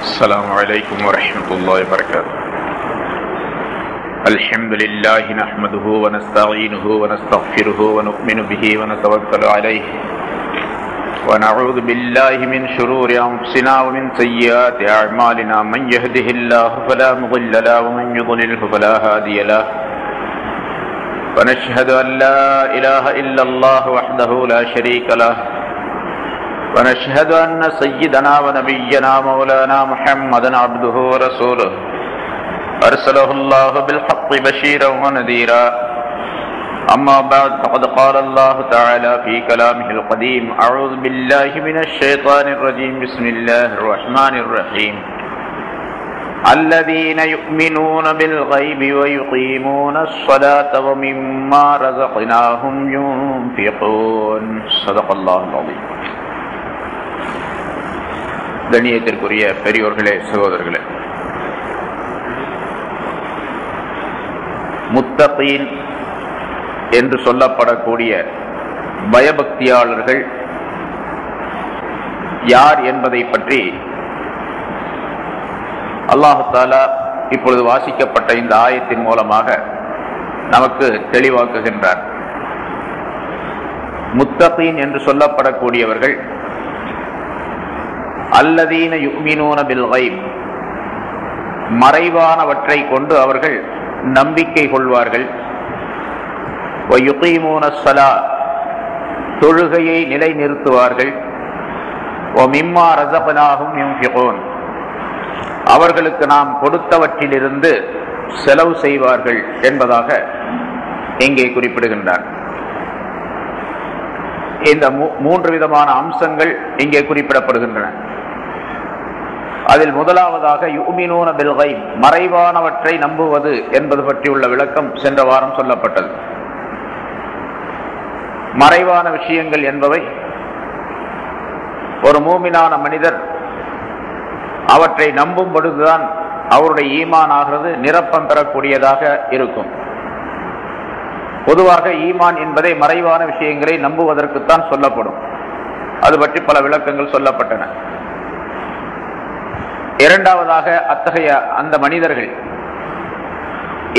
السلام عليكم ورحمة الله وبركاته. الحمد لله نحمده ونستعينه ونستغفره ونؤمن به ونتوكل عليه ونعوذ بالله من شرور أنفسنا ومن سيئات أعمالنا. من يهده الله فلا مضل له ومن يضلله فلا هادي له. ونشهد أن لا إله إلا الله وحده لا شريك له. ونشهد أن سيدنا ونبينا مولانا محمدا عبده ورسوله أرسله الله بالحق بشيرا ونذيرا. أما بعد فقد قال الله تعالى في كلامه القديم: أعوذ بالله من الشيطان الرجيم. بسم الله الرحمن الرحيم. الذين يؤمنون بالغيب ويقيمون الصلاة ومما رزقناهم ينفقون. صدق الله العظيم. கண்ணியத்திற்குரிய பெரியோர்களே, சகோதரர்களே, முத்தகீன் என்று சொல்லப்படக்கூடிய பயபக்தியாளர்கள் யார் என்பதை பற்றி அல்லாஹ் தஆலா இப்பொழுது வாசிக்கப்பட்ட இந்த ஆயத்தின் மூலமாக நமக்கு தெளிவாக்குகின்றார். முத்தகீன் என்று சொல்லப்படக்கூடியவர்கள் அல்லதீன யுமினூன பில் கைப், மறைவானவற்றை கொண்டு அவர்கள் நம்பிக்கை கொள்வார்கள். வ யுகீமூன ஸலாத், தொழுகையை நிலைநிறுத்துவார்கள். வ மிம்மா ரஸக்னாஹும் யுன்ஃபிகூன், அவர்களுக்கு நாம் கொடுத்தவற்றிலிருந்து செலவு செய்வார்கள் என்பதாக இங்கே குறிப்பிடுகின்றார். இந்த மூன்று விதமான அம்சங்கள் இங்கே குறிப்பிடப்படுகின்றன. அதில் முதலாவதாக யுமினூன பில் கைப், மறைவானவற்றை நம்புவது என்பது பற்றியுள்ள விளக்கம் சென்ற வாரம் சொல்லப்பட்டது. மறைவான விஷயங்கள் என்பவை ஒரு மூமினான மனிதர் அவற்றை நம்பும் பொழுதுதான் அவருடைய ஈமான் ஆகிறது நிரப்பம் பெறக்கூடியதாக இருக்கும். பொதுவாக ஈமான் என்பதை மறைவான விஷயங்களை நம்புவதற்குத்தான் சொல்லப்படும். அது பற்றி பல விளக்கங்கள் சொல்லப்பட்டன. இரண்டாவதாக, அத்தகைய அந்த மனிதர்கள்,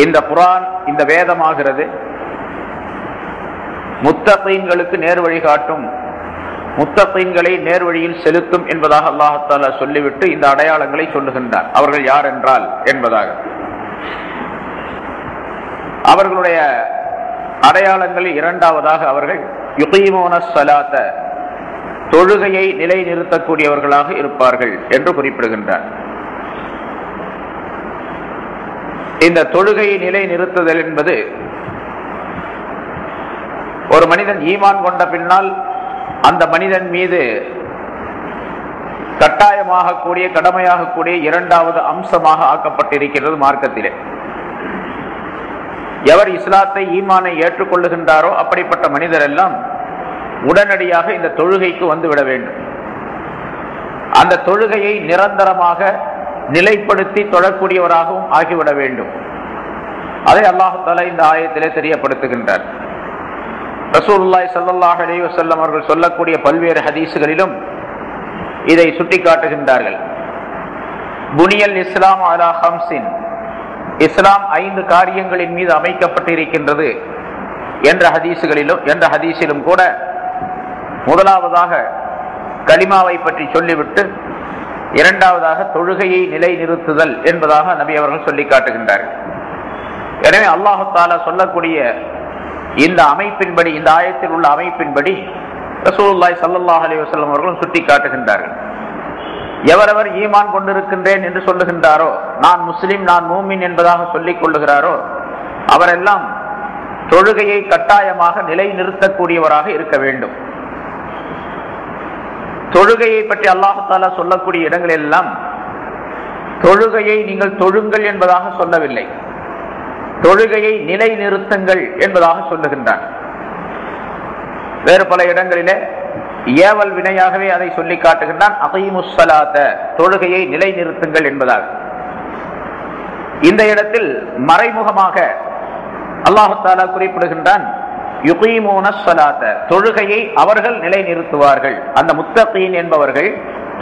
இந்த குர்ஆன், இந்த வேதமாகிறது முத்தகீன்களுக்கு நேர்வழி காட்டும், முத்தகீன்களை நேர்வழியில் செலுத்தும் என்பதாக அல்லாஹ் தஆலா சொல்லிவிட்டு இந்த அடையாளங்களை சொல்லுகின்றார். அவர்கள் யார் என்றால் என்பதாக அவர்களுடைய அடையாளங்களில் இரண்டாவதாக அவர்கள் யுகீமூன ஸலாத்த, தொழுகையை நிலைநிறுத்தக்கூடியவர்களாக இருப்பார்கள் என்று குறிப்பிடுகின்றார். இந்த தொழுகையை நிலைநிறுத்துதல் என்பது ஒரு மனிதன் ஈமான் கொண்ட பின்னால் அந்த மனிதன் மீது கட்டாயமாக கூடிய, கடமையாக கூடிய இரண்டாவது அம்சமாக ஆக்கப்பட்டிருக்கிறது மார்க்கத்திலே. எவர் இஸ்லாத்தை, ஈமானை ஏற்றுக்கொள்ளுகின்றாரோ அப்படிப்பட்ட மனிதர் எல்லாம் உடனடியாக இந்த தொழுகைக்கு வந்துவிட வேண்டும். அந்த தொழுகையை நிரந்தரமாக நிலைப்படுத்தி தொழக்கூடியவராகவும் ஆகிவிட வேண்டும். அதை அல்லாஹ் தஆலா இந்த ஆயத்திலே தெரியப்படுத்துகின்றார். ரசூலுல்லாஹி ஸல்லல்லாஹு அலைஹி வஸல்லம் அவர்கள் சொல்லக்கூடிய பல்வேறு ஹதீஸ்களிலும் இதை சுட்டிக்காட்டுகின்றார்கள். புனியல் இஸ்லாம் அலா ஹம்ஸின், இஸ்லாம் 5 காரியங்களின் மீது அமைக்கப்பட்டிருக்கின்றது என்ற ஹதீஸிலும் கூட முதலாவதாக கலிமாவை பற்றி சொல்லிவிட்டு இரண்டாவதாக தொழுகையை நிலைநிறுத்துதல் என்பதாக நபி அவர்கள் சொல்லி காட்டுகின்றார்கள். எனவே அல்லாஹ் தஆலா சொல்லக்கூடிய இந்த அமைப்பின்படி, இந்த ஆயத்தில் உள்ள அமைப்பின்படி ரசூலுல்லாஹி ஸல்லல்லாஹு அலைஹி வஸல்லம் அவர்களும் சுட்டி காட்டுகின்றார்கள். எவரவர் ஈமான் கொண்டிருக்கின்றேன் என்று சொல்லுகின்றாரோ, நான் முஸ்லிம், நான் மூமின் என்பதாக சொல்லிக் கொள்ளுகிறாரோ, அவரெல்லாம் தொழுகையை கட்டாயமாக நிலைநிறுத்தக்கூடியவராக இருக்க வேண்டும். தொழுகையை பற்றி அல்லாஹ் தஆலா சொல்லக்கூடிய இடங்கள் எல்லாம் தொழுகையை நீங்கள் தொழுங்கள் என்பதாக சொல்லவில்லை, தொழுகையை நிலைநிறுத்துங்கள் என்பதாக சொல்லுகின்றார். வேறு பல இடங்களிலே ஏவல் வினையாகவே அதை சொல்லி காட்டுகின்றான். அகீமுஸ் ஸலாத்த, தொழுகையை நிலைநிறுத்துங்கள் என்பதாக. இந்த இடத்தில் மறைமுகமாக அல்லாஹ் தஆலா குறிப்பிடுகின்றான், யுகீமூன ஸலாத்த, தொழுகையை அவர்கள் நிலைநிறுத்துவார்கள். அந்த முத்தகீன் என்பவர்கள்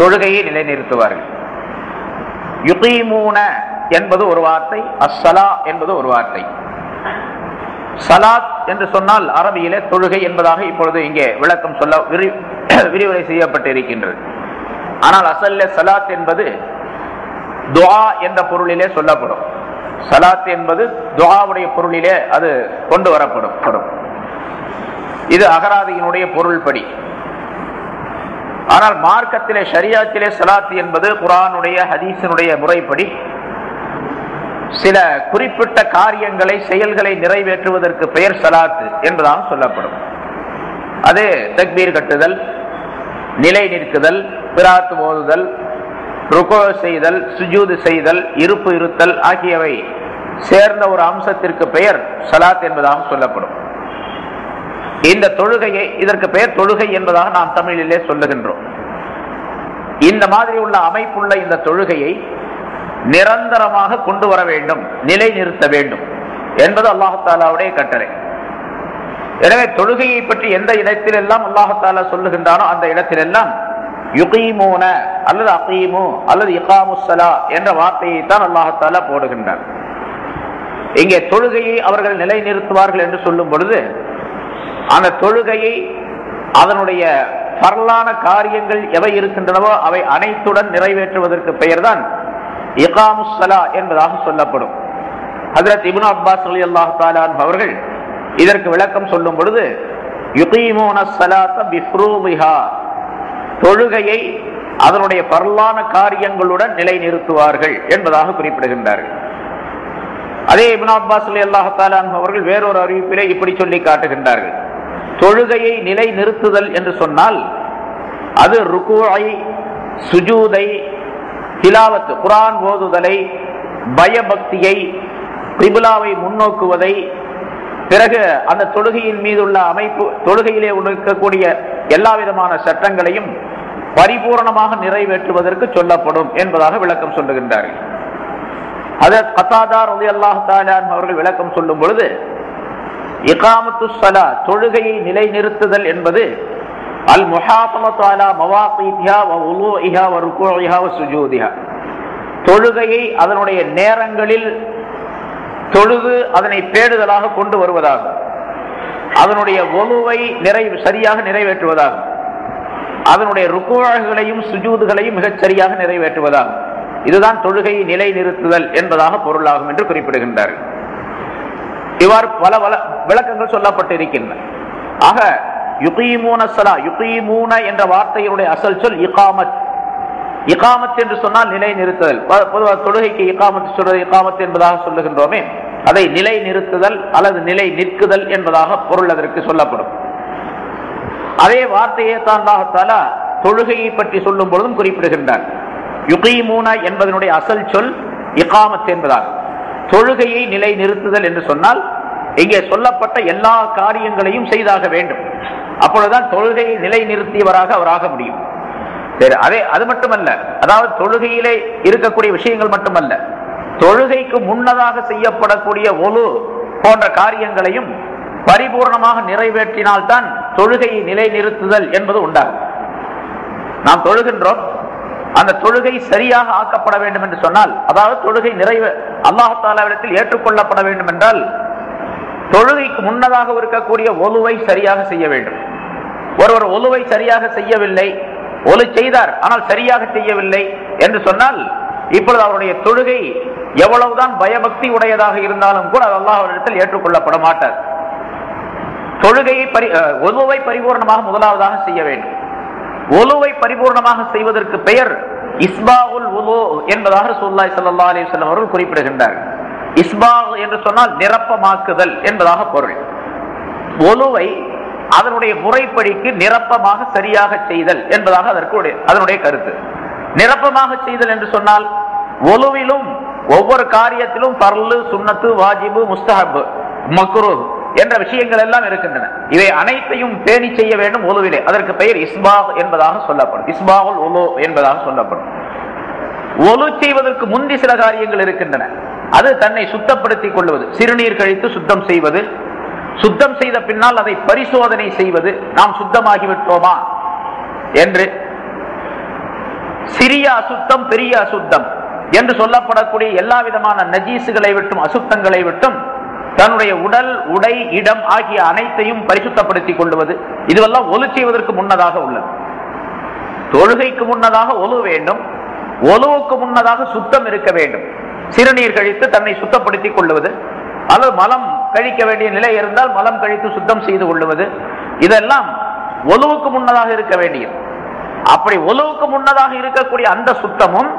தொழுகையை நிலைநிறுத்துவார்கள். யுகீமூன என்பது ஒரு வார்த்தை, அஸ்ஸலா என்பது ஒரு வார்த்தை. சலாத் என்று சொன்னால் அரபியிலே தொழுகை என்பதாக இப்பொழுது இங்கே விளக்கம் சொல்ல விரிவுரை செய்யப்பட்டிருக்கின்றது. ஆனால் அசல்ல சலாத் என்பது துஆ என்ற பொருளிலே சொல்லப்படும். சலாத் என்பது துஆவுடைய பொருளிலே அது கொண்டு வரப்படும். இது அகராதியினுடைய பொருள்படி. ஆனால் மார்க்கத்திலே ஷரியாத்திலே சலாத் என்பது குர்ஆனுடைய ஹதீஸினுடைய முறைப்படி சில குறிப்பிட்ட காரியங்களை செயல்களை நிறைவேற்றுவதற்கு பெயர் சலாத் என்பதாக சொல்லப்படும். அது தக்பீர் கட்டுதல், நிலை நிற்குதல், கிராத் ஓதுதல், ருகூ செய்தல், சுஜூது செய்தல், இருப்பு இருத்தல் ஆகியவை சேர்ந்த ஒரு அம்சத்திற்கு பெயர் சலாத் என்பதாக சொல்லப்படும். இந்த தொழுகையை, இதற்கு பெயர் தொழுகை என்பதாக நாம் தமிழிலே சொல்லுகின்றோம். இந்த மாதிரி உள்ள அமைப்புள்ள இந்த தொழுகையை நிரந்தரமாக கொண்டு வர வேண்டும், நிலை நிறுத்த வேண்டும் என்பது அல்லாஹ் தஆலாவுடைய கட்டளை. எனவே தொழுகையை பற்றி எந்த இடத்திலெல்லாம் அல்லாஹ் தஆலா சொல்லுகின்றானோ அந்த இடத்திலெல்லாம் யுகீமூன அல்லது அகீமு அல்லது இகாமுஸ்ஸலா என்ற வார்த்தையை தான் அல்லாஹ் தஆலா போடுகின்றார். இங்கே தொழுகையை அவர்கள் நிலை நிறுத்துவார்கள் என்று சொல்லும் பொழுது அந்த தொழுகையை அதனுடைய பரலான காரியங்கள் எவை இருக்கின்றனவோ அவை அனைத்துடன் நிறைவேற்றுவதற்கு பெயர்தான் இகாமுஸ்ஸலா என்பதாக சொல்லப்படும். ஹஜ்ரத் இப்னு அப்பாஸ் ரலியல்லாஹு தஆலா அன்ஹு அவர்கள் இதற்கு விளக்கம் சொல்லும் பொழுது யுகீமூனஸ் ஸலாத்த பிஃப்ரூதிஹா, தொழுகையை அதனுடைய பரலான காரியங்களுடன் நிலை நிறுத்துவார்கள் என்பதாக குறிப்பிடுகின்றார்கள். அதே இப்னு அப்பாஸ் ரலியல்லாஹு தஆலா அன்ஹு அவர்கள் வேறொரு அறிவிப்பிலே இப்படி சொல்லி காட்டுகின்றார்கள், தொழுகையை நிலை நிறுத்துதல் என்று சொன்னால் அது ருகூஐ, சுஜூதை, திலாவத் குர்ஆன் ஓதுதலை, பயபக்தியை, கிப்லாவை முன்னோக்குவதை, பிறகு அந்த தொழுகையின் மீது உள்ள அமைப்பு, தொழுகையிலே இருக்கக்கூடிய எல்லா விதமான சட்டங்களையும் பரிபூர்ணமாக நிறைவேற்றுவதற்கு சொல்லப்படும் என்பதாக விளக்கம் சொல்லுகின்றார்கள். ஹஜ்ரத் கதாதா ரலியல்லாஹு தஆலா அன்ஹு அவர்கள் விளக்கம் சொல்லும் பொழுது இகாமத்துஸ் ஸலா, தொழுகையை நிலை நிறுத்துதல் என்பது அல் முஹாஃபலத்து அலா மவாகீதிஹா வ வுலூஇஹா வ ருகூஇஹா வ சுஜூதிஹா, தொழுகையை அதனுடைய நேரங்களில் தொழுது அதனை பேணுதலாக கொண்டு வருவதாகும், அதனுடைய ஒலுவை சரியாக நிறைவேற்றுவதாகும், அதனுடைய ருகூஅகளையும் சுஜூதுகளையும் மிகச் சரியாக நிறைவேற்றுவதாகும். இதுதான் தொழுகையை நிலை நிறுத்துதல் என்பதாக பொருளாகும் என்று குறிப்பிடுகின்றார்கள். இவ்வாறு பல விளக்கங்கள் சொல்லப்பட்டிருக்கின்றன. ஆக யுகீமூன ஸலா, யுகீமூன என்ற வார்த்தையினுடைய அசல் சொல் இகாமத். இகாமத் என்று சொன்னால் நிலை நிறுத்துதல். பொதுவாக தொழுகைக்கு இகாமத் சொல்றது, இகாமத் என்பதாக சொல்லுகின்றோமே, அதை நிலை நிறுத்துதல் அல்லது நிலை நிற்குதல் என்பதாக பொருள் அதற்கு சொல்லப்படும். அதே வார்த்தையை தான் அல்லாஹ் தஆலா தொழுகையை பற்றி சொல்லும் பொழுதும் குறிப்பிடுகின்றார். யுகீமூன என்பதனுடைய அசல் சொல் இகாமத் என்பதாகும். தொழுகையை நிலை நிறுத்துதல் என்று சொன்னால் இங்கே சொல்லப்பட்ட எல்லா காரியங்களையும் செய்தாக வேண்டும். அப்பொழுதுதான் தொழுகையை நிலை நிறுத்தியவராக அவராக முடியும். சரி, அது மட்டுமல்ல, அதாவது தொழுகையிலே இருக்கக்கூடிய விஷயங்கள் மட்டுமல்ல, தொழுகைக்கு முன்னதாக செய்யப்படக்கூடிய ஒலு போன்ற காரியங்களையும் பரிபூர்ணமாக நிறைவேற்றினால்தான் தொழுகையை நிலை நிறுத்துதல் என்பது உண்டாகும். நாம் தொழுகின்றோம், அந்த தொழுகை சரியாக ஆக்கப்பட வேண்டும் என்று சொன்னால், அதாவது தொழுகை அல்லாஹ் தஆலாவிடத்தில் ஏற்றுக்கொள்ளப்பட வேண்டும் என்றால் தொழுகைக்கு முன்னதாக இருக்கக்கூடிய ஒலுவை சரியாக செய்ய வேண்டும். ஒருவர் ஒலுவை சரியாக செய்யவில்லை, ஒலு செய்தார் ஆனால் சரியாக செய்யவில்லை என்று சொன்னால் இப்பொழுது அவருடைய தொழுகை எவ்வளவுதான் பயபக்தி உடையதாக இருந்தாலும் கூட அல்லாஹ்விடத்தில் ஏற்றுக்கொள்ளப்பட மாட்டார். தொழுகையை ஒலுவை பரிபூர்ணமாக முதலாவதாக செய்ய வேண்டும். ஒலுவை பரிபூர்ணமாக செய்வதற்கு பெயர் இஸ்பாகுல் வுது என்பதாக ரசூலுல்லாஹி ஸல்லல்லாஹு அலைஹி வஸல்லம் அவர்கள் குறிப்பிடுகின்றார்கள். இஸ்பாக் என்று சொன்னால் நிரப்பமாக்குதல் என்பதாக பொருள். ஒலுவை அதனுடைய முறைப்படிக்கு நிரப்பமாக சரியாக செய்தல் என்பதாக அதனுடைய கருத்து. நிரப்பமாக செய்தல் என்று சொன்னால் ஒலுவிலும் ஒவ்வொரு காரியத்திலும் பர்லு, சுன்னத்து, வாஜிபு, முஸ்தஹப், மக்ரூஹ் என்ற விஷயங்கள் எல்லாம் இருக்கின்றன. இவை அனைத்தையும் பேணி செய்ய வேண்டும் ஒலுவிலே. அதற்கு பெயர் இஸ்பாக் என்பதாக சொல்லப்படும். இஸ்பாகுல் ஒலு என்பதாக சொல்லப்படும். ஒலு செய்வதற்கு முந்தி சில காரியங்கள் இருக்கின்றன. அது தன்னை சுத்தப்படுத்திக் கொள்வது, சிறுநீர் கழித்து சுத்தம் செய்வது, சுத்தம் செய்த பின்னால் அதை பரிசோதனை செய்வது, நாம் சுத்தமாகிவிட்டோமா என்று. சிறிய அசுத்தம், பெரிய அசுத்தம் என்று சொல்லப்படக்கூடிய எல்லா விதமான நஜீசுகளை விட்டும் அசுத்தங்களை விட்டும் தன்னுடைய உடல், உடை, இடம் ஆகிய அனைத்தையும் பரிசுத்தப்படுத்திக் கொள்வது, இதுவெல்லாம் ஒலு செய்வதற்கு முன்னதாக உள்ளது. தொழுகைக்கு முன்னதாக ஒலு வேண்டும், ஒலுவுக்கு முன்னதாக சுத்தம் இருக்க வேண்டும். சிறுநீர் கழித்து தன்னை சுத்தப்படுத்திக் கொள்வது, அல்லது மலம் கழிக்க வேண்டிய நிலை இருந்தால் மலம் கழித்து சுத்தம் செய்து கொள்வது, இதெல்லாம் ஒலுவுக்கு முன்னதாக இருக்க வேண்டியது. அப்படி ஒலுவுக்கு முன்னதாக இருக்கக்கூடிய அந்த சுத்தமும்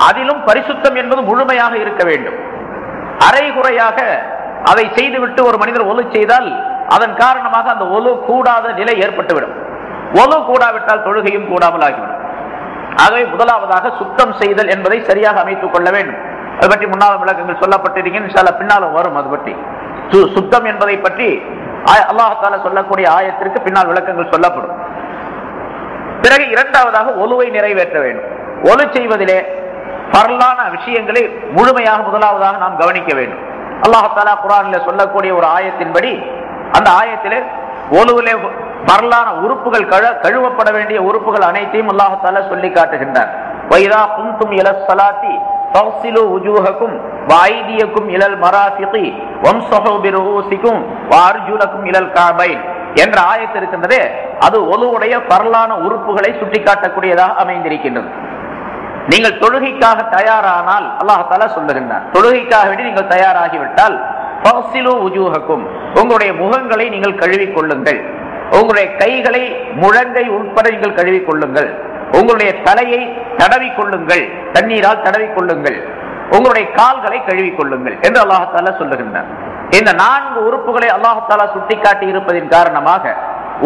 அதிலும் பரிசுத்தம் என்பது முழுமையாக இருக்க வேண்டும். அரைகுறையாக அதை செய்துவிட்டு ஒரு மனிதர் ஒலு செய்தால் அதன் காரணமாக அந்த ஒலு கூடாத நிலை ஏற்பட்டுவிடும். ஒலு கூடாவிட்டால் தொழுகையும் கூடாமல் ஆகிவிடும். ஆகவே முதலாவதாக சுத்தம் செய்தல் என்பதை சரியாக அமைத்துக் கொள்ள வேண்டும். அது பற்றி முன்னாள் விளக்கங்கள் சொல்லப்பட்டிருக்கீங்க, பின்னாலும் வரும். அது பற்றி சுத்தம் என்பதை பற்றி அல்லாஹ் தஆலா சொல்லக்கூடிய ஆயத்திற்கு பின்னால் விளக்கங்கள் சொல்லப்படும். பிறகு இரண்டாவதாக ஒலுவை நிறைவேற்ற வேண்டும். ஒலு செய்வதிலே பரலான விஷயங்களை முழுமையாக முதலாவதாக நாம் கவனிக்க வேண்டும். அல்லாஹ் தஆலா குர்ஆனில் சொல்லக்கூடிய ஒரு ஆயத்தின்படி, அந்த ஆயத்திலே ஒலுவிலே பரலான உறுப்புகள், கழுவப்பட வேண்டிய உறுப்புகள் அனைத்தையும் அல்லாஹ் தஆலா சொல்லி காட்டுகின்றார். வைதா குந்தும் இலஸ் ஸலாத்தி ஃபக்ஸிலு வுஜூஹக்கும் வஐதியக்கும் இலல் மராஃபிகி வம்ஸஹு பிருஊசிக்கும் வஅர்ஜுலக்கும் இலல் கஅபைன் என்ற ஆயத்து இருக்கின்றதே, அது ஒலுவுடைய பரலான உறுப்புகளை சுட்டிக்காட்டக்கூடியதாக அமைந்திருக்கின்றது. நீங்கள் தொழுகைக்காக தயாரானால் அல்லாஹ் தஆலா சொல்லுகின்றார், தொழுகைக்காக வேண்டி நீங்கள் தயாராகிவிட்டால் ஃபக்ஸிலு வுஜூஹக்கும், உங்களுடைய முகங்களை நீங்கள் கழுவிக் கொள்ளுங்கள், உங்களுடைய கைகளை முழங்கை உட்பட நீங்கள் கழுவிக் கொள்ளுங்கள், உங்களுடைய தலையை தடவிக் கொள்ளுங்கள், தண்ணீரால் தடவிக் கொள்ளுங்கள், உங்களுடைய கால்களை கழுவிக் கொள்ளுங்கள் என்று அல்லாஹ் தஆலா சொல்லுகின்றார். இந்த 4 உறுப்புகளை அல்லாஹ் தஆலா சுட்டிக்காட்டி இருப்பதின் காரணமாக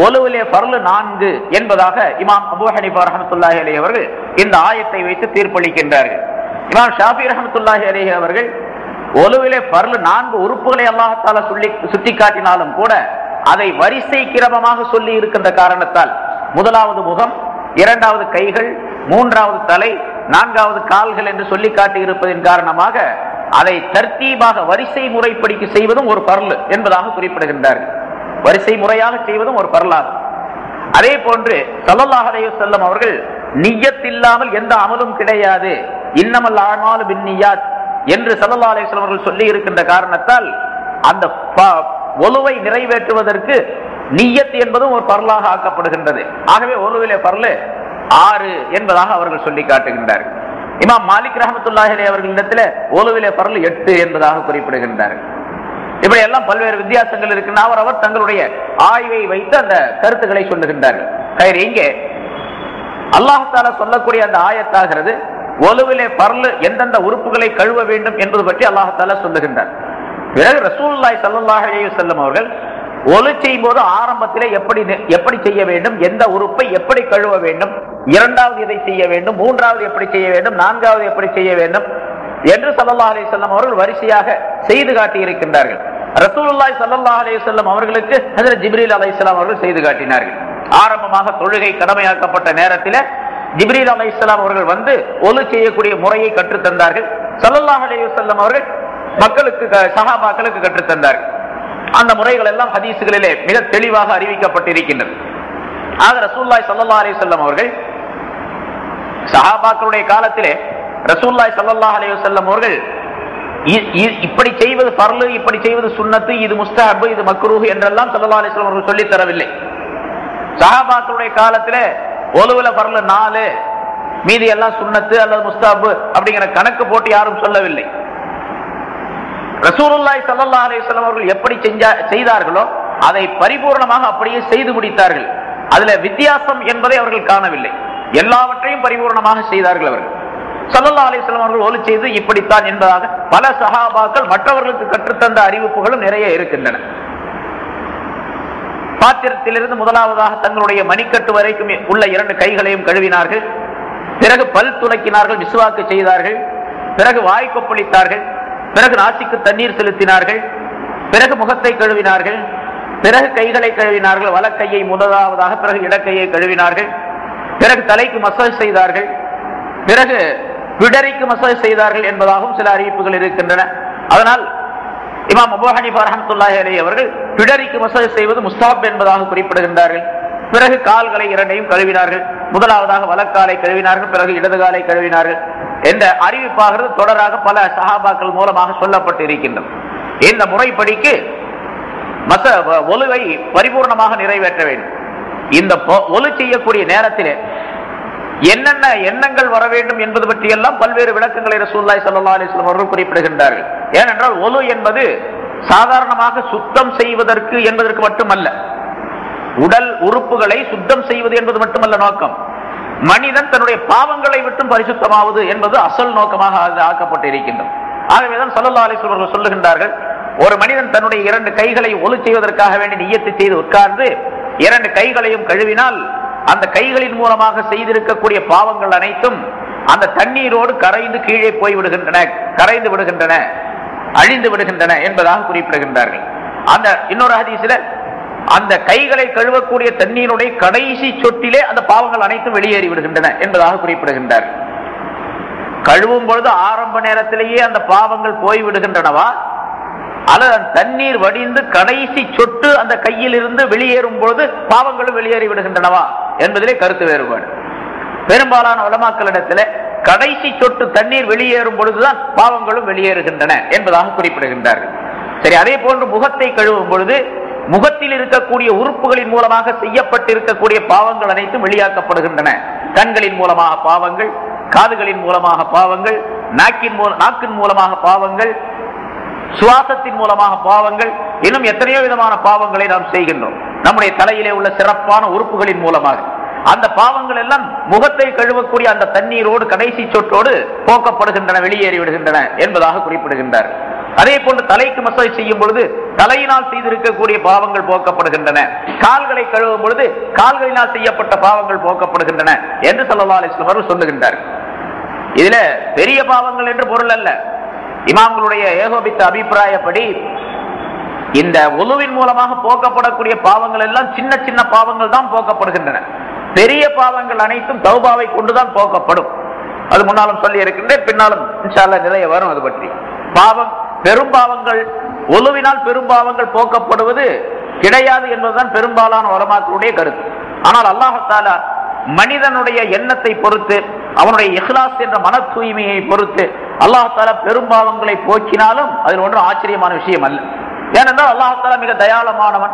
ஒலுவிலே ஃபர்லு 4 என்பதாக இமாம் அபூ ஹனீஃபா ரஹ்மத்துல்லாஹி அலைஹி அவர்கள் இந்த ஆயத்தை வைத்து தீர்ப்பளிக்கின்றார்கள். இமாம் ஷாஃபி ரஹ்மத்துல்லாஹி அலைஹி அவர்கள் ஒலுவிலே ஃபர்லு 4 உறுப்புகளை அல்லாஹ் தஆலா சுட்டிக்காட்டினாலும் கூட அதை வரிசை கிரமமாக சொல்லி இருக்கின்ற காரணத்தால் முதலாவது முகம், இரண்டாவது கைகள், மூன்றாவது தலை, நான்காவது கால்கள் என்று சொல்லி காட்டி இருப்பதன் காரணமாக அதை தர்த்தீபாக வரிசை முறைப்படிக்கு செய்வதும் ஒரு பர்லு என்பதாக குறிப்பிடுகின்றார்கள். வரிசை முறையாக செய்வதும் ஒரு பர்லாகும். அதே போன்று ஸல்லல்லாஹு அலைஹி வஸல்லம் அவர்கள் நிய்யத் இல்லாமல் எந்த அமலும் கிடையாது, இன்னமல் அஅமாலு பின்னியாத் என்று ஸல்லல்லாஹு அலைஹி வஸல்லம் அவர்கள் சொல்லி இருக்கின்ற காரணத்தால் அந்த ஒலுவை நிறைவேற்றுவதற்கு நிய்யத் என்பதும் ஒரு பர்லாக ஆக்கப்படுகின்றது. ஆகவே ஒலுவிலே பர்லு 6 என்பதாக அவர்கள் சொல்லி காட்டுகின்றார்கள். இமாம் மாலிக் ரஹ்மத்துல்லாஹி அலைஹி அவர்களிடத்தில் ஒலுவிலே பர்லு 8 என்பதாக குறிப்பிடுகின்றார்கள். இப்படி எல்லாம் பல்வேறு வித்தியாசங்கள் இருக்கின்றன. அவர் தங்களுடைய ஆய்வை வைத்து அந்த கருத்துக்களை சொல்லுகின்றார்கள். இங்கே அல்லாஹ் தஆலா சொல்லக்கூடிய அந்த ஆயத்தாகிறது ஒலுவிலே பர்லு எந்தெந்த உறுப்புகளை கழுவ வேண்டும் என்பது பற்றி அல்லாஹ் தஆலா சொல்லுகின்றார். பிறகு ரசூலுல்லாஹி ஸல்லல்லாஹு அலைஹி வஸல்லம் அவர்கள் ஒலு செய்யும் போது ஆரம்பத்திலே எப்படி செய்ய வேண்டும், எந்த உறுப்பை எப்படி கழுவ வேண்டும், இரண்டாவது எதை செய்ய வேண்டும், மூன்றாவது எப்படி செய்ய வேண்டும், நான்காவது எப்படி செய்ய வேண்டும் என்று ஸல்லல்லாஹு அலைஹி வஸல்லம் அவர்கள் வரிசையாக செய்து காட்டி இருக்கின்றார்கள். ரசூலுல்லாஹி ஸல்லல்லாஹு அலைஹி வஸல்லம் அவர்களுக்கு ஹஜ்ரத் ஜிப்ரீல் அலைஹிஸ்ஸலாம் அவர்கள் செய்து காட்டினார்கள். ஆரம்பமாக தொழுகை கடமையாக்கப்பட்ட நேரத்தில் ஜிப்ரீல் அலைஹிஸ்ஸலாம் அவர்கள் வந்து ஒலு செய்யக்கூடிய முறையை கற்றுத் தந்தார்கள். ஸல்லல்லாஹு அலைஹி வஸல்லம் அவர்கள் மக்களுக்கு, சஹாபாக்களுக்கு கற்றுத் தந்தார்கள். அந்த முறைகள் எல்லாம் ஹதீஸ்களிலே மிக தெளிவாக அறிவிக்கப்பட்டிருக்கின்றது. ஆக ரசூலுல்லாஹி ஸல்லல்லாஹு அலைஹி வஸல்லம் அவர்கள் சஹாபாக்களுடைய காலத்திலே ரசூலுல்லாஹி ஸல்லல்லாஹு அலைஹி வஸல்லம் அவர்கள் இப்படி செய்வது ஃபர்லு, இப்படி செய்வது சுன்னத்து, இது முஸ்தஹப், இது மக்ரூஹ் என்றெல்லாம் ஸல்லல்லாஹு அலைஹி வஸல்லம் அவர்கள் சொல்லி தரவில்லை. சஹாபாக்களுடைய காலத்திலே ஒலுவுல ஃபர்லு 4, மீதி எல்லாம் சுன்னத்து அல்லது முஸ்தஹப் அப்படிங்கிற கணக்கு போட்டு யாரும் சொல்லவில்லை. ரசூலுல்லாஹி ஸல்லல்லாஹு அலைஹி வஸல்லம் அவர்கள் எப்படி செய்தார்களோ அதை பரிபூர்ணமாக அப்படியே செய்து முடித்தார்கள். அதுல வித்தியாசம் என்பதை அவர்கள் காணவில்லை. எல்லாவற்றையும் பரிபூர்ணமாக செய்தார்கள் அவர்கள். ஸல்லல்லாஹு அலைஹி வஸல்லம் அவர்கள் ஒலு செய்து இப்படித்தான் என்பதாக பல சஹாபாக்கள் மற்றவர்களுக்கு கற்றுத்தந்த அறிவிப்புகளும் நிறைய இருக்கின்றன. பாத்திரத்திலிருந்து முதலாவதாக தங்களுடைய மணிக்கட்டு வரைக்கும் உள்ள 2 கைகளையும் கழுவினார்கள். பிறகு பல் துலக்கினார்கள், மிஸ்வாக்கு செய்தார்கள். பிறகு வாய் கொப்பளித்தார்கள். பிறகு நாசிக்கு தண்ணீர் செலுத்தினார்கள். பிறகு முகத்தை கழுவினார்கள். பிறகு கைகளை கழுவினார்கள், வலக்கையை முதலாவதாக, பிறகு இடக்கையை கழுவினார்கள். பிறகு தலைக்கு மசாஜ் செய்தார்கள். பிறகு பிடரிக்கு மசாஜ் செய்தார்கள் என்பதாகவும் சில அறிவிப்புகள் இருக்கின்றன. அதனால் இமாம் அபூ ஹனீஃபா ரஹ்மத்துல்லாஹி அலைஹி அவர்கள் பிடரிக்கு மசாஜ் செய்வது முஸ்தஹப் என்பதாக குறிப்பிடுகின்றார்கள். பிறகு கால்களை 2ஐயும் கழுவினார்கள். முதலாவதாக வலக்காலை கழுவினார்கள், பிறகு இடது காலை கழுவினார்கள். என்ற அறிவிப்பாகிறது தொடராக பல சஹாபாக்கள் மூலமாக சொல்லப்பட்டு இருக்கின்றது. இந்த முறைப்படிக்கு ஒலுவை பரிபூர்ணமாக நிறைவேற்ற வேண்டும். இந்த ஒலு செய்யக்கூடிய நேரத்திலே என்னென்ன எண்ணங்கள் வர வேண்டும் என்பது பற்றியெல்லாம் பல்வேறு விளக்கங்களை ரசூலுல்லாஹி ஸல்லல்லாஹு அலைஹி வஸல்லம் அவர்கள் குறிப்பிடுகின்றார்கள். ஏனென்றால் ஒலு என்பது சாதாரணமாக சுத்தம் செய்வதற்கு என்பதற்கு மட்டுமல்ல, உடல் உறுப்புகளை சுத்தம் செய்வது என்பது மட்டுமல்ல நோக்கம், மனிதன் தன்னுடைய பாவங்களை விட்டும் பரிசுத்தமாவது என்பது அசல் நோக்கமாக ஆக்கப்பட்டு இருக்கின்றது. ஆகவேதான் ஸல்லல்லாஹு அலைஹி வஸல்லம் அவர்கள் சொல்லுகின்றார்கள், ஒரு மனிதன் தன்னுடைய 2 கைகளை ஒலு செய்வதற்காக வேண்டி நிய்யத்து செய்து உட்கார்ந்து 2 கைகளையும் கழுவினால் அந்த கைகளின் மூலமாக செய்திருக்கக்கூடிய பாவங்கள் அனைத்தும் அந்த தண்ணீரோடு கரைந்து கீழே போய் விடுகின்றன, கரைந்து விடுகின்றன, அழிந்து விடுகின்றன என்பதாக குறிப்பிடுகின்றார்கள். அந்த இன்னொரு ஹதீஸில் அந்த கைகளை கழுவக்கூடிய தண்ணீருடைய கடைசி சொட்டிலே அந்த பாவங்கள் அனைத்தும் வெளியேறி விடுகின்றன என்பதாக குறிப்பிடுகின்றார்கள். கழுவும் பொழுது ஆரம்ப நேரத்திலேயே அந்த பாவங்கள் போய் விடுகின்றனவா, அல்லது தண்ணீர் வடிந்து கடைசி சொட்டு அந்த கையில் இருந்து வெளியேறும் பொழுது பாவங்களும் வெளியேறி விடுகின்றனவா என்பதிலே கருத்து வேறுபாடு. பெரும்பாலான உலமாக்களிடத்தில் கடைசி சொட்டு தண்ணீர் வெளியேறும் பொழுதுதான் பாவங்களும் வெளியேறுகின்றன என்பதாக குறிப்பிடுகின்றார்கள். சரி, அதே போன்று முகத்தை கழுவும் பொழுது முகத்தில் இருக்கக்கூடிய உறுப்புகளின் மூலமாக செய்யப்பட்டிருக்கக்கூடிய பாவங்கள் அனைத்தும் வெளியாக்கப்படுகின்றன. கண்களின் மூலமாக பாவங்கள், காதுகளின் மூலமாக பாவங்கள், நாக்கின் மூலமாக பாவங்கள், சுவாசத்தின் மூலமாக பாவங்கள், இன்னும் எத்தனையோ விதமான பாவங்களை நாம் செய்கின்றோம். நம்முடைய தலையிலே உள்ள சிறப்பான உறுப்புகளின் மூலமாக அந்த பாவங்கள் எல்லாம் முகத்தை கழுவக்கூடிய அந்த தண்ணீரோடு கடைசி சொட்டோடு போக்கப்படுகின்றன, வெளியேறி விடுகின்றன என்பதாக குறிப்பிடுகின்றார். அதே போன்று தலைக்கு மசாஜ் செய்யும் பொழுது தலையினால் செய்திருக்கக்கூடிய பாவங்கள் போக்கப்படுகின்றன, கால்களை கழுவும் பொழுது கால்களினால் செய்யப்பட்ட பாவங்கள் போக்கப்படுகின்றன என்று ஸல்லல்லாஹு அலைஹி வஸல்லம் அவர்கள் சொல்லுகின்றார். இதுல பெரிய பாவங்கள் என்று பொருள் அல்ல. இமாம்களுடைய ஏகோபித்த அபிப்பிராயப்படி இந்த ஒலுவின் மூலமாக போக்கப்படக்கூடிய பாவங்கள் எல்லாம் சின்ன சின்ன பாவங்கள் தான் போக்கப்படுகின்றன. பெரிய பாவங்கள் அனைத்தும் தௌபாவை கொண்டுதான் போக்கப்படும். அது முன்னாலும் சொல்லி இருக்கின்றேன், பின்னாலும் இன்ஷா அல்லாஹ் நிறைய வரும் அது பற்றி. பாவம் பெரும்பாவங்கள் ஒலுவினால் பெரும்பாவங்கள் போக்கப்படுவது கிடையாது என்பதுதான் பெரும்பாலான உலமாக்களுடைய கருத்து. ஆனால் அல்லாஹ் தஆலா மனிதனுடைய எண்ணத்தை பொறுத்து, அவனுடைய இஹ்லாஸ் என்ற மன தூய்மையை பொறுத்து அல்லாஹ் தஆலா பெரும்பாவங்களை போக்கினாலும் அதில் ஒன்றும் ஆச்சரியமான விஷயம் அல்ல. ஏனென்றால் அல்லாஹ் தஆலா மிக தயாளமானவன்,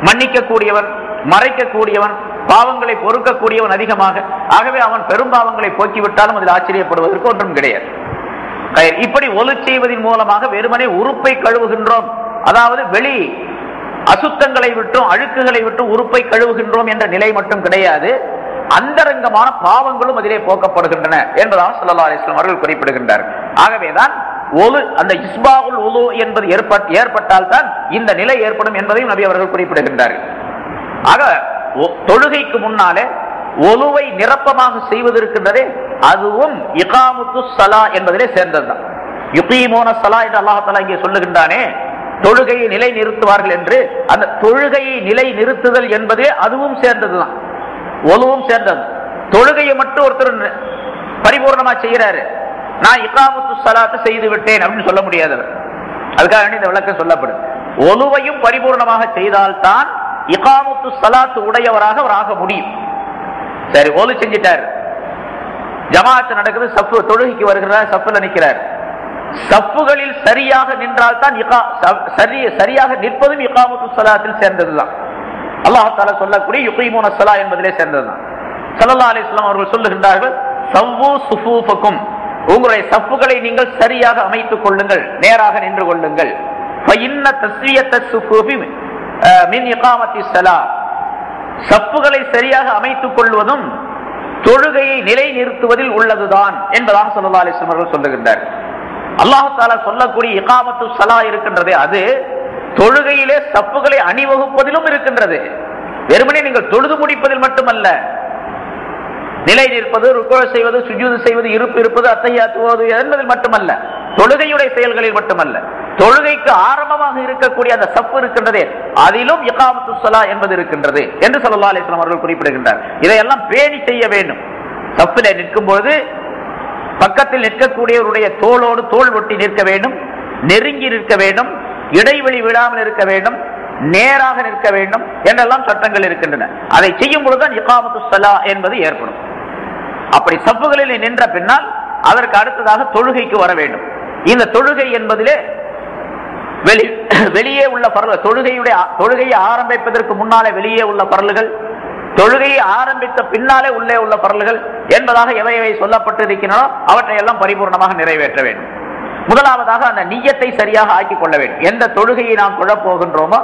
மன்னிக்க கூடியவன், மறைக்க கூடியவன், பாவங்களை பொறுக்கக்கூடியவன் அதிகமாக. ஆகவே அவன் பெரும்பாவங்களை போக்கிவிட்டாலும் அதில் ஆச்சரியப்படுவதற்கு ஒன்றும் கிடையாது. இப்படி ஒலு செய்வதன் மூலமாக வெறுமனே உறுப்பை கழுவுகின்றோம், அதாவது வெளி அசுத்தங்களை விட்டும் அழுக்குகளை விட்டும் உறுப்பை கழுவுகின்றோம் என்ற நிலை மட்டும் கிடையாது, அந்தரங்கமான பாவங்களும் அதிலே போக்கப்படுகின்றன என்பதாக ஸல்லல்லாஹு அலைஹி வஸல்லம் அவர்கள் குறிப்பிடுகின்றார்கள். ஆகவேதான் ஒலு, அந்த இஸ்பாகுல் உலு என்பது ஏற்பட்டால் தான் இந்த நிலை ஏற்படும் என்பதையும் நபி அவர்கள் குறிப்பிடுகின்றார்கள். ஆக தொழுகைக்கு முன்னாலே ஒலுவை நிரப்பமாக செய்வதற்கின்றதே அதுவும் இகாமத்து ஸலா என்பதிலே சேர்ந்ததுதான். யுகீமூன ஸலா என்று அல்லாஹ் தஆலா இங்கே சொல்லுகின்றானே, தொழுகையை நிலை நிறுத்துவார்கள் என்று, அந்த தொழுகையை நிலை நிறுத்துதல் என்பதே அதுவும் சேர்ந்ததுதான், ஒலுவும் சேர்ந்தது. தொழுகையை மட்டும் ஒருத்தர் பரிபூர்ணமா செய்யறாரு, நான் இகாமத்து ஸலாத்தை செய்து விட்டேன் அப்படின்னு சொல்ல முடியாது. அதுக்காக இந்த விளக்கம் சொல்லப்படும். ஒலுவையும் பரிபூர்ணமாக செய்தால்தான் இகாமத்து ஸலாத் உடையவராக அவர் ஆக முடியும். சரி, ஒலு செஞ்சிட்டார், ஜமாஅத் நடக்குது, சஃப் தொழுகைக்கு வருகிறார், சஃப்ல நிற்கிறார். சஃப்புகளில் சரியாக நின்றால் தான் சரியாக நிற்பதும் இகாமத்து ஸலாத்தில் சேர்ந்ததுதான். அல்லாஹ் தஆலா சொல்லக்கூடிய யுகீமூன ஸலா என்பதிலே சேர்ந்ததுதான். ஸல்லல்லாஹு அலைஹி வஸல்லம் அவர்கள் சொல்லுகின்றார்கள், சவ்வு சுஃபூஃபக்கும், உங்களுடைய சஃப்புகளை நீங்கள் சரியாக அமைத்துக் கொள்ளுங்கள், நேராக நின்று கொள்ளுங்கள். ஃபஇன்ன தஸ்வியத்த ஸுஃபூஃபி மின் இகாமத்தி ஸலா, சஃப்புகளை சரியாக அமைத்துக் கொள்வதும் தொழுகையை நிலை நிறுத்துவதில் உள்ளதுதான் என்பதாக ஸல்லல்லாஹு அலைஹி வஸல்லம் அவர்கள் சொல்லுகின்றார். அல்லாஹ் தஆலா சொல்லக்கூடிய இகாமத்து ஸலா இருக்கின்றதே, அது தொழுகையிலே சஃப்புகளை அணிவகுப்பதிலும் இருக்கின்றது. வெறுமனே நீங்கள் தொழுது முடிப்பதில் மட்டுமல்ல, நிலை நிற்பது, ருக்கூ செய்வது, சுஜூது செய்வது, இருப்பது, அத்தஹியாத் ஓதுவது என்பதில் மட்டுமல்ல, தொழுகையுடைய செயல்களில் மட்டுமல்ல, தொழுகைக்கு ஆரம்பமாக இருக்கக்கூடிய அந்த சஃப் இருக்கின்றதே அதிலும் இகாமத்து ஸலா என்பது இருக்கின்றது என்று ஸல்லல்லாஹு அலைஹி வஸல்லம் அவர்கள் குறிப்பிடுகின்றார். இதையெல்லாம் பேணி செய்ய வேண்டும். சஃப்பிலே நிற்கும் போது பக்கத்தில் நிற்கக்கூடியவருடைய தோளோடு தோள் ஒட்டி நிற்க வேண்டும், நெருங்கி நிற்க வேண்டும், இடைவெளி விடாமல் இருக்க வேண்டும், நேராக நிற்க வேண்டும் என்றெல்லாம் சட்டங்கள் இருக்கின்றன. அதை செய்யும் பொழுதுதான் இகாமத்து ஸலா என்பது ஏற்படும். அப்படி சஃப்புகளில் நின்ற பின்னால் அதற்கு அடுத்ததாக தொழுகைக்கு வர வேண்டும். இந்த தொழுகை என்பதிலே வெளியே உள்ள பரல், தொழுகையை ஆரம்பிப்பதற்கு முன்னாலே வெளியே உள்ள பரல்கள், தொழுகையை ஆரம்பித்த பின்னாலே உள்ளே உள்ள பரல்கள் என்பதாக எவை சொல்லப்பட்டு இருக்கின்றனோ அவற்றை எல்லாம் பரிபூர்ணமாக நிறைவேற்ற வேண்டும். முதலாவதாக அந்த நிய்யத்தை சரியாக ஆக்கிக் கொள்ள வேண்டும். எந்த தொழுகையை நாம் தொழப் போகின்றோமோ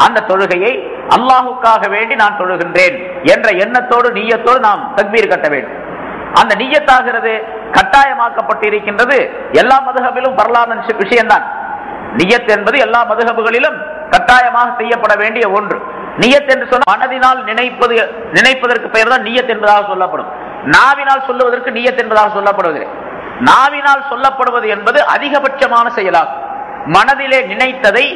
அந்த தொழுகையை அல்லாஹுக்காக வேண்டி நான் தொழுகின்றேன் என்ற எண்ணத்தோடு நிய்யத்தோடு நாம் தக்பீர் கட்ட வேண்டும். அந்த நிய்யத்தாகிறது கட்டாயமாக்கப்பட்டிருக்கின்றது. எல்லா மதுஹபிலும் வரலான விஷயம்தான். நிய்யத் என்பது எல்லா மதுஹபுகளிலும் கட்டாயமாக செய்யப்பட வேண்டிய ஒன்று. நிய்யத் என்று சொன்னால் மனதினால் நினைப்பதற்கு பெயர் தான் நிய்யத் என்பதாக சொல்லப்படும். நாவினால் சொல்லுவதற்கு நிய்யத் என்பதாக சொல்லப்படுவதில்லை. நாவினால் சொல்லப்படுவது என்பது அதிகபட்சமான செயலாகும். மனதிலே நினைத்ததை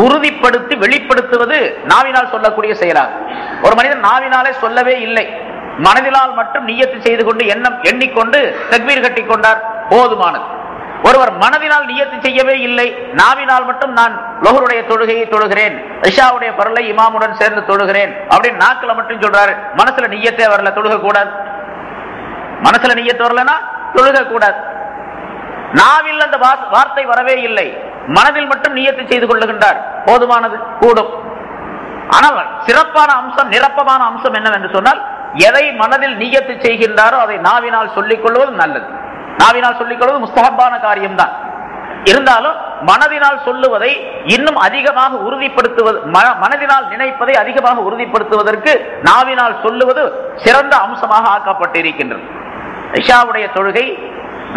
உறுதிப்படுத்தி வெளிப்படுத்துவது நாவினால் சொல்லக்கூடிய செயலாகும். ஒரு மனிதன் நாவினாலே சொல்லவே இல்லை, மனதினால் மட்டும் நிய்யத்து செய்து கொண்டு எண்ணிக்கொண்டு தக்பீர் கட்டி கொண்டார், போதுமானது. ஒருவர் மனதினால் நிய்யத்து செய்யவே இல்லை, நாவினால் மட்டும் நான் லோஹருடைய தொழுகையை தொழுகிறேன், இஷாவுடைய பரலை இமாமுடன் சேர்ந்து தொழுகிறேன் அப்படின்னு நாக்குல மட்டும் சொல்றாரு, மனசுல நிய்யத்தே வரல, தொழுக கூடாது. மனசுல நிய்யத்து வரலன்னா தொழுக கூடாது. நாவில் அந்த வார்த்தை வரவே இல்லை, மனதில் மட்டும் நிய்யத்து செய்து கொள்ளுகின்றார், போதுமானது, கூடும். ஆனால் சிறப்பான அம்சம், நிரப்பமான அம்சம் என்னவென்று சொன்னால், எதை மனதில் நிய்யத்து செய்கின்றாரோ அதை நாவினால் சொல்லிக் கொள்வது நல்லது. நாவினால் சொல்லிக் கொள்வது முஸ்தஹப்பான காரியம்தான். இருந்தாலும் மனதினால் சொல்லுவதை இன்னும் அதிகமாக உறுதிப்படுத்துவது, மனதினால் நினைப்பதை அதிகமாக உறுதிப்படுத்துவதற்கு நாவினால் சொல்லுவது சிறந்த அம்சமாக ஆக்கப்பட்டிருக்கின்றது. இஷாவுடைய தொழுகை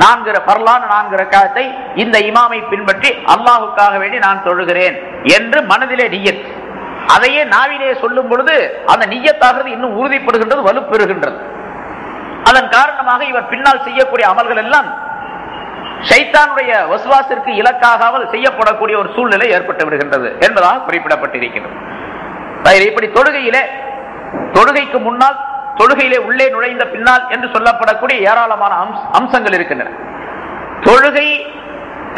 4 ரக்காத்தை இந்த இமாமை பின்பற்றி அல்லாஹுக்காக வேண்டி நான் தொழுகிறேன் என்று மனதிலே நிய்யத், அதையே நாவிலே சொல்லும் பொழுது அந்த நிய்யத்தாக இன்னும் உறுதிப்படுகின்றது, வலுப்பெறுகின்றது. அதன் காரணமாக இவர் பின்னால் செய்யக்கூடிய அமல்கள் எல்லாம் ஷைத்தானுடைய வஸ்வாசிற்கு இலக்காகாமல் செய்யப்படக்கூடிய ஒரு சூழ்நிலை ஏற்பட்டு விடுகின்றது என்பதாக குறிப்பிடப்பட்டிருக்கிறது. இப்படி தொழுகைக்கு முன்னால், தொழுகையிலே உள்ளே நுழைந்த பின்னால் என்று சொல்லப்படக்கூடிய ஏராளமான அம்சங்கள் இருக்கின்றன. தொழுகை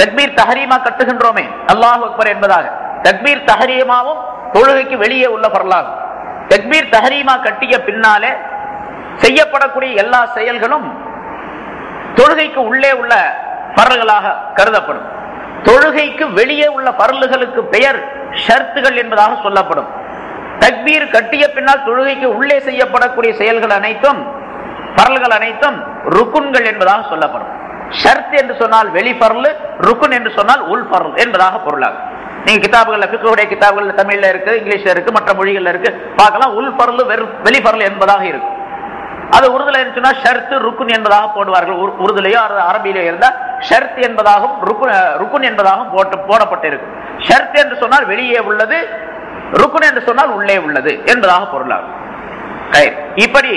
தக்பீர் தஹரீமா கட்டுகின்றோமே அல்லாஹு அக்பர் என்பதாக, தக்பீர் தஹரீமாவும் தொழுகைக்கு வெளியே உள்ள பரலாகும். தக்பீர் தஹரீமா கட்டிய பின்னாலே செய்யப்படக்கூடிய எல்லா செயல்களும் தொழுகைக்கு உள்ளே உள்ள பரல்களாக கருதப்படும். தொழுகைக்கு வெளியே உள்ள பரல்களுக்கு பெயர் ஷர்த்துகள் என்பதாக சொல்லப்படும். தக்பீர் கட்டிய பின்னால் தொழுகைக்கு உள்ளே செய்யப்படக்கூடிய செயல்கள் அனைத்தும், பரல்கள் அனைத்தும் ருக்குன்கள் என்பதாக சொல்லப்படும். ஷர்த் என்று சொன்னால் வெளி பரல், ருக்குன் என்று சொன்னால் உள் பரல் என்பதாக பொருளாகும். நீங்க கிதாபுகள்ல, ஃபிக்ஹுடைய கிதாபுகள்ல தமிழ்ல இருக்கு, இங்கிலீஷ்ல இருக்கு, மற்ற மொழிகள்ல இருக்கு, பார்க்கலாம். உள் பரல் வெளி பரல் என்பதாக இருக்கும். அது உருதுல இருந்துச்சுன்னா ஷர்த் ருக்குன் என்பதாக போடுவார்கள். உருதுலையோ அரபியிலோ இருந்தா ஷர்த் என்பதாகவும் ருக்குன் என்பதாகவும் போடப்பட்டிருக்கும். ஷர்த் என்று சொன்னால் வெளியே உள்ளது, ருக்குன் என்று சொன்னால் உள்ளே உள்ளது என்பதாக பொருளாகும். இப்படி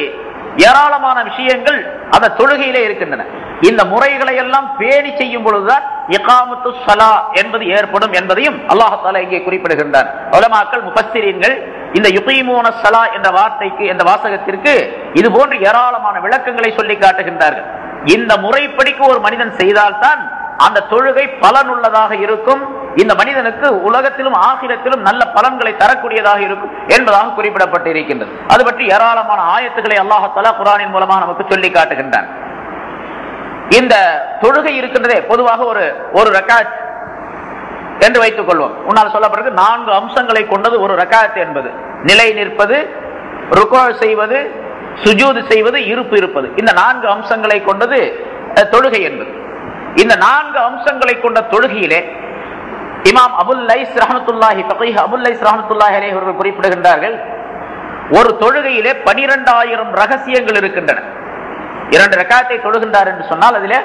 ஏராளமான விஷயங்கள் அந்த தொழுகையிலே இருக்கின்றன. இந்த முறைகளை எல்லாம் பேணி செய்யும் பொழுதுதான் இகாமத்து ஸலா என்பது ஏற்படும் என்பதையும் அல்லாஹ் தஆலா இங்கே குறிப்பிடுகின்றார். உலமாக்கள், முஃபஸ்ஸிரீன்கள் இந்த யுகீமூன ஸலா என்ற வார்த்தைக்கு, இந்த வாசகத்திற்கு இது போன்ற ஏராளமான விளக்கங்களை சொல்லி காட்டுகின்றார்கள். இந்த முறைப்படிக்கு ஒரு மனிதன் செய்தால்தான் அந்த தொழுகை பலனுள்ளதாக இருக்கும், இந்த மனிதனுக்கு உலகத்திலும் ஆகிரத்திலும் நல்ல பலன்களை தரக்கூடியதாக இருக்கும் என்பதாக குறிப்பிடப்பட்டு இருக்கின்றது. அது பற்றி ஏராளமான ஆயத்துக்களை அல்லாஹ் தஆலா குர்ஆனின் மூலமாக நமக்கு சொல்லி காட்டுகின்றான். இந்த தொழுகை இருக்கின்றதே பொதுவாக ஒரு ரக்காத் என்று வைத்துக் கொள்வோம். முன்னால் சொல்லப்பட்டது 4 அம்சங்களை கொண்டது ஒரு ரக்காத் என்பது. நிலை நிற்பது, ருக்கூ செய்வது, சுஜூது செய்வது, இருப்பது. இந்த 4 அம்சங்களை கொண்டது தொழுகை என்பது. இந்த 4 அம்சங்களை கொண்ட தொழுகையிலே இமாம் அபுல் லைஸ் ரஹ்மத்துல்லாஹி அலைஹி அவர்கள் குறிப்பிடுகின்றார்கள், ஒரு தொழுகையிலே 12,000 ரகசியங்கள் இருக்கின்றன. 2 ரக்காத்தை தொழுகின்றார் என்று சொன்னால் அதிலே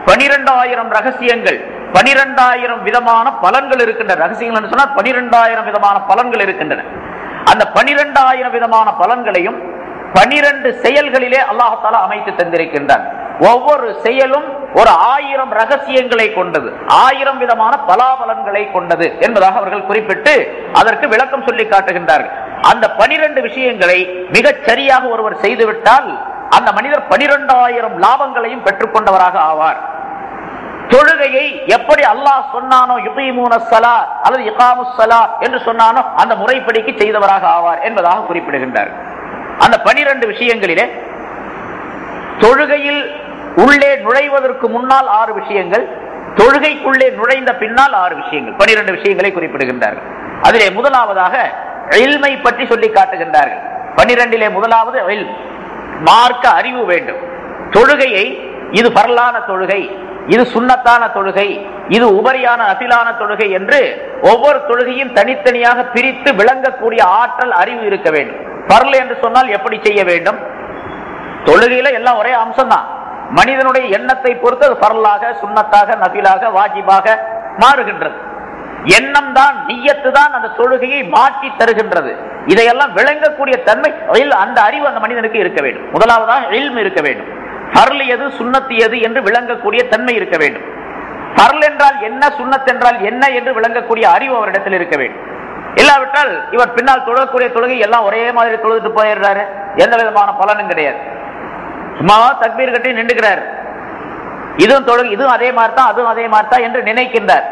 12,000 ரகசியங்கள், 12,000 விதமான பலன்கள் இருக்கின்றன. ரகசியங்கள் என்று சொன்னால் 12,000 விதமான பலன்கள் இருக்கின்றன. அந்த 12,000 விதமான பலன்களையும் 12 செயல்களிலே அல்லாஹ் தஆலா அமைத்து தந்திருக்கின்றான். ஒவ்வொரு செயலும் ஒரு 1000 ரகசியங்களை கொண்டது, 1000 விதமான பலாபலன்களை கொண்டது என்பதாக அவர்கள் குறிப்பிட்டு அதற்கு விளக்கம் சொல்லி காட்டுகின்றார்கள். அந்த 12 விஷயங்களை மிகச் சரியாக ஒருவர் செய்துவிட்டால் அந்த மனிதர் 12,000 லாபங்களையும் பெற்றுக்கொண்டவராக ஆவார். தொழுகையை எப்படி அல்லாஹ் சொன்னானோ, யுகீமூன ஸலா அல்லது இகாமுஸ் ஸலா என்று சொன்னானோ அந்த முறைப்படிக்கு செய்தவராக ஆவார் என்பதாக குறிப்பிடுகின்றார். அந்த 12 விஷயங்களிலே தொழுகையில் உள்ளே நுழைவதற்கு முன்னால் 6 விஷயங்கள், தொழுகைக்குள்ளே நுழைந்த பின்னால் 6 விஷயங்கள், 12 விஷயங்களை குறிப்பிடுகின்றார்கள். அதிலே முதலாவதாக இல்மை பற்றி சொல்லி காட்டுகின்றார்கள். 12 முதலாவது இல்ம், மார்க்க அறிவு வேண்டும். தொழுகையை இது பரலான தொழுகை, இது சுன்னத்தான தொழுகை, இது உபரியான அசிலான தொழுகை என்று ஒவ்வொரு தொழுகையும் தனித்தனியாக பிரித்து விளங்கக்கூடிய ஆற்றல் அறிவு இருக்க வேண்டும். பரல் என்று சொன்னால் எப்படி செய்ய வேண்டும்? தொழுகையில எல்லாம் ஒரே அம்சம் தான். மனிதனுடைய எண்ணத்தை பொறுத்து அது பரலாக, சுன்னத்தாக, நபிலாக, வாஜிபாக மாறுகின்றது. எண்ணம் தான், நிய்யத்து தான் அந்த தொழுகையை மாற்றி தருகின்றது. இதையெல்லாம் விளங்கக்கூடிய தன்மை, அந்த அறிவு அந்த மனிதனுக்கு இருக்க வேண்டும். முதலாவதாக இல்ம் இருக்க வேண்டும். பர்ல் எது, சுன்னத்து எது என்று விளங்கக்கூடிய தன்மை இருக்க வேண்டும். பர்ல் என்றால் என்ன, சுன்னத் என்றால் என்ன என்று விளங்கக்கூடிய அறிவு அவரிடத்தில் இருக்க வேண்டும். இல்லாவிட்டால் இவர் பின்னால் தொழக்கூடிய தொழுகை எல்லாம் ஒரே மாதிரி தொழுதுட்டு போயிடுறாரு, எந்த விதமான பலனும் கிடையாது. சும்மாவா தக்பீர் கட்டி நின்றுக்கிறார். இதுவும் தொழுகை, இதுவும் அதே மாதிரி தான், அதுவும் அதே மாதிரி தான் என்று நினைக்கின்றார்.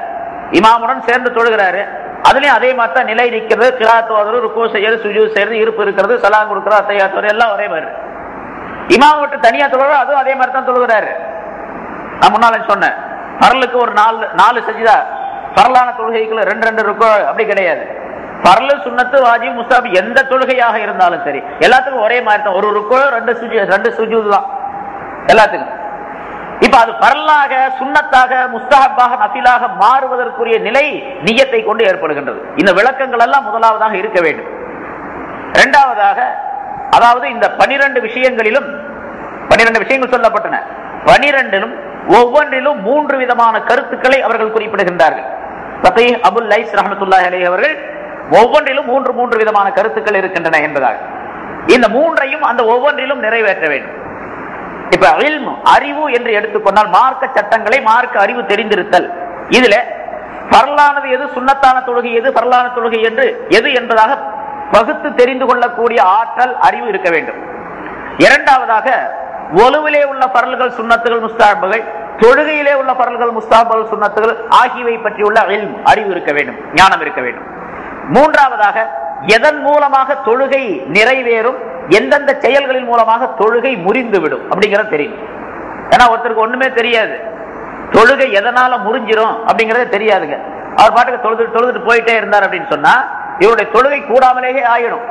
இமாமுடன் சேர்ந்து தொழுகிறாரு, அதுலயும் அதே மாதிரி தான் நிலை நிற்கிறது, கிராத் ஓதுறது, ருக்கு செய்யறது, சுஜூத் செய்யறது, இருப்பு இருக்கிறது, சலாம் கொடுக்கிறது, அத்தையாத்து எல்லாம் ஒரே மாதிரி. இமாம் விட்டு தனியா தொழுகிறார், அதுவும் அதே மாதிரி தான் தொழுகிறாரு. நான் முன்னால சொன்னேன், பரலுக்கு ஒரு 4 சஜிதா, பரலான தொழுகைக்குள்ள 2 ருக்கு அப்படி கிடையாது. பரலு, சுன்னத்து, வாஜிப், முஸ்தஹப் எந்த தொழுகையாக இருந்தாலும் சரி எல்லாத்துக்கும் ஒரே மாதிரி தான். ஒரு ருக்கு 2 சுஜூத் தான் எல்லாத்துக்கும். இப்ப அது பரலாக, சுன்னத்தாக, முஸ்தஹப்பாக, நஃபிலாக மாறுவதற்குரிய நிலை நிய்யத்தை கொண்டு ஏற்படுகின்றது. இந்த விளக்கங்கள் எல்லாம் முதலாவதாக இருக்க வேண்டும். இரண்டாவதாக, அதாவது இந்த 12 விஷயங்களிலும் 12 விஷயங்கள் சொல்லப்பட்டன. 12லும் ஒவ்வொன்றிலும் 3 விதமான கருத்துக்களை அவர்கள் குறிப்பிடுகின்றார்கள். ஃபகீஹ் அபுல் லைஸ் ரஹ்மத்துல்லாஹி அலைஹி அவர்கள் ஒவ்வொன்றிலும் 3 விதமான கருத்துக்கள் இருக்கின்றன என்பதாக இந்த 3ஐயும் அந்த ஒவ்வொன்றிலும் நிறைவேற்ற வேண்டும். இப்ப இல்ம், அறிவு என்று எடுத்துக்கொண்டால் மார்க்க சட்டங்களை, மார்க்க அறிவு தெரிந்திருத்தல். இதுல பரலானது எது, சுன்னத்தான தொழுகை எது, பரலான தொழுகை என்று எது என்பதாக பகுத்து தெரிந்து கொள்ளக்கூடிய ஆற்றல், அறிவு இருக்க வேண்டும். இரண்டாவதாக, ஒலுவிலே உள்ள பரல்கள், சுன்னத்துகள், முஸ்தஹப்புகள், தொழுகையிலே உள்ள பரல்கள், முஸ்தஹப்புகள், சுன்னத்துகள் ஆகியவை பற்றியுள்ள இல்ம், அறிவு இருக்க வேண்டும், ஞானம் இருக்க வேண்டும். மூன்றாவதாக, எதன் மூலமாக தொழுகை நிறைவேறும், எந்தெந்த செயல்களின் மூலமாக தொழுகை முறிந்துவிடும் அப்படிங்கிறது தெரியும். ஏன்னா ஒருத்தருக்கு ஒண்ணுமே தெரியாது, தொழுகை எதனால முறிஞ்சிரும் அப்படிங்கறதே தெரியாதுங்க. அவர் பாட்டுக்கு தொழுதுட்டு போயிட்டே இருந்தார் அப்படின்னு சொன்னா இவருடைய தொழுகை கூடாமலேயே ஆயிடும்.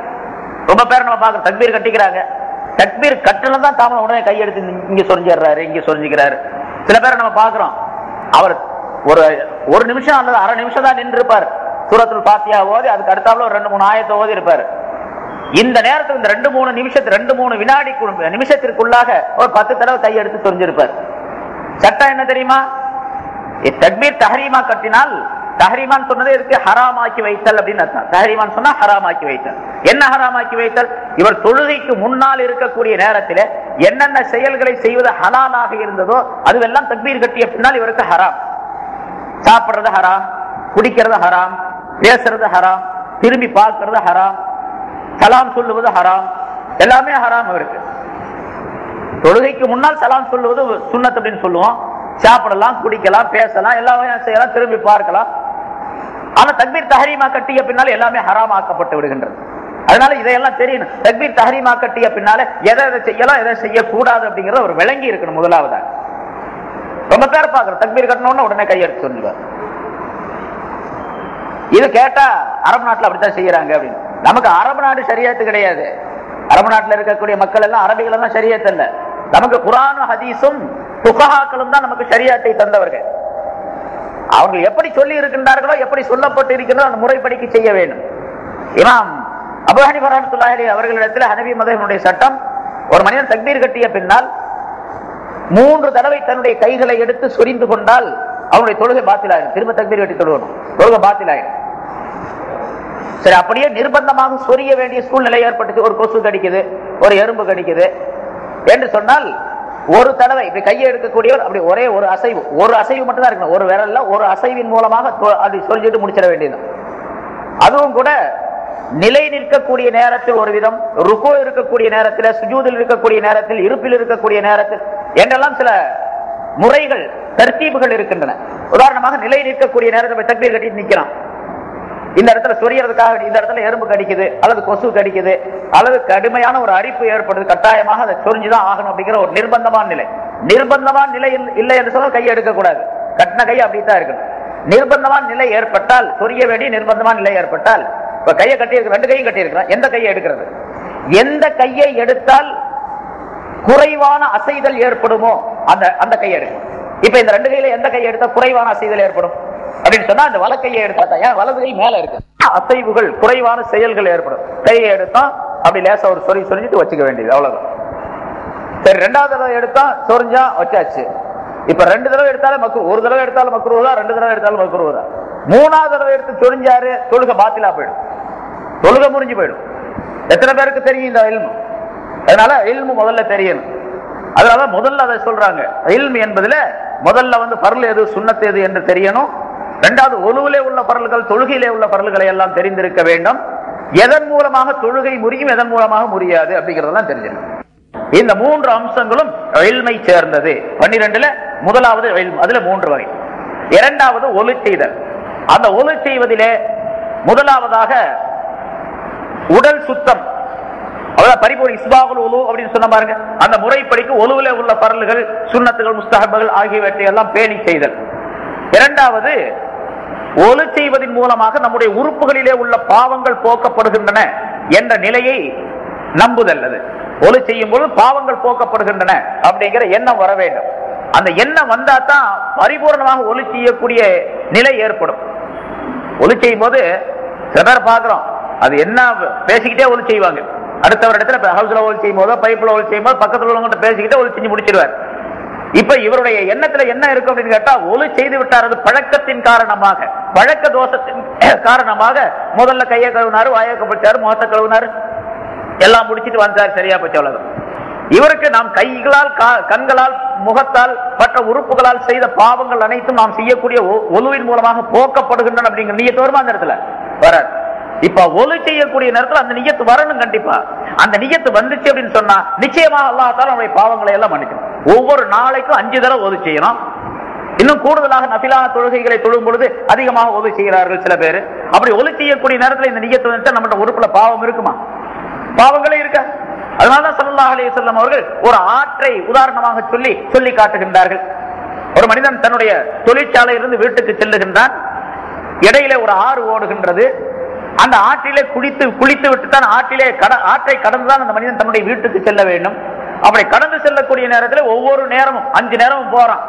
ரொம்ப பேர் நம்ம பார்க்க தக்பீர் கட்டிக்கிறாங்க, தக்பீர் கட்டணம் தாமதம் உடனே கையெடுத்து இங்க சொரிஞ்சிடுறாரு, இங்க சொரிஞ்சுக்கிறாரு. சில பேரை நம்ம பார்க்கிறோம், அவர் ஒரு நிமிஷம் அல்லது அரை நிமிஷம் தான் நின்று இருப்பார், சூரத்துல் ஃபாத்திஹா ஓதி அதுக்கு அடுத்தாப்புல ஒரு 2-3 ஆயத்தை ஓதி இருப்பார். இந்த நேரத்துக்கு இந்த 2-3 நிமிஷத்துக்கு 2-3 வினாடி நிமிஷத்திற்குள்ளாக ஒரு 10 தடவை கையெடுத்து சொரிஞ்சிருப்பார். சட்டம் என்ன தெரியுமா? தக்பீர் தஹரீமா கட்டினால், தஹரீமான் சொன்னதே இருக்கு, ஹராமாக்கி வைத்தல் அப்படின்னு அர்த்தம். தஹரீமான் சொன்னா ஹராமாக்கி வைத்தல். என்ன ஹராமாக்கி வைத்தல்? இவர் தொழுகைக்கு முன்னால் இருக்கக்கூடிய நேரத்தில் என்னென்ன செயல்களை செய்வது ஹலாலாக இருந்ததோ அதுவெல்லாம் தக்பீர் கட்டிய பின்னால் இவருக்கு ஹராம். சாப்பிடுறது ஹராம், குடிக்கிறது ஹராம், பேசுறது ஹராம், திரும்பி பார்க்கிறது ஹராம், சலாம் சொல்லுவது ஹராம், எல்லாமே ஹராம் இவருக்கு. தொழுகைக்கு முன்னால் சலாம் சொல்லுவது சுன்னத் அப்படின்னு சொல்லுவோம். சாப்பிடலாம், குடிக்கலாம், பேசலாம், எல்லாமே செய்யலாம், திரும்பி பார்க்கலாம். ஆனா தக்பீர் தஹரீமா கட்டிய பின்னால் எல்லாமே ஹராம் ஆக்கப்பட்டு விடுகின்றது. அதனால இதையெல்லாம் தெரியணும். தக்பீர் தஹரீமா கட்டிய பின்னால எதை செய்யலாம், எதை செய்யக்கூடாது அப்படிங்கறத ஒரு விளங்கி இருக்கணும். முதலாவதாக ரொம்ப பேர் பாக்குறோம், தக்பீர் கட்டணும்னு உடனே கையெடுத்து சொல்லுவார். இது கேட்டா அரபு நாட்டுல அப்படித்தான் செய்யறாங்க அப்படின்னு. நமக்கு அரபு நாடு ஷரியத்து கிடையாது. அரபு நாட்டுல இருக்கக்கூடிய மக்கள் எல்லாம் அரபிகள் எல்லாம் ஷரியத் இல்ல. நமக்கு குர்ஆனும் ஹதீஸும் ஃபுகஹாக்களும் தான் நமக்கு ஷரியத்தை தந்தவர்கள். அவங்க எப்படி சொல்லி இருக்கின்றார்களோ, எப்படி சொல்லப்பட்டு இருக்கின்றோ அந்த முறைப்படிக்கு செய்ய வேண்டும். இமாம் அபூ ஹனீஃபா ரஹ்மத்துல்லாஹி அலைஹி அவர்களிடத்தில் ஹனபி மதஹ்பினுடைய சட்டம், ஒரு மனிதன் தக்பீர் கட்டிய பின்னால் 3 தடவை தன்னுடைய கைகளை எடுத்து சொரிந்து கொண்டால் அவனுடைய தொழுகை பாத்திலாயிடும். திரும்ப தக்பீர் கட்டி தொழுகணும், தொழுகை பாத்திலாயிடும். சரி, அப்படியே நிர்பந்தமாக சொரிய வேண்டிய சூழ்நிலை ஏற்பட்டுச்சு. ஒரு கொசு கடிக்குது, ஒரு எறும்பு கடிக்குது என்று சொன்னால் ஒரு தடவை இப்படி கையை எடுக்கக்கூடியவர் அப்படி ஒரே ஒரு அசைவு மட்டும் தான் இருக்கணும். ஒரு விரல்ல ஒரு அசைவின் மூலமாக அப்படி சொல்லிட்டு முடிச்சிட வேண்டியது. அதுவும் கூட நிலை நிற்கக்கூடிய நேரத்தில் ஒரு விதம், ருக்கு இருக்கக்கூடிய நேரத்தில், சுஜூதில் இருக்கக்கூடிய நேரத்தில், இருப்பில் இருக்கக்கூடிய நேரத்தில் என்றெல்லாம் சில முறைகள், தர்த்தீபுகள் இருக்கின்றன. உதாரணமாக நிலை நிற்கக்கூடிய நேரத்தில் தக்பீர் கட்டி நிற்கிறான். இந்த இடத்துல சொரியறதுக்காக இந்த இடத்துல எறும்பு கடிக்குது அல்லது கொசு கடிக்குது அல்லது கடுமையான ஒரு அரிப்பு ஏற்படுது, கட்டாயமாக அதை சொரிஞ்சுதான் ஆகணும் அப்படிங்கிற ஒரு நிர்பந்தமான நிலை. நிர்பந்தமான நிலை இல்லை என்று சொன்னால் கையை எடுக்கக்கூடாது. கட்டின கை அப்படித்தான் இருக்கணும். நிர்பந்தமான நிலை ஏற்பட்டால், சொரிய வேண்டிய நிர்பந்தமான நிலை ஏற்பட்டால், இப்ப கையை கட்டி இருக்க, ரெண்டு கையும் கட்டி இருக்கிறான், எந்த கையை எடுக்கிறது? எந்த கையை எடுத்தால் குறைவான அசைதல் ஏற்படுமோ அந்த கையை எடுக்கணும். இப்ப இந்த ரெண்டு கையில எந்த கையை எடுத்தா குறைவான அசைதல் ஏற்படும் அப்படின்னு சொன்னா அந்த வலக்கையை எடுத்தா, ஏன் வலது கை மேல இருக்கு, அசைவுகள் குறைவான செயல்கள் ஏற்படும். கையை எடுத்தா அப்படி லேசா ஒரு சொரிஞ்சிட்டு வச்சுக்க வேண்டியது, அவ்வளவுதான். சரி, ரெண்டாவது தடவை எடுத்தா சொரிஞ்சா வச்சாச்சு. இப்ப ரெண்டு தடவை எடுத்தாலும் மக்ரூஹ், ஒரு தடவை எடுத்தாலும் மக்ரூஹ் தான், ரெண்டு தடவை எடுத்தாலும் மக்ரூஹ் தான். மூணாவது தடவை எடுத்து சொரிஞ்சாரு, தொழுகை பாத்திலா போயிடும், தொழுகை முறிஞ்சு போயிடும். எத்தனை பேருக்கு தெரியும் இந்த இல்மு? அதனால இல்மு முதல்ல தெரியணும். அதனால முதல்ல அதை சொல்றாங்க, இல்மு என்பதுல முதல்ல பர்ல் எது சுன்னத் எது என்று தெரியணும். இரண்டாவது ஒலுவிலே உள்ள பரல்கள், தொழுகையிலே உள்ள பரல்களை எல்லாம் தெரிந்திருக்க வேண்டும். எதன் மூலமாக தொழுகை முறியும், எதன் மூலமாக முறியாது அப்படிங்கறதெல்லாம் தெரிஞ்சிருக்கும். இந்த மூன்று அம்சங்களும் இல்மை சேர்ந்தது. 12ல முதலாவது இல்ம், அதுல 3 வகை. இரண்டாவது ஒலு செய்தல். அந்த ஒலு செய்வதிலே முதலாவதாக உடல் சுத்தம், அதாவது பரிபூர்ண இஸ்பாகுல் உலு அப்படின்னு சொன்ன பாருங்க. அந்த முறைப்படிக்கு ஒலுவிலே உள்ள பரல்கள், சுன்னத்துகள், முஸ்தஹபுகள் ஆகியவற்றை எல்லாம் பேணி செய்தல். இரண்டாவது ஒலு செய்வதன் மூலமாக நம்முடைய உறுப்புகளிலே உள்ள பாவங்கள் போக்கப்படுகின்றன என்ற நிலையை நம்புதல். அது ஒலு செய்யும் போது பாவங்கள் போக்கப்படுகின்றன அப்படிங்கிற எண்ணம் வர வேண்டும். அந்த எண்ணம் வந்தா தான் பரிபூர்ணமாக ஒலு செய்யக்கூடிய நிலை ஏற்படும். ஒலு செய்யும் போது சில பேர் பார்க்கிறோம், அது என்ன பேசிக்கிட்டே ஒலு செய்வாங்க. அடுத்தவர் இடத்துல ஹவுஸ்ல ஒலு செய்யும் போதோ பைப்ல ஒலு செய்யும் போது பக்கத்துல உள்ளவங்க பேசிக்கிட்டே ஒலு செஞ்சு முடிச்சிருவார். இப்ப இவருடைய எண்ணத்துல என்ன இருக்கும் அப்படின்னு கேட்டா, ஒலு செய்து விட்டார். அது பழக்கத்தின் காரணமாக, பழக்க தோஷத்தின் காரணமாக முதல்ல கையை கழுவினாரு, வாயை கழிச்சாரு, முகத்தை கழுவினாரு, எல்லாம் முடிச்சிட்டு வந்தாரு, சரியா போச்சு, அவ்வளவுதான். இவருக்கு நாம் கைகளால், கண்களால், முகத்தால், மற்ற உறுப்புகளால் செய்த பாவங்கள் அனைத்தும் நாம் செய்யக்கூடிய ஒலுவின் மூலமாக போக்கப்படுகின்றன அப்படிங்கிற நியத்து வருமா அந்த இடத்துல? வராது. இப்ப ஒலு செய்யக்கூடிய நேரத்தில் அந்த நியத்து வரணும். கண்டிப்பா அந்த நியத்து வந்துச்சு அப்படின்னு சொன்னா நிச்சயமாக அல்லாஹ் தஆலா நம்முடைய பாவங்களை எல்லாம் மன்னிக்கணும். ஒவ்வொரு நாளைக்கும் 5 தடவை ஒலு செய்யணும். இன்னும் கூடுதலாக நஃபிலான தொழுகைகளை தொழும் பொழுது அதிகமாக ஒலு செய்கிறார்கள் சில பேர். அப்படி ஒலு செய்யக்கூடிய நேரத்தில் இந்த நியத்து வந்துட்டா நம்ம உறுப்புல பாவம் இருக்குமா? பாவங்களே இருக்க. அதனாலதான் ஸல்லல்லாஹு அலைஹி வஸல்லம் அவர்கள் ஒரு ஆற்றை உதாரணமாக சொல்லி காட்டுகின்றார்கள். ஒரு மனிதன் தன்னுடைய தொழிற்சாலையிலிருந்து வீட்டுக்கு செல்லுகின்றான். இடையிலே ஒரு ஆறு ஓடுகின்றது. அந்த ஆற்றிலே குளித்து விட்டுத்தான் ஆற்றை கடந்துதான் அந்த மனிதன் தன்னுடைய வீட்டுக்கு செல்ல வேண்டும். அப்படி கடந்து செல்லக்கூடிய நேரத்தில் ஒவ்வொரு நேரமும் 5 நேரமும் போறான்.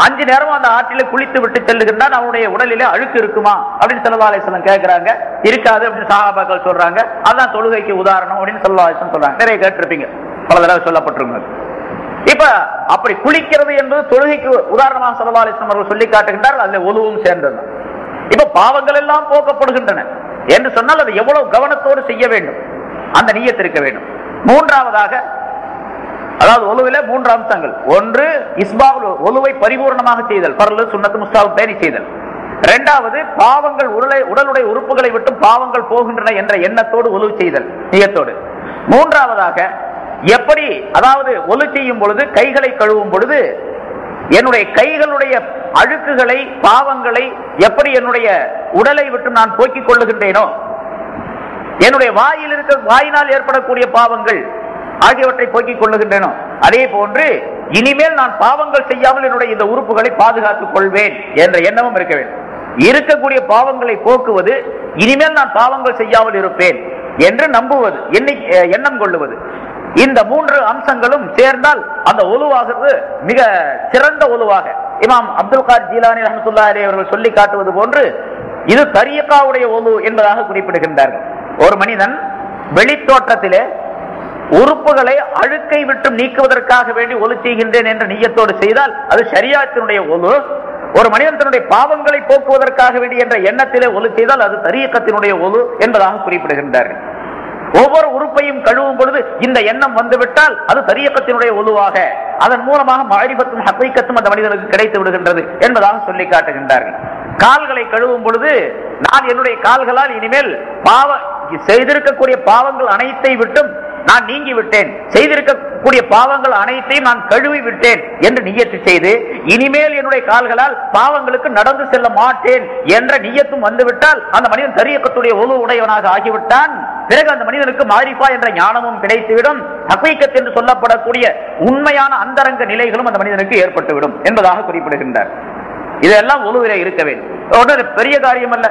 5 நேரமும் அந்த ஆற்றிலே குளித்து விட்டு செல்லுகின்றான். அவனுடைய உடலிலே அழுக்கு இருக்குமா அப்படின்னு ஸல்லல்லாஹு அலைஹி வஸல்லம் கேட்கிறாங்க. இருக்காது அப்படின்னு சஹாபாக்கள் சொல்றாங்க. அதான் தொழுகைக்கு உதாரணம் அப்படின்னு ஸல்லல்லாஹு அலைஹி வஸல்லம் சொல்றாங்க. நிறைய கேட்டிருப்பீங்க, பல தடவை சொல்லப்பட்டிருங்க. இப்ப அப்படி குளிக்கிறது என்பது தொழுகைக்கு உதாரணமாக ஸல்லல்லாஹு அலைஹி வஸல்லம் அவர்கள் சொல்லி காட்டுகின்றார்கள். அதுல ஒலுவும் சேர்ந்தது. இப்ப பாவங்கள் எல்லாம் போக்கப்படுகின்றன என்று சொன்னால் அது எவ்வளவு கவனத்தோடு செய்ய வேண்டும், அந்த நியத்து இருக்க வேண்டும். மூன்றாவதாக, அதாவது ஒலுவில 3 அம்சங்கள். ஒன்று இஸ்பாகுல், ஒலுவை பரிபூர்ணமாக செய்தல், பர்லு சுன்னத்து முஸ்தஹப் பேணி செய்தல். இரண்டாவது பாவங்கள், உடலுடைய உறுப்புகளை விட்டு பாவங்கள் போகின்றன என்ற எண்ணத்தோடு ஒலு செய்தல், நியத்தோடு. மூன்றாவதாக எப்படி, அதாவது ஒலு செய்யும் பொழுது, கைகளை கழுவும் பொழுது என்னுடைய கைகளுடைய அழுக்குகளை, பாவங்களை எப்படி என்னுடைய உடலை விட்டு நான் போக்கிக் கொள்ளுகின்றேனோ, என்னுடைய வாயினால் ஏற்படக்கூடிய பாவங்கள் ஆகியவற்றை போக்கிக் கொள்ளுகின்றேனோ, அதே போன்று இனிமேல் நான் பாவங்கள் செய்யாமல் என்னுடைய இந்த உறுப்புகளை பாதுகாத்துக் கொள்வேன் என்ற எண்ணமும் இருக்க வேண்டும். இருக்கக்கூடிய பாவங்களை போக்குவது, இனிமேல் நான் பாவங்கள் செய்யாமல் இருப்பேன் என்று நம்புவது, எண்ணம் கொள்ளுவது. இந்த 3 அம்சங்களும் சேர்ந்தால் அந்த ஒலுவாகிறது மிக சிறந்த ஒலுவாக இமாம் அப்துல் காதிர் ஜீலானி ரஹ்மத்துல்லாஹி அலைஹி அவர்கள் சொல்லி காட்டுவது போன்று இது தரீகாவுடைய ஒலு என்பதாக குறிப்பிடுகின்றார்கள். ஒரு மனிதன் வெளித்தோற்றத்திலே உறுப்புகளை அழுக்கை விட்டு நீக்குவதற்காக வேண்டி ஒலு செய்கின்றேன் என்ற நியத்தோடு செய்தால் அது ஷரியத்தினுடைய ஒலு. ஒரு மனிதன் தன்னுடைய பாவங்களை போக்குவதற்காக வேண்டி என்ற எண்ணத்திலே ஒலு செய்தால் அது தரீகத்தினுடைய ஒலு என்பதாக குறிப்பிடுகின்றார்கள். ஒவ்வொரு உறுப்பையும் கழுவும் பொழுது இந்த எண்ணம் வந்துவிட்டால் அது தரீகத்தினுடைய ஒலுவாக, அதன் மூலமாக மஅரிஃபத்தும் ஹகீகத்தும் அந்த மனிதனுக்கு கிடைத்து விடுகின்றது என்பதாக சொல்லி காட்டுகின்றார்கள். கால்களை கழுவும் பொழுது நான் என்னுடைய கால்களால் இனிமேல் செய்திருக்கக்கூடிய பாவங்கள் அனைத்தை விட்டும் நான் நீங்கி விட்டேன், செய்திருக்கக்கூடிய பாவங்கள் அனைத்தையும் நான் கழுவி விட்டேன் என்று நியத்து செய்து இனிமேல் என்னுடைய கால்களால் பாவங்களுக்கு நடந்து செல்ல மாட்டேன் என்ற நியத்தும் வந்துவிட்டால் அந்த மனிதன் தரீகத்துடைய ஒலு உடையவனாக ஆகிவிட்டான். பிறகு அந்த மனிதனுக்கு மாரிஃபா என்ற ஞானமும் கிடைத்துவிடும். ஹகீகத் என்று சொல்லப்படக்கூடிய உண்மையான அந்தரங்க நிலைகளும் அந்த மனிதனுக்கு ஏற்பட்டுவிடும் என்பதாக குறிப்பிடுகின்றார். இதெல்லாம் ஒழுவிலே இருக்க வேண்டும். ஒன்று பெரிய காரியம் அல்ல.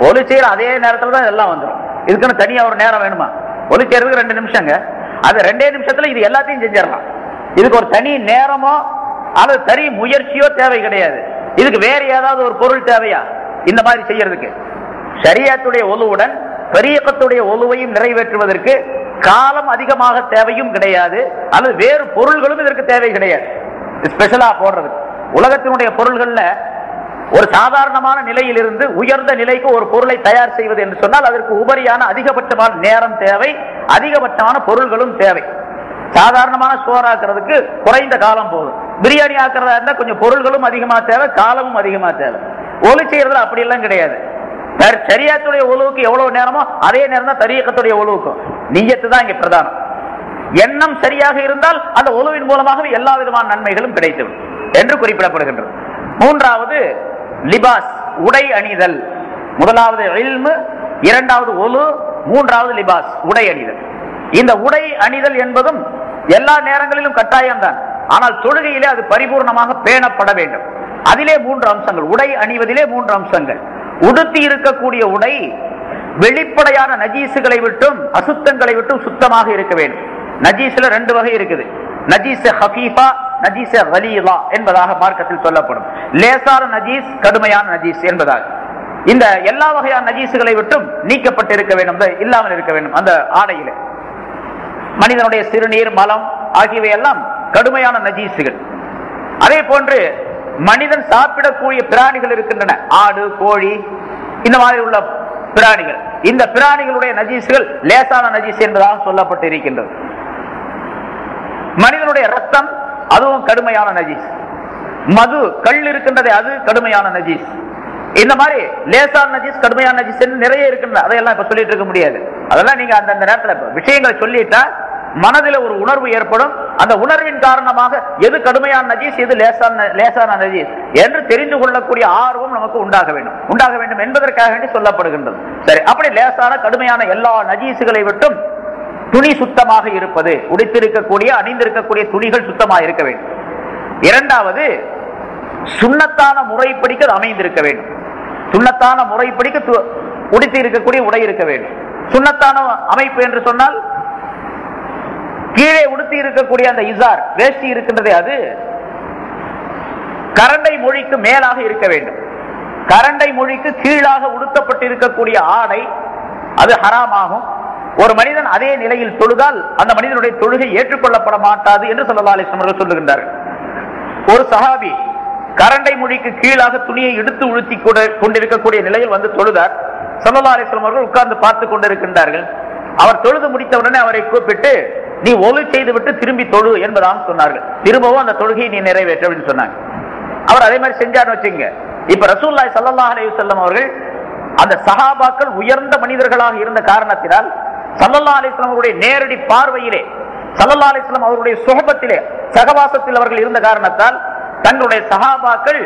ஒலு செய்யற அதே நேரத்தில் தான் இதெல்லாம் வந்துடும். இதுக்குன்னு தனியா ஒரு நேரம் வேணுமா? ஒலு செய்யறதுக்கு 2 நிமிஷங்க. அது 2 நிமிஷத்துல இது எல்லாத்தையும் செஞ்சிடலாம். இதுக்கு ஒரு தனி நேரமோ அல்லது தனி முயற்சியோ தேவை கிடையாது. இதுக்கு வேற ஏதாவது ஒரு பொருள் தேவையா இந்த மாதிரி செய்யறதுக்கு? ஷரியத்துடைய ஒலுவுடன் தரீகத்துடைய ஒலுவையும் நிறைவேற்றுவதற்கு காலம் அதிகமாக தேவையும் கிடையாது, அல்லது வேறு பொருள்களும் இதற்கு தேவை கிடையாது. ஸ்பெஷலா போடுறது உலகத்தினுடைய பொருள்கள்ல ஒரு சாதாரணமான நிலையில் இருந்து உயர்ந்த நிலைக்கு ஒரு பொருளை தயார் செய்வது என்று சொன்னால் அதற்கு உபரியான அதிகபட்சமான நேரம் தேவை, அதிகபட்சமான பொருள்களும் தேவை. சாதாரணமான சோறாக்குறதுக்கு குறைந்த காலம் போதும். பிரியாணி ஆக்குறதா இருந்தா கொஞ்சம் பொருள்களும் அதிகமா தேவை, காலமும் அதிகமா தேவை. ஒலு செய்யறதுல அப்படி எல்லாம் கிடையாது. ஷரியத்துடைய ஒலுவுக்கு எவ்வளவு நேரமோ அதே நேரம் தான் தரீகத்துடைய ஒலுவுக்கும். நிய்யத்து தான் இங்க பிரதானம். எண்ணம் சரியாக இருந்தால் அந்த ஒலுவின் மூலமாக எல்லா விதமான நன்மைகளும் கிடைத்துவிடும் என்று குறிப்பிடப்படுகின்றது. மூன்றாவது லிபாஸ், உடை அணிதல். முதலாவது இல்மு, இரண்டாவது ஒலு, மூன்றாவது லிபாஸ், உடை அணிதல். இந்த உடை அணிதல் என்பதும் எல்லா நேரங்களிலும் கட்டாயம்தான். ஆனால் தொழுகையிலே அது பரிபூர்ணமாக பேணப்பட வேண்டும். அதிலே 3 அம்சங்கள். உடை அணிவதிலே 3 அம்சங்கள். உடுத்தி இருக்கக்கூடிய உடை வெளிப்படையான நஜீசுகளை விட்டும் அசுத்தங்களை விட்டும் சுத்தமாக இருக்க வேண்டும். நஜீஸ்ல 2 வகை இருக்குது. நஜீஸ் ஹஃபீஃபா, நஜீஸ் கலீலா என்பதாக மார்க்கத்தில் சொல்லப்படும். லேசான நஜீஸ், கடுமையான நஜீஸ் என்பதாக. இந்த எல்லா வகையான நஜீசுகளை விட்டும் நீக்கப்பட்டு இருக்க வேண்டும், இல்லாமல் இருக்க வேண்டும் அந்த ஆடையில. மனிதனுடைய சிறுநீர், மலம் ஆகியவை எல்லாம் கடுமையான நஜீசுகள். அதே போன்று மனிதன் சாப்பிடக்கூடிய பிராணிகள் இருக்கின்றன, ஆடு, கோழி, இந்த மாதிரி உள்ள பிராணிகள். இந்த பிராணிகளுடைய நஜீசுகள் லேசான நஜீஸ் என்பதாக சொல்லப்பட்டு இருக்கின்றது. மனிதனுடைய ரத்தம் அதுவும் கடுமையான நஜீஸ். மது, கள் இருக்கின்றது, அது கடுமையான நஜீஸ். இந்த மாதிரி லேசான நஜீஸ், கடுமையான நஜீஸ் நிறைய இருக்கின்றன. அதையெல்லாம் இப்ப சொல்லிட்டு இருக்க முடியாது. அதெல்லாம் நீங்க அந்த நேரத்தில் விஷயங்களை சொல்லிட்டா மனதில் ஒரு உணர்வு ஏற்படும். அந்த உணர்வின் காரணமாக எது கடுமையான நஜீஸ், எது லேசான நஜீஸ் என்று தெரிந்து கொள்ளக்கூடிய ஆர்வம் நமக்கு உண்டாக வேண்டும் என்பதற்காக வேண்டி சொல்லப்படுகின்றது. சரி, அப்படி லேசான கடுமையான எல்லா நஜீசுகளை விட்டும் துணி சுத்தமாக இருப்பது, உடுத்திருக்கக்கூடிய அணிந்திருக்கக்கூடிய துணிகள் சுத்தமாக இருக்க வேண்டும். இரண்டாவது, சுன்னத்தான முறைப்படிக்கு அமைந்திருக்க வேண்டும். சுன்னத்தான முறைப்படிக்கு உடுத்தி இருக்கக்கூடிய உடை இருக்க வேண்டும். சுன்னத்தான அமைப்பு என்று சொன்னால் கீழே உடுத்தி இருக்கக்கூடிய அந்த இசார், வேஷ்டி இருக்கின்றதே, அது கரண்டை மொழிக்கு மேலாக இருக்க வேண்டும். கரண்டை மொழிக்கு கீழாக உடுத்தப்பட்டு இருக்கக்கூடிய ஆடை அது ஹராமாகும். ஒரு மனிதன் அதே நிலையில் தொழுதால் அந்த மனிதனுடைய தொழுகை ஏற்றுக்கொள்ளப்பட மாட்டாது என்று ஸல்லல்லாஹு அலைஹி வஸல்லம் சொல்லுகின்றார்கள். ஒரு சஹாபி கரண்டை மொழிக்கு கீழாக துணியை எடுத்து உடுத்தி கொண்டிருக்கக்கூடிய நிலையில் வந்து தொழுதார். ஸல்லல்லாஹு அலைஹி வஸல்லம் அவர்கள் உட்கார்ந்து பார்த்து கொண்டிருக்கின்றார்கள். அவர் தொழுது முடித்தவுடனே அவரை கூப்பிட்டு, நீ ஒலு செய்து விட்டு திரும்பி தொழு என்பதாக சொன்னார்கள். திரும்பவும் அந்த தொழுகையை நீ நிறைவேற்ற அப்படின்னு சொன்னாங்க. அவர் அதே மாதிரி செஞ்சார்னு வச்சுங்க. இப்ப ரசூலுல்லாஹி ஸல்லல்லாஹு அலைஹி வஸல்லம் அவர்கள் அந்த சஹாபாக்கள் உயர்ந்த மனிதர்களாக இருந்த காரணத்தினால் ஸல்லல்லாஹு அலைஹி வஸல்லம் அவருடைய நேரடி பார்வையிலே, ஸல்லல்லாஹு அலைஹி வஸல்லம் அவருடைய சுஹபத்திலே, சகவாசத்தில் அவர்கள் இருந்த காரணத்தால் தங்களுடைய சஹாபாக்கள்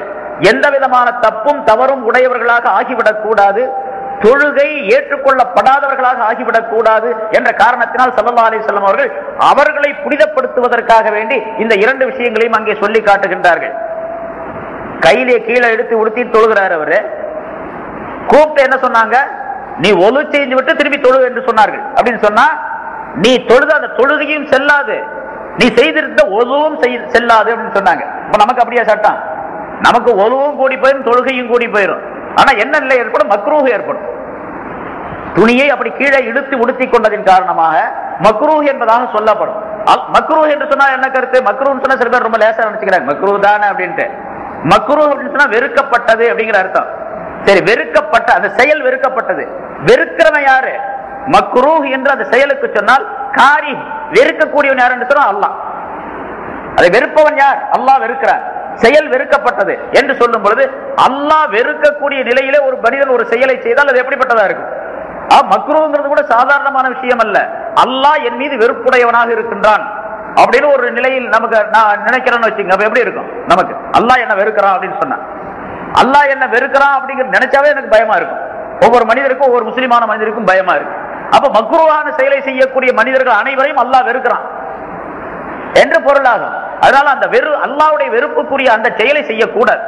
எந்த விதமான தப்பும் தவறும் உடையவர்களாக ஆகிவிடக் கூடாது, தொழுகை ஏற்றுக்கொள்ளப்படாதவர்களாக ஆகிவிடக் கூடாது என்ற காரணத்தினால் ஸல்லல்லாஹு அலைஹி வஸல்லம் அவர்கள் அவர்களை புனிதப்படுத்துவதற்காக வேண்டி இந்த 2 விஷயங்களையும் அங்கே சொல்லி காட்டுகின்றார்கள். கையிலே கீழே எடுத்து உடுத்தி தொழுகிறார். அவரு கூப்பிட்டு என்ன சொன்னாங்க, நீ ஒலு செய்து விட்டு திரும்பி தொழு என்று சொன்னார்கள். அப்படின்னு சொன்னா நீ தொழுத அந்த தொழுகையும் செல்லாது, நீ செய்திருந்த ஒலுவும் செல்லாது அப்படின்னு சொன்னாங்க. இப்ப நமக்கு அப்படியே சட்டம், நமக்கு ஒலுவும் கூடி போயிடும், தொழுகையும் கூடி போயிடும். ஆனா என்ன நிலை ஏற்படும், மக்ரூஹ் ஏற்படும். துணியை அப்படி கீழே இழுத்து உடுத்தி கொண்டதின் காரணமாக மக்ரூஹ் என்பதாக சொல்லப்படும். மக்ரூஹ் என்று சொன்னா என்ன கருத்து? மக்ரூஹ் சொன்னா சில பேர் ரொம்ப லேசா நினைச்சுக்கிறாங்க, மக்ரூஹ் தானே அப்படின்ட்டு. மக்ரூஹ் அப்படின்னு சொன்னா வெறுக்கப்பட்டது அப்படிங்கிற அர்த்தம். சரி, வெறுக்கப்பட்ட அந்த செயல் வெறுக்கப்பட்டது. வெறுக்கிறவன் யாரு? மக்ரூஹ் என்று அந்த செயலுக்கு சொன்னால் காரி, வெறுக்கக்கூடியவன் யார் என்று சொன்னா அல்லாஹ். அதை வெறுப்பவன் யார்? அல்லாஹ் வெறுக்கிறார். செயல் வெறுக்கப்பட்டது என்று சொல்லும் பொழுது அல்லாஹ் வெறுக்கக்கூடிய நிலையிலே ஒரு மனிதன் ஒரு செயலை செய்தால் அது எப்படிப்பட்டதா இருக்கும்? மக்ரூஹ்ங்கிறது கூட சாதாரணமான விஷயம் அல்ல. அல்லாஹ் என் மீது வெறுப்புடையவனாக இருக்கின்றான் அப்படின்னு ஒரு நிலையில் நமக்கு நான் நினைக்கிறேன்னு வச்சுங்க, அப்ப எப்படி இருக்கும் நமக்கு? அல்லாஹ் என்ன வெறுக்கிறான் அப்படின்னு சொன்னா, அல்லாஹ் என்ன வெறுக்கிறான் அப்படிங்கிற நினைச்சாவே எனக்கு பயமா இருக்கும். ஒவ்வொரு மனிதருக்கும், ஒவ்வொரு முஸ்லிமான மனிதருக்கும் பயமா இருக்கு. அப்ப மக்ரூஹான செயலை செய்யக்கூடிய மனிதர்கள் அனைவரையும் அல்லாஹ் வெறுக்கிறான். என்று பொருளாகும். அதனால அந்த அல்லாஹ்வுடைய வெறுப்புக்குரிய அந்த செயலை செய்யக்கூடாது.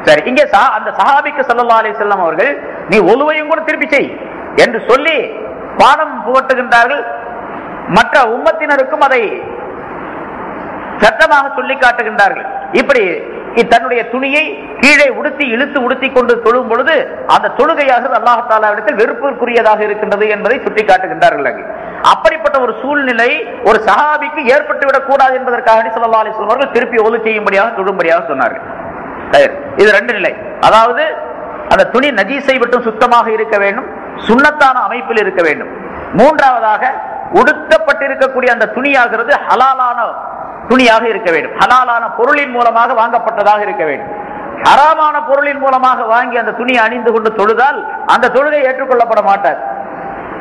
சரி, இங்கே அந்த சஹாபிக்கு ஸல்லல்லாஹு அலைஹி வஸல்லம் அவர்கள் நீ ஒலுவையும் கூட திருப்பி செய் என்று சொல்லி பாடம் புகட்டுகின்றார்கள். மற்ற உம்மத்தினருக்கும் அதை சட்டமாக சொல்லி காட்டுகின்றார்கள். இப்படி தன்னுடைய துணியை கீழே இழுத்து கொண்டு தொழும் பொழுது அந்த தொழுகையாக அல்லாஹ் தஆலாவிடத்தில் வெறுப்பிற்குரியதாக இருக்கின்றது என்பதை சுட்டி காட்டுகின்றார்கள். அப்படிப்பட்ட ஒரு சூழ்நிலை ஒரு சஹாபிக்கு ஏற்பட்டுவிடக் கூடாது என்பதற்காக ஸல்லல்லாஹு அலைஹி வஸல்லம் அவர்கள் திருப்பி ஒது செய்யும்படியாக தொழும்படியாக சொன்னார்கள். இது ரெண்டு நிலை. அதாவது அந்த துணி நஜீஸை விட்டு சுத்தமாக இருக்க வேண்டும், சுன்னத்தான அமைப்பில் இருக்க வேண்டும். மூன்றாவதாக உடுத்தப்பட்டிருக்கக்கூடிய அந்த துணியாகிறது ஹலாலான துணியாக இருக்க வேண்டும், ஹலாலான பொருளின் மூலமாக வாங்கப்பட்டதாக இருக்க வேண்டும். ஹராமான பொருளின் மூலமாக வாங்கி அந்த துணியை அணிந்து கொண்டு தொழுதால் அந்த தொழுகை ஏற்றுக்கொள்ளப்பட மாட்டார்.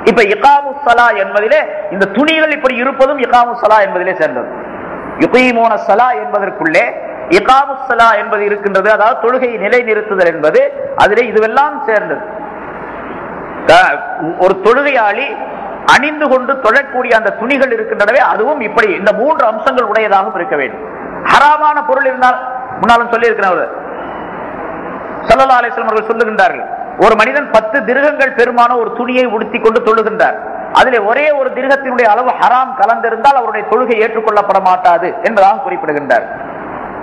இப்ப இகாமுஸ் ஸலா என்பதிலே இந்த துணிகள் இப்படி இருப்பதும் இகாமுஸ் ஸலா என்பதிலே சேர்ந்தது. யுகீமூன ஸலா என்பதற்குள்ளே இகாமுஸ் ஸலா என்பது இருக்கின்றது. அதாவது தொழுகையை நிலைநிறுத்துதல் என்பது அதிலே இதுவெல்லாம் சேர்ந்தது. ஒரு தொழுகையாளி அணிந்து கொண்டு தொழக்கூடிய அந்த துணிகள் இருக்கின்றனவே அதுவும் இப்படி இந்த மூன்று அம்சங்கள் உடையதாகவும் இருக்க வேண்டும். ஹராமான பொருள் இருந்தால் முன்னாலும் சொல்லி இருக்கிறார்கள் ஸல்லல்லாஹு அலைஹி வஸல்லம் அவர்கள் சொல்லுகின்றார்கள், ஒரு மனிதன் 10 திர்ஹங்கள் பெருமான ஒரு துணியை உடுத்தி கொண்டு தொழுகின்றார், அதிலே ஒரே ஒரு திர்ஹத்தினுடைய அளவு ஹராம் கலந்திருந்தால் அவருடைய தொழுகை ஏற்றுக்கொள்ளப்பட மாட்டாது என்பதாக குறிப்பிடுகின்றார்.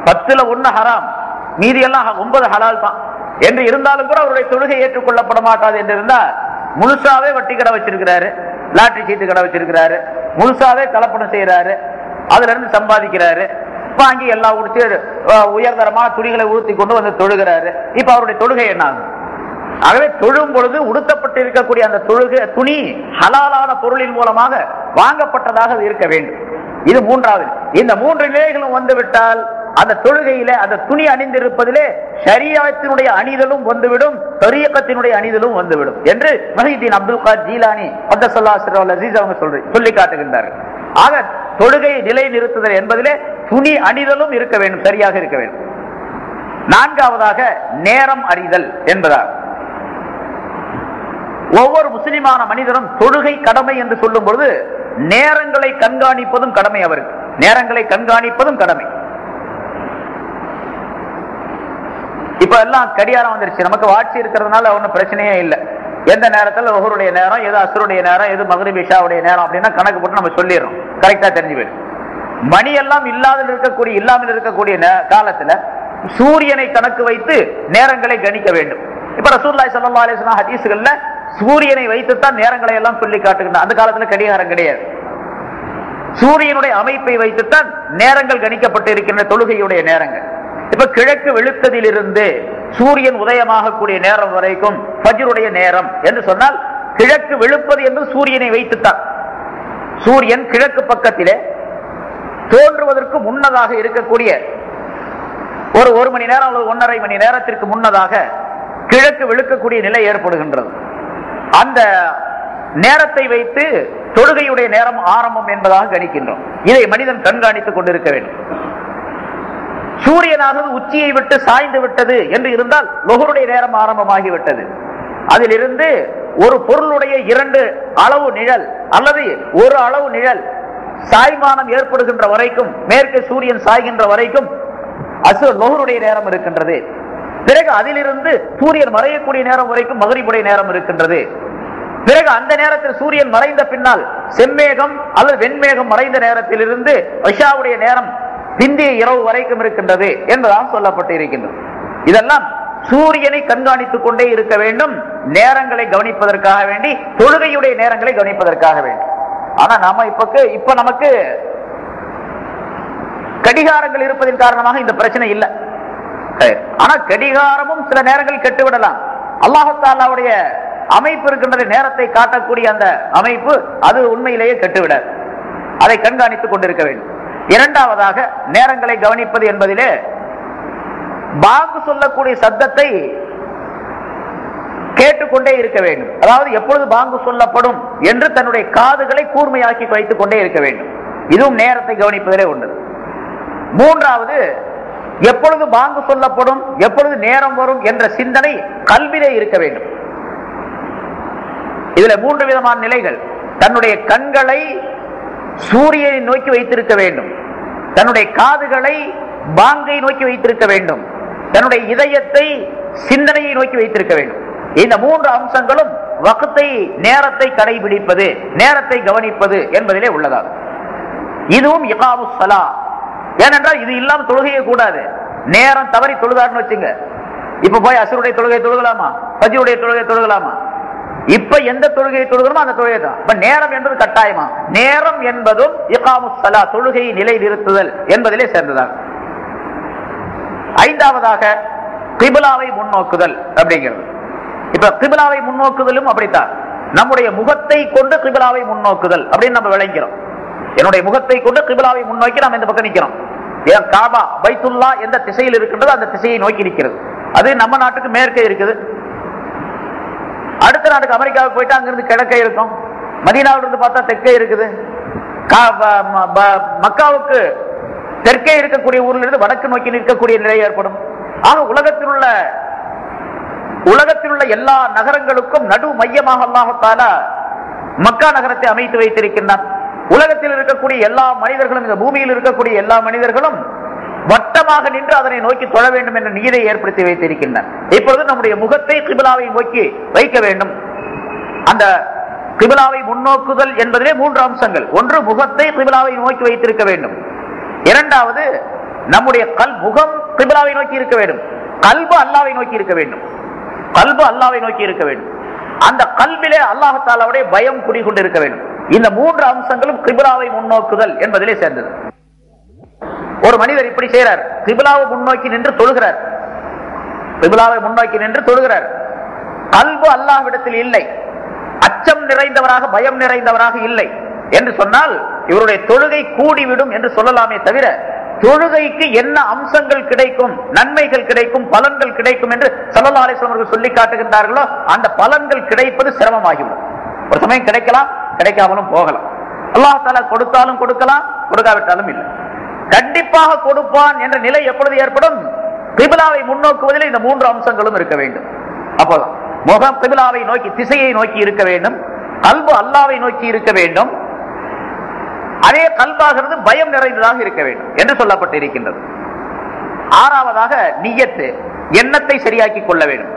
10ல 1 ஹராம், மீதி எல்லாம் 9 ஹலால் தான் என்று இருந்தாலும் கூட அவருடைய தொழுகை ஏற்றுக்கொள்ளப்பட மாட்டாது என்று இருந்தால் முழுசாவே வட்டி கடை வச்சிருக்கிறாரு, லாட்டரி சீட்டு கடை வச்சிருக்கிறாரு, முழுசாவே கலப்படம் செய்யறாரு, அதுல இருந்து சம்பாதிக்கிறாரு, வாங்கி எல்லாம் உடுத்தி உயர்தரமான துணிகளை உடுத்தி கொண்டு வந்து தொழுகிறாரு. இப்ப அவருடைய தொழுகை என்ன ஆகும்? ஆகவே தொழும் பொழுது உடுத்தப்பட்டு இருக்கக்கூடிய அந்த துணி ஹலாலான பொருளின் மூலமாக வாங்கப்பட்டதாக இருக்க வேண்டும். இது மூன்றாவது. இந்த மூன்று நிலைகளும் வந்துவிட்டால் அந்த தொழுகையில அந்த துணி அணிந்திருப்பதிலே ஷரியத்தினுடைய அணிதலும் வந்துவிடும், தரீகத்தினுடைய அணிதலும் வந்துவிடும் என்று முஹிதீன் அப்துல் காதிர் ஜீலானி क़த்தஸல்லாஹு சிர்ரஹு அஸீஸ் அவங்க சொல்லி காட்டுகின்றார்கள். ஆக தொழுகையை நிலை நிறுத்துதல் என்பதிலே துணி அணிதலும் இருக்க வேண்டும், சரியாக இருக்க வேண்டும். நான்காவதாக நேரம் அறிதல் என்பதால் ஒவ்வொரு முஸ்லிமான மனிதரும் தொழுகை கடமை என்று சொல்லும் பொழுது நேரங்களை கண்காணிப்பதும் கடமை. அவருக்கு நேரங்களை கண்காணிப்பதும் கடமை. இப்ப எல்லாம் கடியாரம் வந்துருச்சு, நமக்கு வாட்சி இருக்கிறதுனால ஒன்னும் பிரச்சனையே இல்லை. எந்த நேரத்தில் ஒவ்வொருடைய நேரம், எது அசுருடைய நேரம், எது மக்ரிப் இஷாவுடைய நேரம் அப்படின்னா கணக்கு போட்டு நம்ம சொல்லிடுறோம், கரெக்டா தெரிஞ்சு போயிடும். மணி எல்லாம் இல்லாமல் இருக்கக்கூடிய காலத்துல சூரியனை கணக்கு வைத்து நேரங்களை கணிக்க வேண்டும். இப்ப ரசூலுல்லாஹி ஸல்லல்லாஹு அலைஹி வஸல்லம் ஹதீஸ்கள்ல சூரியனை வைத்துத்தான் நேரங்களை எல்லாம் சொல்லி காட்டுகின்றன. அந்த காலத்துல கடிகாரம் கிடையாது, சூரியனுடைய அமைப்பை வைத்துத்தான் நேரங்கள் கணிக்கப்பட்டு இருக்கின்ற தொழுகையுடைய நேரங்கள். இப்ப கிழக்கு வெளுத்ததிலிருந்து சூரியன் உதயமாக கூடிய நேரம் வரைக்கும் ஃபஜ்ருடைய நேரம் என்று சொன்னால் கிழக்கு வெளுப்பது என்று சூரியனை வைத்துத்தான். சூரியன் கிழக்கு பக்கத்திலே தோன்றுவதற்கு முன்னதாக இருக்கக்கூடிய ஒரு மணி நேரம் அல்லது 1.5 மணி நேரத்திற்கு முன்னதாக கிழக்கு வெளுக்கக்கூடிய நிலை ஏற்படுகின்றது. அந்த நேரத்தை வைத்து தொழுகையுடைய நேரம் ஆரம்பம் என்பதாக கணிக்கின்றோம். இதை மனிதன் கண்காணித்துக் கொண்டிருக்க வேண்டும். சூரியனானது உச்சியை விட்டு சாய்ந்து விட்டது என்று இருந்தால் லொஹருடைய நேரம் ஆரம்பமாகிவிட்டது. அதிலிருந்து ஒரு பொருளுடைய 2 அளவு நிழல் அல்லது 1 அளவு நிழல் சாய்மானம் ஏற்படுகின்ற வரைக்கும், மேற்கு சூரியன் சாய்கின்ற வரைக்கும் லொஹருடைய நேரம் இருக்கின்றது. பிறகு அதிலிருந்து சூரியன் மறையக்கூடிய நேரம் வரைக்கும் மக்ரிபுடைய நேரம் இருக்கின்றது. பிறகு அந்த நேரத்தில் சூரியன் மறைந்த பின்னால் செம்மேகம் அல்லது வெண்மேகம் மறைந்த நேரத்தில் இருந்து இஷாவுடைய நேரம் பிந்திய இரவு வரைக்கும் இருக்கின்றது என்பதாக சொல்லப்பட்டு இருக்கின்றது. இதெல்லாம் சூரியனை கண்காணித்துக் கொண்டே இருக்க வேண்டும், நேரங்களை கவனிப்பதற்காக வேண்டி, தொழுகையுடைய நேரங்களை கவனிப்பதற்காக வேண்டி. ஆனா நாம இப்ப நமக்கு கடிகாரங்கள் இருப்பதன் காரணமாக இந்த பிரச்சனை இல்லை. ஆனா கடிகாரமும் சில நேரங்கள் கெட்டுவிடலாம். அல்லாஹ் தஆலாவுடைய அமைப்பு இருக்கின்ற நேரத்தை காட்டக்கூடிய அந்த அமைப்பு அது உண்மையிலேயே கெட்டுவிடாது. அதை கண்காணித்துக் கொண்டிருக்க வேண்டும். இரண்டாவதாக நேரங்களை கவனிப்பது என்பதிலே பாங்கு சொல்லக்கூடிய சத்தத்தை கேட்டுக்கொண்டே இருக்க வேண்டும். அதாவது எப்பொழுது பாங்கு சொல்லப்படும் என்று தன்னுடைய காதுகளை கூர்மையாக்கி வைத்துக் கொண்டே இருக்க வேண்டும். இதுவும் நேரத்தை கவனிப்பதிலே உண்டு. மூன்றாவது, எப்பொழுது பாங்கு சொல்லப்படும், எப்பொழுது நேரம் வரும் என்ற சிந்தனை கல்விலே இருக்க வேண்டும். இதுல 3 விதமான நிலைகள். தன்னுடைய கண்களை சூரியனை நோக்கி வைத்திருக்க வேண்டும். தன்னுடைய காதுகளை பாங்கை நோக்கி வைத்திருக்க வேண்டும், தன்னுடைய இதயத்தை சிந்தனையை நோக்கி வைத்திருக்க வேண்டும். இந்த மூன்று அம்சங்களும் வக்தை, நேரத்தை கடைபிடிப்பது, நேரத்தை கவனிப்பது என்பதிலே உள்ளதாகும். இதுவும் இகாமுஸ் ஸலா. ஏனென்றால் இது இல்லாம தொழுகையே கூடாது. நேரம் தவறி தொழுதார்னு வச்சுங்க, இப்ப போய் அசருடைய தொழுகை தொழுகலாமா, ஃபஜ்ருடைய தொழுகை தொழுகலாமா? இப்ப எந்த தொழுகையை தொழுகிறோமோ அந்த தொழுகை தான். இப்ப நேரம் என்பது கட்டாயமா? நேரம் என்பதும் இகாமுஸ் ஸலா, தொழுகையை நிலை நிறுத்துதல் என்பதிலே சேர்ந்ததாகும். ஐந்தாவதாக கிப்லாவை முன்னோக்குதல் அப்படிங்கிறது. இப்ப கிப்லாவை முன்னோக்குதலும் அப்படித்தான். நம்முடைய முகத்தை கொண்டு கிப்லாவை முன்னோக்குதல் அப்படின்னு நம்ம விளங்கிறோம். என்னுடைய முகத்தை கொண்டு கிப்லாவை முன்னோக்கி நாம் இந்த பக்கம் நிக்கிறோம். காபா பைத்துல்லா எந்த திசையில் இருக்கின்றது அந்த திசையை நோக்கி நிற்கிறது. அது நம்ம நாட்டுக்கு மேற்கே இருக்குது. அடுத்த நாட்டுக்கு அமெரிக்காவுக்கு போயிட்டு அங்கிருந்து கிழக்கே இருக்கும். மதீனாவிலிருந்து பார்த்தா தெற்கே இருக்குது. மக்காவுக்கு தெற்கே இருக்கக்கூடிய ஊரில் இருந்து வடக்கு நோக்கி நிற்கக்கூடிய நிலை ஏற்படும். ஆக உலகத்தில் உள்ள எல்லா நகரங்களுக்கும் நடு மையமாக அல்லாஹ் தஆலா மக்கா நகரத்தை அமைத்து வைத்திருக்கின்றான். உலகத்தில் இருக்கக்கூடிய எல்லா மனிதர்களும், இந்த பூமியில் இருக்கக்கூடிய எல்லா மனிதர்களும் வட்டமாக நின்று அதனை நோக்கி தொழ வேண்டும் என்ற நீரை ஏற்படுத்தி வைத்திருக்கின்றனர். இப்பொழுது நம்முடைய முகத்தை கிப்லாவை நோக்கி வைக்க வேண்டும். அந்த கிப்லாவை முன்னோக்குதல் என்பதிலே மூன்று அம்சங்கள். ஒன்று, முகத்தை கிப்லாவை நோக்கி வைத்திருக்க வேண்டும். இரண்டாவது, நம்முடைய முகம் கிப்லாவை நோக்கி இருக்க வேண்டும். கல்பு அல்லாஹ்வை நோக்கி இருக்க வேண்டும். கல்பு அல்லாஹ்வை நோக்கி இருக்க வேண்டும். அந்த கல்விலே அல்லாஹ் தஆலாவுடைய பயம் குடிகொண்டிருக்க வேண்டும். இந்த மூன்று அம்சங்களும் கிப்லாவை முன்னோக்குதல் என்பதிலே சேர்ந்தது. ஒரு மனிதர் இப்படி செய்கிறார், கிப்லாவை முன்னோக்கி நின்று தொழுகிறார். கிப்லாவை முன்னோக்கி நின்று தொழுகிறார். கல்பு அல்லாஹ்விடத்தில் இல்லை, அச்சம் நிறைந்தவராக, பயம் நிறைந்தவராக இல்லை என்று சொன்னால் இவருடைய தொழுகை கூடிவிடும் என்று சொல்லலாமே தவிர, தொழுகைக்கு என்ன அம்சங்கள் கிடைக்கும், நன்மைகள் கிடைக்கும், பலன்கள் கிடைக்கும் என்று ஸல்லல்லாஹு அலைஹி வஸல்லம் அவர்கள் சொல்லி காட்டுகின்றார்களோ அந்த பலன்கள் கிடைப்பது சிரமமாகிவிடும். ஒரு சமயம் கிடைக்கலாம், கிடைக்காமலும் போகலாம். அல்லாஹ் தஆலா கொடுத்தாலும் கொடுக்கலாம், கொடுக்காவிட்டாலும் இல்லை. கண்டிப்பாக கொடுப்பான் என்ற நிலை எப்பொழுது ஏற்படும்? கிப்லாவை முன்னோக்குவதில் இந்த மூன்று அம்சங்களும் இருக்க வேண்டும். அப்போதான் முகம் கிப்லாவை நோக்கி, திசையை நோக்கி இருக்க வேண்டும். கல்பு அல்லாஹ்வை நோக்கி இருக்க வேண்டும். அதே கல்பாகிறது பயம் நிறைந்ததாக இருக்க வேண்டும் என்று சொல்லப்பட்டிருக்கின்றது. ஆறாவதாக நியத்து, எண்ணத்தை சரியாக்கி கொள்ள வேண்டும்.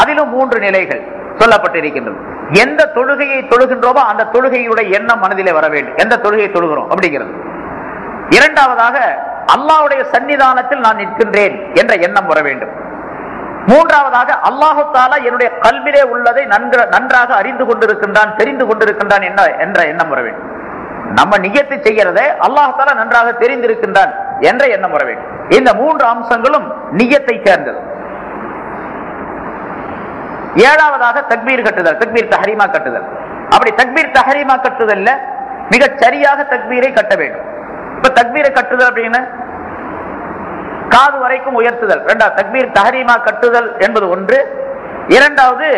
அதிலும் மூன்று நிலைகள் சொல்லப்பட்டிருக்கின்றது. எந்த தொழுகையை தொழுகின்றோமோ அந்த தொழுகையுடைய எண்ணம் மனதிலே வர வேண்டும். எந்த தொழுகையை தொழுகிறோம் அப்படிங்கிறது. இரண்டாவதாக அல்லாஹ்வுடைய சன்னிதானத்தில் நான் நிற்கின்றேன் என்ற எண்ணம் வர வேண்டும். மூன்றாவதாக அல்லாஹ் தஆலா என்னுடைய கல்விலே உள்ளதை நன்றாக அறிந்து கொண்டிருக்கின்றான், தெரிந்து கொண்டிருக்கின்றான் என்ற எண்ணம் வர வேண்டும். நம்ம நியத்து செய்யறதை அல்லாஹ் தஆலா நன்றாக தெரிந்திருக்கின்றான் என்ற எண்ணம் வர வேண்டும். இந்த மூன்று அம்சங்களும் நியத்தை சேர்ந்தது. ஏழாவதாக தக்பீர் கட்டுதல், தக்பீர் தஹரீமா கட்டுதல். அப்படி தக்பீர் தஹரீமா கட்டுதல்ல மிக சரியாக தக்பீரை கட்ட வேண்டும். இப்ப தக்பீரை கட்டுதல் அப்படின்னு காது வரைக்கும் உயர்த்துதல். இரண்டாவது தக்பீர் தஹரீமா கட்டுதல் என்பது ஒன்று. இரண்டாவது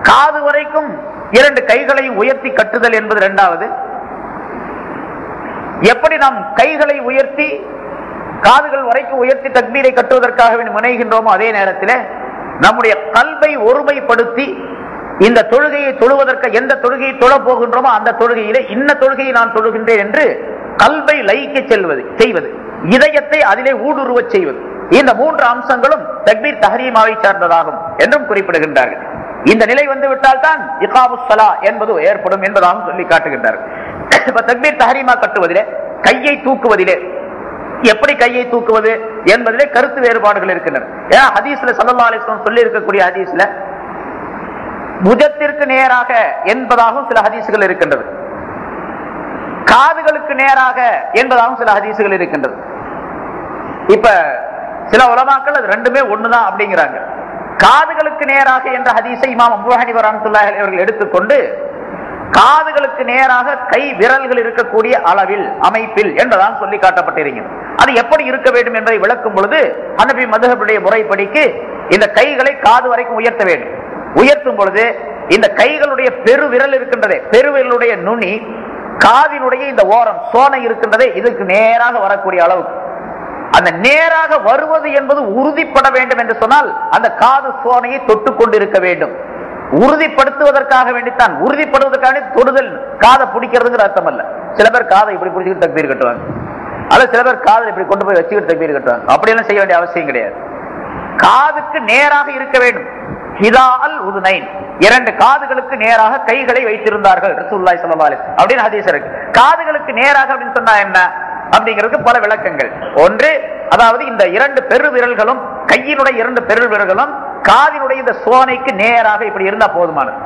காது வரைக்கும் இரண்டு கைகளையும் உயர்த்தி கட்டுதல் என்பது இரண்டாவது. எப்படி நாம் கைகளை உயர்த்தி காதுகள் வரைக்கும் உயர்த்தி தக்பீரை கட்டுவதற்காக முனைகின்றோமோ அதே நேரத்தில் நம்முடைய கல்வை ஒருமைப்படுத்தி இந்த தொழுகையை தொழுவதற்கு, எந்த தொழுகையை தொழ போகின்றோமோ அந்த தொழுகையிலே இன்ன தொழுகையை நான் தொழுகின்றேன் என்று கல்வை லயிக்க செய்வது, இதயத்தை அதிலே ஊடுருவ செய்வது. இந்த மூன்று அம்சங்களும் தக்பீர் தஹரீமாவை சார்ந்ததாகும் என்றும் குறிப்பிடுகின்றார்கள். இந்த நிலை வந்து விட்டால் தான் இகாமுஸ் ஸலா என்பது ஏற்படும் என்பதாக சொல்லி காட்டுகின்றார்கள். இப்ப தக்பீர் தஹரீமா கட்டுவதிலே, கையை தூக்குவதிலே, எப்படி கையை தூக்குவது என்பதிலே கருத்து வேறுபாடுகள் இருக்கின்றன. ஏன்னா ஹதீஸ்ல ஸல்லல்லாஹு அலைஹி வஸல்லம் சொல்லி இருக்கக்கூடிய ஹதீஸ்ல புஜத்திற்கு நேராக என்பதாகவும் சில ஹதீஸ்கள் இருக்கின்றது, காதுகளுக்கு நேராக என்பதாகவும் சில ஹதீஸ்கள் இருக்கின்றது. இப்ப சில உலமாக்கள் அது ரெண்டுமே ஒண்ணுதான் அப்படிங்கிறாங்க. காதுகளுக்கு நேராக என்ற ஹதீஸை இமாம் அபூ ஹனீஃபா ரஹ்மத்துல்லாஹி அலைஹி அவர்கள் எடுத்துக்கொண்டு காதுகளுக்கு நேராக கை விரல்கள் இருக்கக்கூடிய அளவில், அமைப்பில் என்பதான் சொல்லி காட்டப்பட்டிருக்கிறது. அது எப்படி இருக்க வேண்டும் என்பதை விளக்கும் பொழுது ஹனபி மதுஹபுடைய முறைப்படிக்கு இந்த கைகளை காது வரைக்கும் உயர்த்த வேண்டும். உயர்த்தும் பொழுது இந்த கைகளுடைய பெரு விரல் இருக்கின்றதே, பெருவிரலுடைய நுனி காதினுடைய இந்த ஓரம் சோனை இருக்கின்றதே, இதுக்கு நேராக வரக்கூடிய அளவுக்கு, அந்த நேராக வருவது என்பது உறுதிப்பட வேண்டும் என்று சொன்னால் அந்த காது சோனையை தொட்டு கொண்டிருக்க வேண்டும். உறுதிப்படுத்துவதற்காக வேண்டித்தான், உறுதிப்படுவதற்காக தொடுதல் காதை பிடிக்கிறதுங்கிற அர்த்தம் அல்ல. சில பேர் காதை இப்படி பிடிச்சிட்டு தக்பீர் கட்டுவாங்க. அது சில பேர் காதில் இப்படி கொண்டு போய் வச்சுக்கிட்டு தக்பீர் கட்டுவாங்க. அப்படியெல்லாம் செய்ய வேண்டிய அவசியம் கிடையாது. காதுக்கு நேராக இருக்க வேண்டும். ஹிதாஅல் உதுனைன், இரண்டு காதுகளுக்கு நேராக கைகளை வைத்திருந்தார்கள் ரசூலுல்லாஹி ஸல்லல்லாஹு அலைஹி வஸல்லம் அப்படின்னு ஹதீஸ் இருக்கு. காதுகளுக்கு நேராக அப்படின்னு சொன்னா என்ன அப்படிங்கிறதுக்கு பல விளக்கங்கள். ஒன்று, அதாவது இந்த இரண்டு பெரு விரல்களும், கையினுடைய இரண்டு பெரு விரல்களும் காதினுடைய இந்த சோனைக்கு நேராக இப்படி இருந்தா போதுமானது.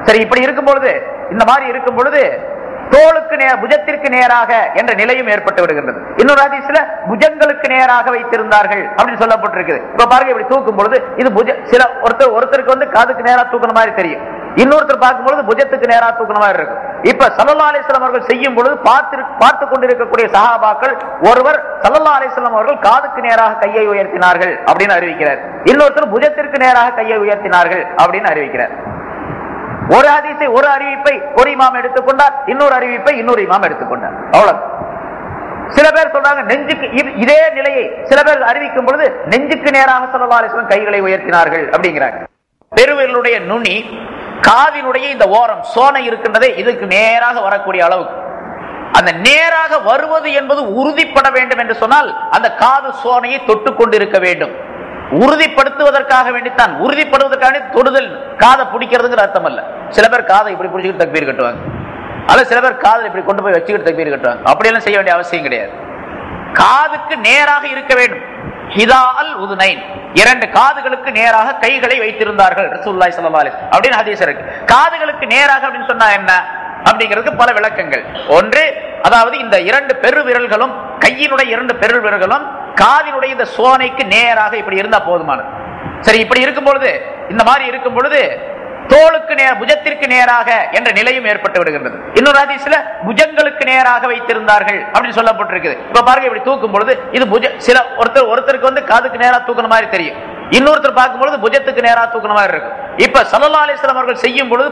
சரி, இப்படி இருக்கும் பொழுது, இந்த மாதிரி இருக்கும் பொழுது தோளுக்கு புஜத்திற்கு நேராக என்ற நிலையும் ஏற்பட்டு விடுகின்றது. இன்னொரு ஹதீஸ்ல புஜங்களுக்கு நேராக வைத்திருந்தார்கள் அப்படின்னு சொல்லப்பட்டிருக்குது. இப்ப பாருங்க, இப்படி தூக்கும் பொழுது இது சில ஒருத்தருக்கு வந்து காதுக்கு நேரா தூக்குன மாதிரி தெரியும், இன்னொருத்தர் பார்க்கும் பொழுது புஜத்துக்கு நேரா தூக்குன மாதிரி இருக்கும். இப்ப ஸல்லல்லாஹு அலைஹி வஸல்லம் அவர்கள் செய்யும் பொழுது பார்த்து கொண்டிருக்கக்கூடிய சஹாபாக்கள் ஒருவர் ஸல்லல்லாஹு அலைஹி வஸல்லம் அவர்கள் காதுக்கு நேராக கையை உயர்த்தினார்கள் அப்படின்னு அறிவிக்கிறார், இன்னொருத்தர் புஜத்திற்கு நேராக கையை உயர்த்தினார்கள் அப்படின்னு அறிவிக்கிறார். ஒரு ஹதீஸை, ஒரு அறிவிப்பை ஒரு இமாம் எடுத்துக்கொண்டார், இன்னொரு அறிவிப்பை இன்னொரு இமாம் எடுத்துக்கொண்டார். அவ்வளவு. சில பேர் சொல்றாங்க நெஞ்சுக்கு, இதே நிலையை சில பேர் அறிவிக்கும் பொழுது நெஞ்சுக்கு நேராக ஸல்லல்லாஹு அலைஹி வஸல்லம் கைகளை உயர்த்தினார்கள் அப்படிங்கிறாங்க. பெருவிரலுடைய நுனி காதினுடைய இந்த ஓரம் சோனை இருக்கின்றதே இதுக்கு நேராக வரக்கூடிய அளவுக்கு, அந்த நேராக வருவது என்பது உறுதிப்பட வேண்டும் என்று சொன்னால் அந்த காது சோனையை தொட்டு கொண்டிருக்க வேண்டும். உறுதிப்படுத்துவதற்காக வேண்டித்தான், உறுதிப்படுவதற்காக தொடுதல் காதை பிடிக்கிறதுங்கிற அர்த்தம் அல்ல. சில பேர் காதை இப்படி பிடிச்சிக்கிட்டு தக்பீர் கட்டுவாங்க, அல்லது சில பேர் காதை இப்படி கொண்டு போய் வச்சுக்கிட்டு தக்பீர் கட்டுவாங்க. அப்படியெல்லாம் செய்ய வேண்டிய அவசியம் கிடையாது. காதுக்கு நேராக இருக்க வேண்டும். ஹிதாஅல் உதுனைன், இரண்டு காதுகளுக்கு நேராக கைகளை வைத்திருந்தார்கள் ரசூலுல்லாஹி ஸல்லல்லாஹு அலைஹி வஸல்லம் அப்படின்னு ஹதீஸ் இருக்கு. காதுகளுக்கு நேராக அப்படின்னு சொன்னா என்ன அப்படிங்கிறதுக்கு பல விளக்கங்கள். ஒன்று, அதாவது இந்த இரண்டு பெரு விரல்களும், கையினுடைய இரண்டு பெரு விரல்களும் காதினுடைய இந்த சோனைக்கு நேராக இப்படி இருந்தா போதுமானது. சரி, இப்படி இருக்கும் பொழுது, இந்த மாதிரி இருக்கும் பொழுது தோளுக்கு புஜத்திற்கு நேராக என்ற நிலையும் ஏற்பட்டு விடுகின்றது. இன்னொரு ஹதீஸ்ல புஜங்களுக்கு நேராக வைத்திருந்தார்கள் அப்படின்னு சொல்லப்பட்டிருக்குது. இப்ப பாருங்க, இப்படி தூக்கும் பொழுது இது சில ஒருத்தருக்கு வந்து காதுக்கு நேரா தூக்குன மாதிரி தெரியும், இன்னொருத்தர் பார்க்கும் பொழுது புஜத்துக்கு நேரா தூக்குன மாதிரி இருக்கும். இப்ப ஸல்லல்லாஹு அலைஹி வஸல்லம் அவர்கள் செய்யும் பொழுது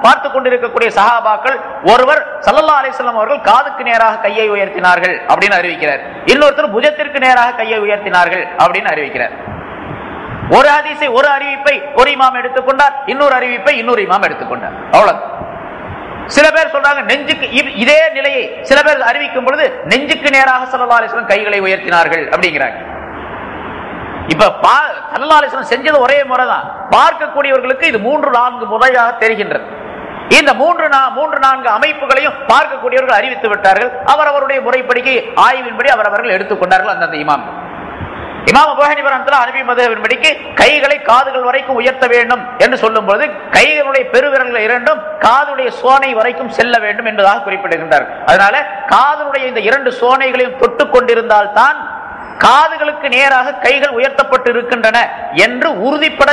பார்த்து கொண்டிருக்கக்கூடிய சஹாபாக்கள் ஒருவர் ஸல்லல்லாஹு அலைஹி வஸல்லம் அவர்கள் காதுக்கு நேராக கையை உயர்த்தினார்கள் அப்படின்னு அறிவிக்கிறார், இன்னொருத்தர் புஜத்திற்கு நேராக கையை உயர்த்தினார்கள் அப்படின்னு அறிவிக்கிறார். ஒரு ஹதீஸை, ஒரு அறிவிப்பை ஒரு இமாம் எடுத்துக்கொண்டார், இன்னொரு அறிவிப்பை இன்னொரு இமாம் எடுத்துக்கொண்டார். அவ்வளவு. சில பேர் சொல்றாங்க நெஞ்சுக்கு, இதே நிலையை சில பேர் அறிவிக்கும் பொழுது நெஞ்சுக்கு நேராக ஸல்லல்லாஹு அலைஹி வஸல்லம் கைகளை உயர்த்தினார்கள் அப்படிங்கிறாங்க. இப்ப ஸல்லல்லாஹு அலைஹி வஸல்லம் செஞ்சது ஒரே முறைதான், பார்க்கக்கூடியவர்களுக்கு இது 3-4 முறையாக தெரிகின்றது. இந்த 3-4 அமைப்புகளையும் பார்க்கக்கூடியவர்கள் அறிவித்து விட்டார்கள். அவருடைய முறைப்படிக்கு ஆய்வின்படி அவர்கள் எடுத்துக்கொண்டார்கள். அந்தந்த இமாம் இமாம் அபூ ஹனீஃபா ரஹ்மத்துல்லாஹி அலைஹி மதுஹபின்படிக்கு கைகளை காதுகள் வரைக்கும் உயர்த்த வேண்டும் என்று சொல்லும் பொழுது கைகளுடைய பெருவிரல்கள் இரண்டும் காதுடைய சோனை வரைக்கும் செல்ல வேண்டும் என்பதாக குறிப்பிடுகின்றார்கள். அதனால காதுடைய இந்த இரண்டு சோனைகளையும் தொட்டு கொண்டிருந்தால் தான் காதுகளுக்கு நேராக கைகள் உயர்த்தப்பட்டு இருக்கின்றன என்று உறுதிப்பட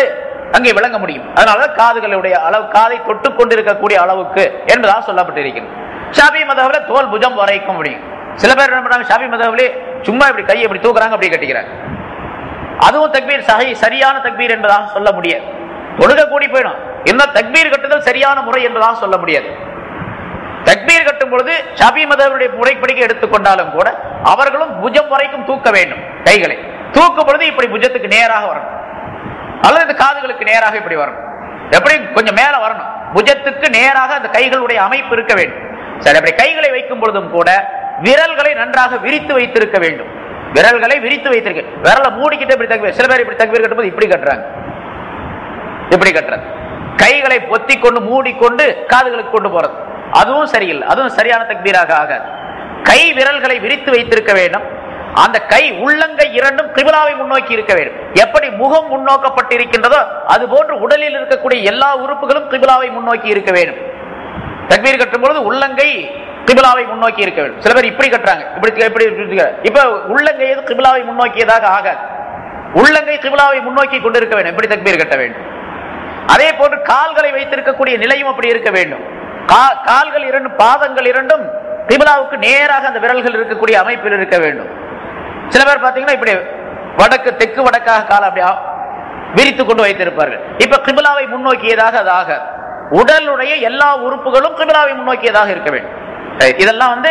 அங்கே விளங்க முடியும். அதனால காதுகளுடைய அளவு, காதை தொட்டு கொண்டிருக்கக்கூடிய அளவுக்கு என்பதாக சொல்லப்பட்டிருக்கிறது. ஷாஃபி மதுஹபில தோல் புஜம் வரைக்கும் முடியும். சில பேர் என்ன பண்றாங்க, ஷாஃபி மதுஹபிலே சும்மா இப்படி கையை இப்படி தூக்குறாங்க, அப்படி கட்டிக்கிறாங்க. அதுவும் தக்பீர் சரியான தக்பீர் என்பதாக சொல்ல முடியாது. தொழுக கூடி போயிடும், இந்த தக்பீர் கட்டுதல் சரியான முறை என்பதாக சொல்ல முடியாது. தக்பீர் கட்டும் பொழுது ஷாஃபி மதுஹபினுடைய முறைப்படி எடுத்துக்கொண்டாலும் கூட அவர்களும் புஜம் வரைக்கும் தூக்க வேண்டும். கைகளை தூக்கும் பொழுது இப்படி புஜத்துக்கு நேராக வரணும், அல்லது காதுகளுக்கு நேராக இப்படி வரணும். எப்படி கொஞ்சம் மேல வரணும், புஜத்துக்கு நேராக அந்த கைகளுடைய அமைப்பு இருக்க வேண்டும். சரி, அப்படி கைகளை வைக்கும் பொழுதும் கூட விரல்களை நன்றாக விரித்து வைத்திருக்க வேண்டும். விரல்களை விரித்து வைத்திருக்க, விரலை மூடிக்கிட்டு இப்படி தக்பீர். சில பேர் இப்படி தக்பீர் கட்டும்போது இப்படி கட்டுறாங்க, இப்படி கட்டுறது, கைகளை பொத்தி கொண்டு மூடிக்கொண்டு காதுகளுக்கு கொண்டு போறது, அதுவும் சரியில்லை, அதுவும் சரியான தக்பீராக ஆகாது. கை விரல்களை விரித்து வைத்திருக்க வேண்டும். அந்த கை உள்ளங்கை இரண்டும் கிபிலாவை முன்னோக்கி இருக்க வேண்டும். எப்படி முகம் முன்னோக்கப்பட்டிருக்கின்றதோ அது போன்று உடலில் இருக்கக்கூடிய எல்லா உறுப்புகளும் கிபிலாவை முன்னோக்கி இருக்க வேண்டும். தக்பீர் கட்டும் பொழுது உள்ளங்கை கிபிலாவை முன்னோக்கி இருக்க வேண்டும். சில பேர் இப்படி கட்டுறாங்க, இப்ப உள்ளங்கை கிபிலாவை முன்னோக்கியதாக ஆகாது. உள்ளங்கை கிபிலாவை முன்னோக்கி கொண்டிருக்க வேண்டும், இப்படி தக்பீர் கட்ட வேண்டும். அதே போன்று கால்களை வைத்திருக்கக்கூடிய நிலையும் அப்படி இருக்க வேண்டும். கால்கள் இரண்டும், பாதங்கள் இரண்டும் கிபிலாவுக்கு நேராக அந்த விரல்கள் இருக்கக்கூடிய அமைப்பில் இருக்க வேண்டும். சில பேர் பாத்தீங்கன்னா இப்படி வடக்கு தெற்கு வடக்காக கால அப்படியா விரித்து கொண்டு வைத்திருப்பார்கள். இப்ப கிபிலாவை முன்னோக்கியதாக அது ஆகாது. உடலுடைய எல்லா உறுப்புகளும் கிபிலாவை முன்னோக்கியதாக இருக்க வேண்டும். இதெல்லாம்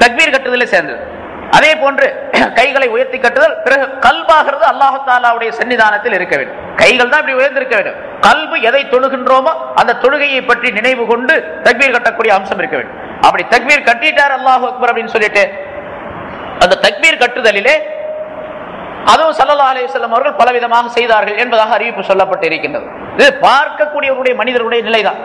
தக்பீர் கட்டுதலே சேர்ந்தது. அதே போன்று கைகளை உயர்த்தி கட்டுதல், பிறகு கல்பாகிறது அல்லாஹ் தஆலாவுடைய சன்னிதானத்தில் இருக்க வேண்டும். கைகள் தான் இப்படி உயர்ந்திருக்க வேண்டும். கல்பு எதை தொழுகின்றோமோ அந்த தொழுகையை பற்றி நினைவு கொண்டு தக்பீர் கட்டக்கூடிய அம்சம் இருக்க வேண்டும். அப்படி தக்பீர் கட்டிட்டார் அல்லாஹு அக்பர் அப்படின்னு சொல்லிட்டு அந்த தக்பீர் கட்டுதலிலே அதுவும் ஸல்லல்லாஹு அலைஹி வஸல்லம் அவர்கள் பலவிதமாக செய்தார்கள் என்பதாக அறிவிப்பு சொல்லப்பட்டு இருக்கின்றது. இது பார்க்கக்கூடியவருடைய மனிதருடைய நிலைதான்.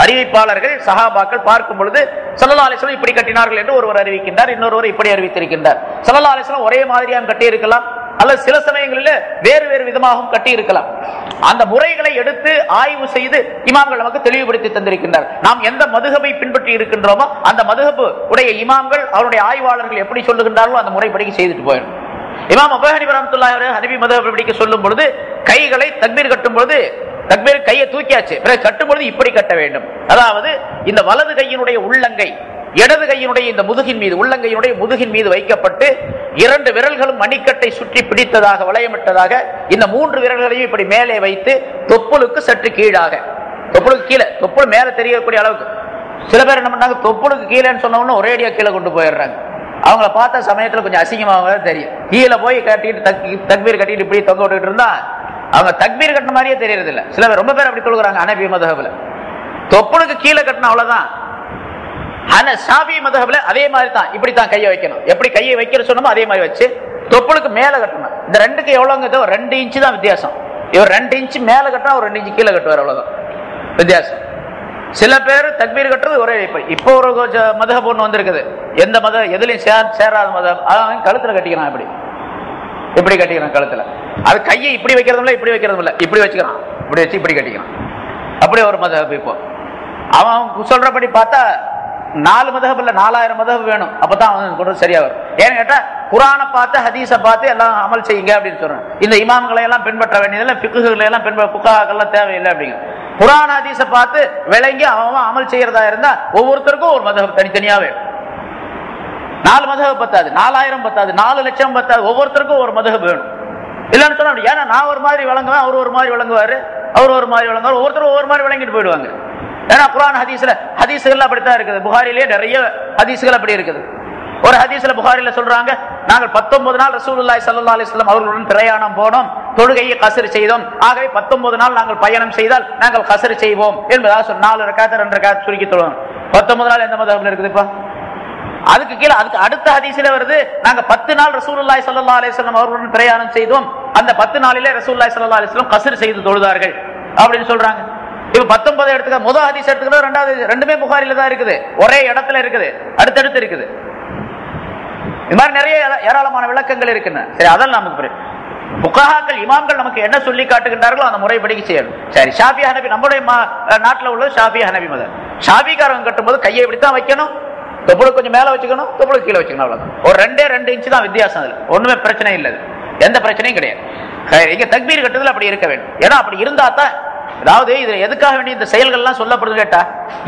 அறிவிப்பாளர்கள் சஹாபாக்கள் பார்க்கும் பொழுது ஸல்லல்லாஹு அலைஹி வஸல்லம் இப்படி கட்டினார்கள் என்று ஒருவர் அறிவிக்கின்றார், இன்னொருவர் இப்படி அறிவித்திருக்கின்றார். ஸல்லல்லாஹு அலைஹி வஸல்லம் ஒரே மாதிரியாக கட்டி இருக்கலாம், அல்லது சில சமயங்களில் வேறு வேறு விதமாகவும் கட்டி இருக்கலாம். அந்த முறைகளை எடுத்து ஆய்வு செய்து இமாம்கள் நமக்கு தெளிவுபடுத்தி தந்திருக்கின்றார். நாம் எந்த மதுஹபை பின்பற்றி இருக்கின்றோமோ அந்த மதுஹபு உடைய இமாம்கள் அவருடைய ஆய்வாளர்கள் எப்படி சொல்லுகின்றார்களோ அந்த முறைப்படி செய்துட்டு போயிடும். இமாம் அபூ ஹனீஃபா ரஹ்மத்துல்லாஹி அலைஹி ஹனபி மதுஹப் படிக்க சொல்லும் பொழுது கைகளை தக்பீர் கட்டும் பொழுது தக்பீர் கையை தூக்கியாச்சு, பிறகு கட்டும் பொழுது இப்படி கட்ட வேண்டும். அதாவது இந்த வலது கையினுடைய உள்ளங்கை இடது கையினுடைய இந்த முதுகின் மீது உள்ளங்கையினுடைய முதுகின் மீது வைக்கப்பட்டு 2 விரல்களும் மணிக்கட்டை சுற்றி பிடித்ததாக வளையமிட்டதாக இந்த 3 விரல்களையும் இப்படி மேலே வைத்து தொப்புளுக்கு சற்று கீழாக, தொப்புளுக்கு கீழே, தொப்புள் மேல தெரியக்கூடிய அளவுக்கு. சில பேர் என்ன பண்ணாங்க, தொப்புளுக்கு கீழேன்னு சொன்னவொன்னு ஒரேடியா கீழே கொண்டு போயிடுறாங்க. அவங்கள பார்த்தா சமயத்துல கொஞ்சம் அசிங்கமாக தெரியும். கீழே போய் கட்டிட்டு தக்பீர் கட்டிட்டு இப்படி தொங்க விட்டுட்டு இருந்தா அவங்க தக்பீர் கட்டின மாதிரியே தெரியறது இல்லை. சில பேர் ரொம்ப பேர் அப்படி சொல்லுறாங்க. ஹனபி மதுஹப்ல தொப்புளுக்கு கீழே கட்டினா அவ்வளவுதான். ஷாஃபி மதுஹப்ல அதே மாதிரி தான், இப்படித்தான் கையை வைக்கணும். எப்படி கையை வைக்கிற சொன்னமோ அதே மாதிரி வச்சு தொப்புளுக்கு மேல கட்டணும். இந்த ரெண்டுக்கு எவ்வளவுங்க, 2 இன்ச்சு தான் வித்தியாசம். இவர் 2 இன்ச்சு மேல கட்டினா ஒரு 2 இன்ச்சு கீழே கட்டுவார், அவ்வளவுதான் வித்தியாசம். சில பேர் தக்பீர் கட்டுறது ஒரே. இப்போ ஒரு மதுஹப் ஒண்ணு வந்திருக்குது, எந்த மத எதுலையும் சேராத மதம், கழுத்துல கட்டிக்கிறான், இப்படி கட்டிக்கிறான் கழுத்துல. அது கையை இப்படி வைக்கிறதும் இல்லை, இப்படி வைக்கிறதும் இல்லை, இப்படி வச்சுக்கிறான், இப்படி வச்சு இப்படி கட்டிக்கிறான். அப்படி ஒரு மதுஹப். இப்போ அவன் சொல்றபடி பார்த்தா 4 மதுஹப் இல்ல 4000 மதுஹப் வேணும், அப்பதான் அவன் கொண்டு சரியா வரும். ஏன்னு கேட்டா குர்ஆனை பார்த்து ஹதீஸை பார்த்து எல்லாம் அமல் செய்யுங்க அப்படின்னு சொல்றாங்க. இந்த இமாம்களை எல்லாம் பின்பற்ற வேண்டியதில்லை, ஃபிக்ஹுகளை எல்லாம் புகாக்கெல்லாம் தேவையில்லை அப்படிங்க. குர்ஆன் ஹதீஸை பார்த்து விளங்கி அவன் அமல் செய்யறதா இருந்தா ஒவ்வொருத்தருக்கும் ஒரு மதுஹப் தனித்தனியா வேணும். 4 மதுஹப் பத்தாது, 4000 பத்தாது, 4 லட்சம் பத்தாது, ஒவ்வொருத்தருக்கும் ஒரு மதுஹப் வேணும். இல்லைன்னு சொன்னா, ஏன்னா நான் ஒரு மாதிரி விளங்குவேன், அவர் ஒரு மாதிரி விளங்குவாரு, அவர் ஒரு மாதிரி விளங்குவார், ஒவ்வொருத்தரும் ஒவ்வொரு மாதிரி விளங்கிட்டு போயிடுவாங்க. ஏன்னா குர்ஆன் ஹதீஸ்கள் அப்படித்தான் இருக்குது. புகாரிலேயே நிறைய ஹதீஸ்கள் அப்படி இருக்குது. ஒரு ஹதீஸ்ல புகாரில சொல்றாங்க, நாங்கள் 19 நாள் ரசூலுல்லாஹி ஸல்லல்லாஹு அலைஹி வஸல்லம் அவர்களுடன் பிரயாணம் போனோம், தொழுகையை கஸ்ர் செய்தோம். ஆகவே 19 நாள் நாங்கள் பயணம் செய்தால் நாங்கள் கஸ்ர் செய்வோம் என்பதாக 4 ரக்காத் 2 ரக்காத் சுருக்கி தொழுவோம். 19 நாள் எந்த மதம்ல இருக்குதுப்பா? அதுக்கு கீழே அதுக்கு அடுத்த ஹதீஸ்ல வருது, நாங்க 10 நாள் ரசூலுல்லாஹி ஸல்லல்லாஹு அலைஹி வஸல்லம் அவர்களுடன் பிரயாணம் செய்தோம், அந்த 10 நாளிலே ரசூலுல்லாஹி ஸல்லல்லாஹு அலைஹி வஸல்லம் கஸ்ர் செய்து தொழுதார்கள் அப்படின்னு சொல்றாங்க. இப்ப 19 எடுத்துக்க, முதல் ஹதீஸ் எடுத்துக்கிட்டா ரெண்டாவது, ரெண்டுமே புகாரில தான் இருக்குது, ஒரே இடத்துல இருக்குது, அடுத்தடுத்து இருக்குது. இது மாதிரி நிறைய ஏராளமான விளக்கங்கள் இருக்குன்னு. சரி, அதெல்லாம் நமக்கு புகாக்கள் இமாம்கள் நமக்கு என்ன சொல்லி காட்டுகின்றார்களோ அந்த முறைப்படி செய்யணும். சரி, ஷாஃபி ஹனபி நம்முடைய நாட்டில் உள்ள ஷாஃபி ஹனபி மதம். ஷாஃபிக்காரங்க கட்டும்போது கையை இப்படித்தான் வைக்கணும், தொப்புளுக்கு கொஞ்சம் மேல வச்சுக்கணும், தொப்புளுக்கு கீழே வச்சுக்கணும், அவ்வளவுதான். ஒரு 2 இன்ச்சு தான் வித்தியாசம். அதுல ஒண்ணுமே பிரச்சனை இல்லை, எந்த பிரச்சனையும் கிடையாது. இங்க தக்பீர் கட்டுதல் அப்படி இருக்க வேண்டும். ஏன்னா அப்படி இருந்தா தான், அதாவது இதுல எதுக்காக வேண்டிய இந்த செயல்கள் எல்லாம் சொல்லப்படுது கேட்டா,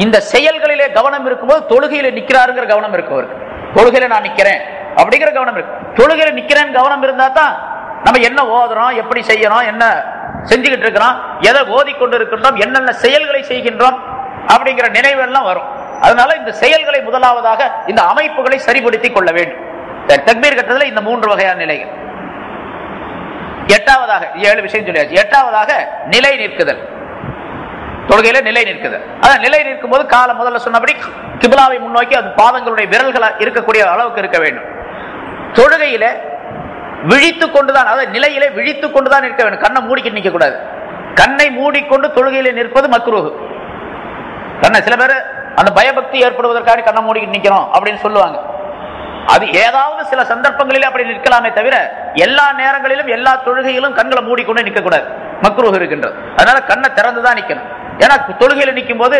இந்த செயல்களிலே கவனம் இருக்கும்போது தொழுகையில நிக்கிறாருங்கிற கவனம் இருக்கு அவருக்கு. தொழுகையில நான் நிக்கிறேன் அப்படிங்கிற கவனம் இருக்கு. தொழுகையில நிக்கிறேன் கவனம் இருந்தா தான் நம்ம என்ன ஓதுறோம், எப்படி செய்யறோம், என்ன செஞ்சுக்கிட்டு இருக்கிறோம், எதை ஓதிக்கொண்டு இருக்கின்றோம், என்னென்ன செயல்களை செய்கின்றோம் அப்படிங்கிற நினைவு எல்லாம் வரும். அதனால இந்த செயல்களை முதலாவதாக இந்த அமைப்புகளை சரிபடுத்திக் கொள்ள வேண்டும். தக்பீர் கட்டுறதுல இந்த 3 வகையான நிலைகள். 8வது 7 விஷயம் சொல்லியாச்சு. 8வது நிலை நிற்குதல். தொழுகையில நிலை நிற்குதல். அதான் நிலை நிற்கும் போது கால முதல்ல சொன்னபடி கிப்லாவை முன்னோக்கி அது பாதங்களுடைய விரல்களா இருக்கக்கூடிய அளவுக்கு இருக்க வேண்டும். தொழுகையில விழித்துக் கொண்டுதான், அதாவது நிலையில விழித்துக் கொண்டுதான் இருக்க வேண்டும். கண்ணை மூடிக்கிட்டு நிற்க கூடாது. கண்ணை மூடிக்கொண்டு தொழுகையில நிற்பது மக்ரூஹ். கண்ணை சில பேர் அந்த பயபக்தி ஏற்படுவதற்காக கண்ணை மூடிக்கிட்டு நிக்கணும் அப்படின்னு சொல்லுவாங்க. அது ஏதாவது சில சந்தர்ப்பங்களில் அப்படி நிற்கலாமே தவிர எல்லா நேரங்களிலும் எல்லா தொழுகையிலும் கண்களை மூடிக்கொண்டு நிற்க கூடாது, மக்ரூஹ் இருக்கின்றது. அதனால கண்ணை திறந்துதான் நிக்கணும். ஏன்னா தொழுகையில நிற்கும் போது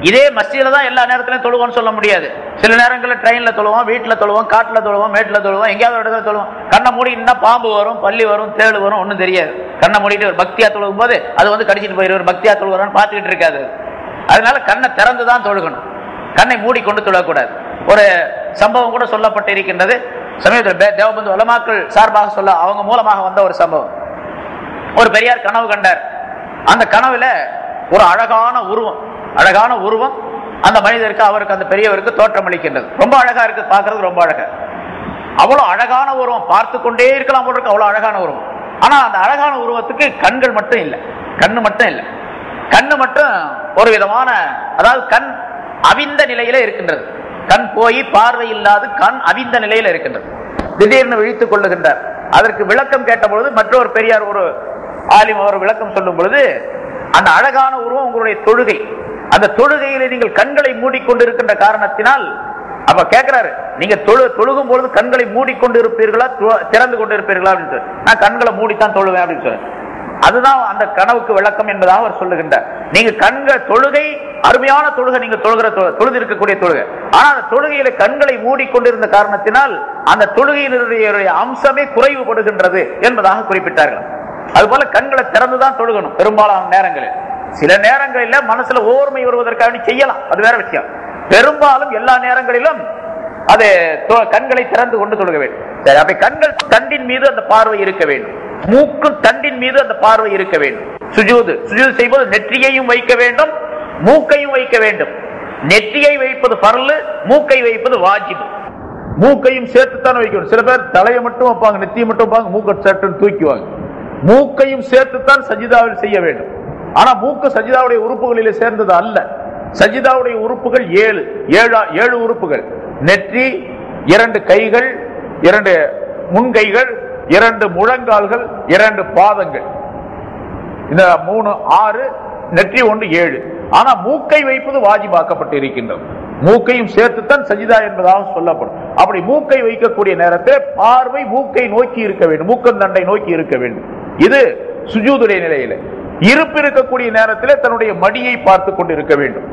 இதே மஸ்ஜித்ல தான் எல்லா நேரத்திலும் தொழுவோம்னு சொல்ல முடியாது. சில நேரங்களில் ட்ரெயின்ல தொழுவோம், வீட்டுல தொழுவோம், காட்டுல தொழுவோம், மேட்டுல தொழுவோம், எங்கேயாவது இடத்துல தொழுவோம். கண்ணை மூடினா பாம்பு வரும், பள்ளி வரும், தேள் வரும், ஒன்றும் தெரியாது. கண்ணை மூடிட்டு ஒரு பக்தியா தொழுகும் போது அது வந்து கடிச்சிட்டு போயிரு, பக்தியா தொழுகிறான்னு பார்த்துக்கிட்டு இருக்காது. அதனால கண்ணை திறந்துதான் தொழுகணும், கண்ணை மூடிக்கொண்டு தொழக்கூடாது. ஒரு சம்பவம் கூட சொல்லப்பட்டு இருக்கின்றது. சமீபத்தில் தேவபந்து உலமாக்கள் சார்பாக சொல்ல அவங்க மூலமாக வந்த ஒரு சம்பவம். ஒரு பெரியார் கனவு கண்டார். அந்த கனவுல ஒரு அழகான உருவம் அந்த மனிதருக்கு, அவருக்கு, அந்த பெரியவருக்கு தோற்றம் அளிக்கின்றது. ரொம்ப அழகா இருக்கு, பார்க்கறது ரொம்ப அழகா. அவ்வளவு அழகான உருவம், பார்த்து கொண்டே இருக்கலாம் போல இருக்கு, அவ்வளவு அழகான உருவம். ஆனா அந்த அழகான உருவத்துக்கு கண்கள் மட்டும் இல்லை, கண்ணு மட்டும் ஒரு விதமான, அதாவது கண் அவிந்த நிலையில இருக்கின்றது. கண் போய் பார்வை இல்லாது கண் அவிந்த நிலையில இருக்கின்றது. திடீர்னு விழித்துக் கொள்ளுகின்றார். அதற்கு விளக்கம் கேட்ட பொழுது மற்றொரு பெரியார் ஒரு ஆலிம் அவர் விளக்கம் சொல்லும் பொழுது, அந்த அழகான உருவம் உங்களுடைய தொழுகை, அந்த தொழுகையிலே நீங்கள் கண்களை மூடிக்கொண்டிருக்கின்ற காரணத்தினால், அப்ப கேட்கிறாரு, நீங்க தொழுகும் பொழுது கண்களை மூடிக்கொண்டு இருப்பீர்களா திறந்து கொண்டு இருப்பீர்களா அப்படின்னு சொல்லி. நான் கண்களை மூடித்தான் தொழுவேன் அப்படின்னு சொல்லி. அதுதான் அந்த கனவுக்கு விளக்கம் என்பதாக அவர் சொல்லுகின்றார். நீங்க கண்கள் தொழுகை அருமையான தொழுகை, நீங்க தொழுது இருக்கக்கூடிய தொழுகை, ஆனா அந்த தொழுகையில கண்களை மூடிக்கொண்டிருந்த காரணத்தினால் அந்த தொழுகையினுடைய அம்சமே குறைவுபடுகின்றது என்பதாக குறிப்பிட்டார்கள். அதுபோல கண்களை திறந்துதான் தொழுகணும் பெரும்பாலான நேரங்களில். சில நேரங்களில் மனசுல ஓர்மை வருவதற்காக செய்யலாம், அது வேற விஷயம். பெரும்பாலும் எல்லா நேரங்களிலும் அது கண்களை திறந்து கொண்டு தொழுக வேண்டும். சரி, அப்ப கண்கள் தண்டின் மீது அந்த பார்வை இருக்க வேண்டும், மூக்கு தண்டின் மீது அந்த பார்வை இருக்க வேண்டும். சுஜூது செய்வது நெற்றியையும் வைக்க வேண்டும், மூக்கையும் வைக்க வேண்டும். நெற்றியை வைப்பது பர்லு, மூக்கை வைப்பது வாஜிபு. மூக்கையும் சேர்த்துத்தான் வைக்கணும். சில பேர் தலையை மட்டும் வைப்பாங்க, நெத்தியை மட்டும் வைப்பாங்க, மூக்கை சட்டுன்னு தூக்கிவாங்க. மூக்கையும் சேர்த்துத்தான் சஜிதாவில் செய்ய வேண்டும். ஆனா மூக்கு சஜிதாவுடைய உறுப்புகளிலே சேர்ந்தது அல்ல. சஜிதாவுடைய உறுப்புகள் 7 உறுப்புகள். நெற்றி, 2 கைகள், 2 முன்கைகள், 2 முழங்கால்கள், 2 பாதங்கள். இந்த 3 6, நெற்றி 1 7. ஆனா மூக்கை வைப்பது வாஜிபாக்கப்பட்டு இருக்கின்றது. மூக்கையும் சேர்த்துத்தான் சஜிதா என்பதாக சொல்லப்படும். அப்படி மூக்கை வைக்கக்கூடிய நேரத்தில் பார்வை மூக்கை நோக்கி இருக்க வேண்டும், மூக்கந்தண்டை நோக்கி இருக்க வேண்டும். இது சுஜூதுடைய நிலையில. இருப்பு இருக்கக்கூடிய நேரத்தில் தன்னுடைய மடியை பார்த்து கொண்டு இருக்க வேண்டும்.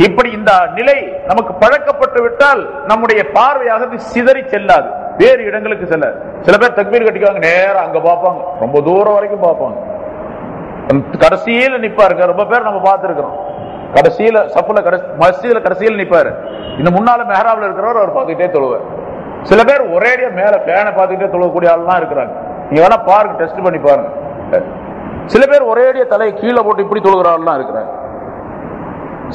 இப்படி இந்த நிலை நமக்கு பழக்கப்பட்டு விட்டால் நம்முடைய பார்வையாக சிதறி செல்லாது, வேறு இடங்களுக்கு செல்லாது. சில பேர் தக்பீர் கட்டிக்குவாங்க, நேரம் அங்க பார்ப்பாங்க, ரொம்ப தூரம் வரைக்கும் பார்ப்பாங்க, கடைசியில நிப்பாருங்க. ரொம்ப பேர் நம்ம பார்த்திருக்கிறோம், கடைசியில சஃப்ல மஸ்ஜித்ல கடைசியில நிப்பாரு. இந்த முன்னால மெஹராப்ல இருக்கிறவர் அவர் பார்த்துக்கிட்டே தொழுவார். சில பேர் ஒரேடியா மேல ஃபேனை பார்த்துக்கிட்டே தொழக்கூடிய ஆள்லாம் இருக்கிறாங்க. நீங்க வேணா பாருங்க, டெஸ்ட் பண்ணி பாருங்க. சில பேர் ஒரேடியா தலையை கீழே போட்டு இப்படி தொழுகிற ஆள்லாம் இருக்கிறாங்க.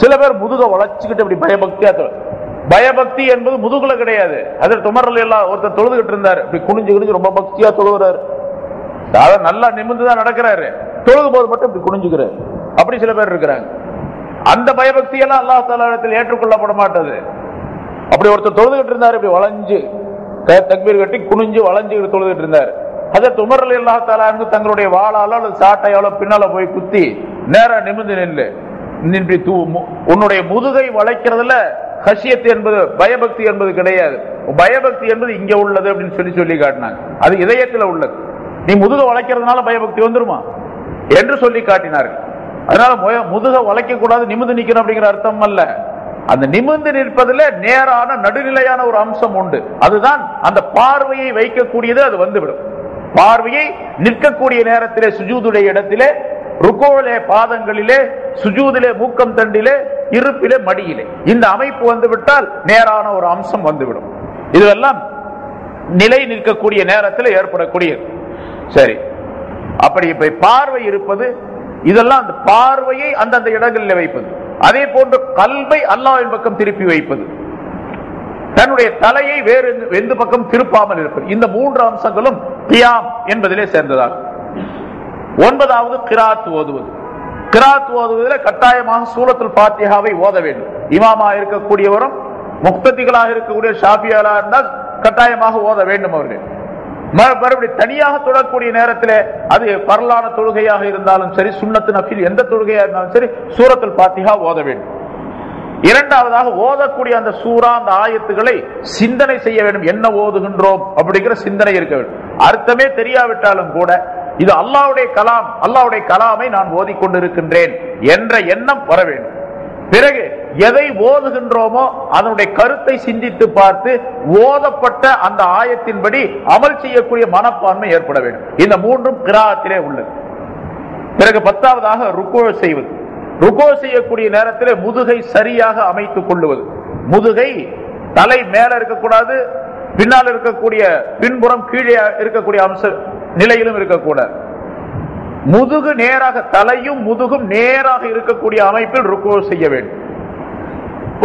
சில பேர் முதுக வளைச்சுக்கிட்டு இப்படி பயபக்தியா பயபக்தி என்பது முதுகுல கிடையாது. அதில் துமரல் எல்லாம் ஒருத்தர் தொழுதுகிட்டு இருந்தாரு, இப்படி குனிஞ்சு ரொம்ப பக்தியா தொழுகிறாரு. நல்லா நிமிர்ந்துதான் நடக்கிறாரு, தொழுது போது மட்டும் இப்படி குனிஞ்சுக்கிறாரு. அப்படி சில பேர் இருக்கிறாங்க. அந்த பயபக்தி எல்லாம் அல்லாஹ் தஆலா இடத்தில் ஏற்றுக்கொள்ளப்பட மாட்டது. அப்படி ஒருத்தர் தொழுதுகிட்டு இருந்தாரு, இப்படி வளைஞ்சு தக்பீர் கட்டி குனிஞ்சு வளைஞ்சு தொழுதுகிட்டு இருந்தாரு. அதற்கு உமர் ரலியல்லாஹு தஆலா அன்ஹு தங்களுடைய வாளாலோ அல்லது சாட்டையாலோ பின்னால போய் குத்தி நேரா நிமிர்ந்து நின்று உன்னுடைய முதுகை வளைக்கிறதுல ஹஷியத் என்பது பயபக்தி என்பது கிடையாது. பயபக்தி என்பது இங்க உள்ளது அப்படின்னு சொல்லி காட்டினாங்க. அது இதயத்தில் உள்ளது. நீ முதுக வளைக்கிறதுனால பயபக்தி வந்துருமா என்று சொல்லி காட்டினார்கள். அதனால முதுக வளைக்க கூடாது, நிமிர்ந்து நிக்கணும் அப்படிங்கிற அர்த்தம் அல்ல. அந்த நிமிர்ந்து நிற்பதில் நேரான நடுநிலையான ஒரு அம்சம் உண்டு. அதுதான் அந்த பார்வையை வைக்கக்கூடியது. அது வந்துவிடும். பார்வையை நிற்கக்கூடிய நேரத்திலே சுஜூதுடைய இடத்திலே, ருகூவிலே பாதங்களிலே, சுஜூதிலே மூக்கம் தண்டிலே, இருப்பிலே மடியிலே இந்த அமைப்பு வந்துவிட்டால் நேரான ஒரு அம்சம் வந்துவிடும். இதெல்லாம் நிலை நிற்கக்கூடிய நேரத்தில் ஏற்படக்கூடியது. சரி, அப்படி இப்ப பார்வை இருப்பது, இதெல்லாம் அந்த பார்வையை அந்தந்த இடங்களில் வைப்பது. அதே போன்று கல்வை அல்லாஹ்வின் பக்கம் திருப்பி வைப்பது, தன்னுடைய தலையை வேறு எந்த பக்கம் திருப்பாமல் இருப்பது. இந்த 3 அம்சங்களும் கியாம் என்பதிலே சேர்ந்ததாகும். 9வது கிராத் ஓதுவது. கிராத் ஓதுவதில் கட்டாயமாக சூரத்துல் ஃபாத்திஹாவை ஓத வேண்டும். இமாமா இருக்கக்கூடியவரும் முக்ததிகளாக இருக்கக்கூடிய ஷாஃபியாலா இருந்தால் கட்டாயமாக ஓத வேண்டும் அவர்கள். மறுபடியும் தனியாக தொழக்கூடிய நேரத்தில் அது பரலான தொழுகையாக இருந்தாலும் சரி, சுன்னத்து நஃபில் எந்த தொழுகையாக இருந்தாலும் சரி, சூரத்துல் ஃபாத்திஹா ஓத வேண்டும். இரண்டாவதாக ஓதக்கூடிய அந்த சூரா, அந்த ஆயத்துக்களை சிந்தனை செய்ய வேண்டும். என்ன ஓதுகின்றோம் அப்படிங்கிற சிந்தனை இருக்க வேண்டும். அர்த்தமே தெரியாவிட்டாலும் கூட இது அல்லாஹ்வுடைய கலாம், அல்லாஹ்வுடைய கலாமை நான் ஓதிக்கொண்டிருக்கின்றேன் என்ற எண்ணம் வர வேண்டும். பிறகு எதை ஓதுகின்றோமோ அதனுடைய கருத்தை சிந்தித்து பார்த்து ஓதப்பட்ட அந்த ஆயத்தின்படி அமல் செய்யக்கூடிய மனப்பான்மை ஏற்பட வேண்டும். இந்த 3ம் கிராஅத்திலே உள்ளது. பிறகு 10வதாக ருக்கூ செய்வது. ருக்கூ செய்யக்கூடிய நேரத்தில் முதுகை சரியாக அமைத்துக் கொள்ளுவது. முதுகை தலை மேல இருக்கக்கூடாது, பின்னால் இருக்கக்கூடிய பின்புறம் கீழே இருக்கக்கூடிய அம்ச நிலையிலும் இருக்கக்கூடாது. முதுகு நேராக, தலையும் முதுகும் நேராக இருக்கக்கூடிய அமைப்பில் ருக்கூ செய்ய வேண்டும்.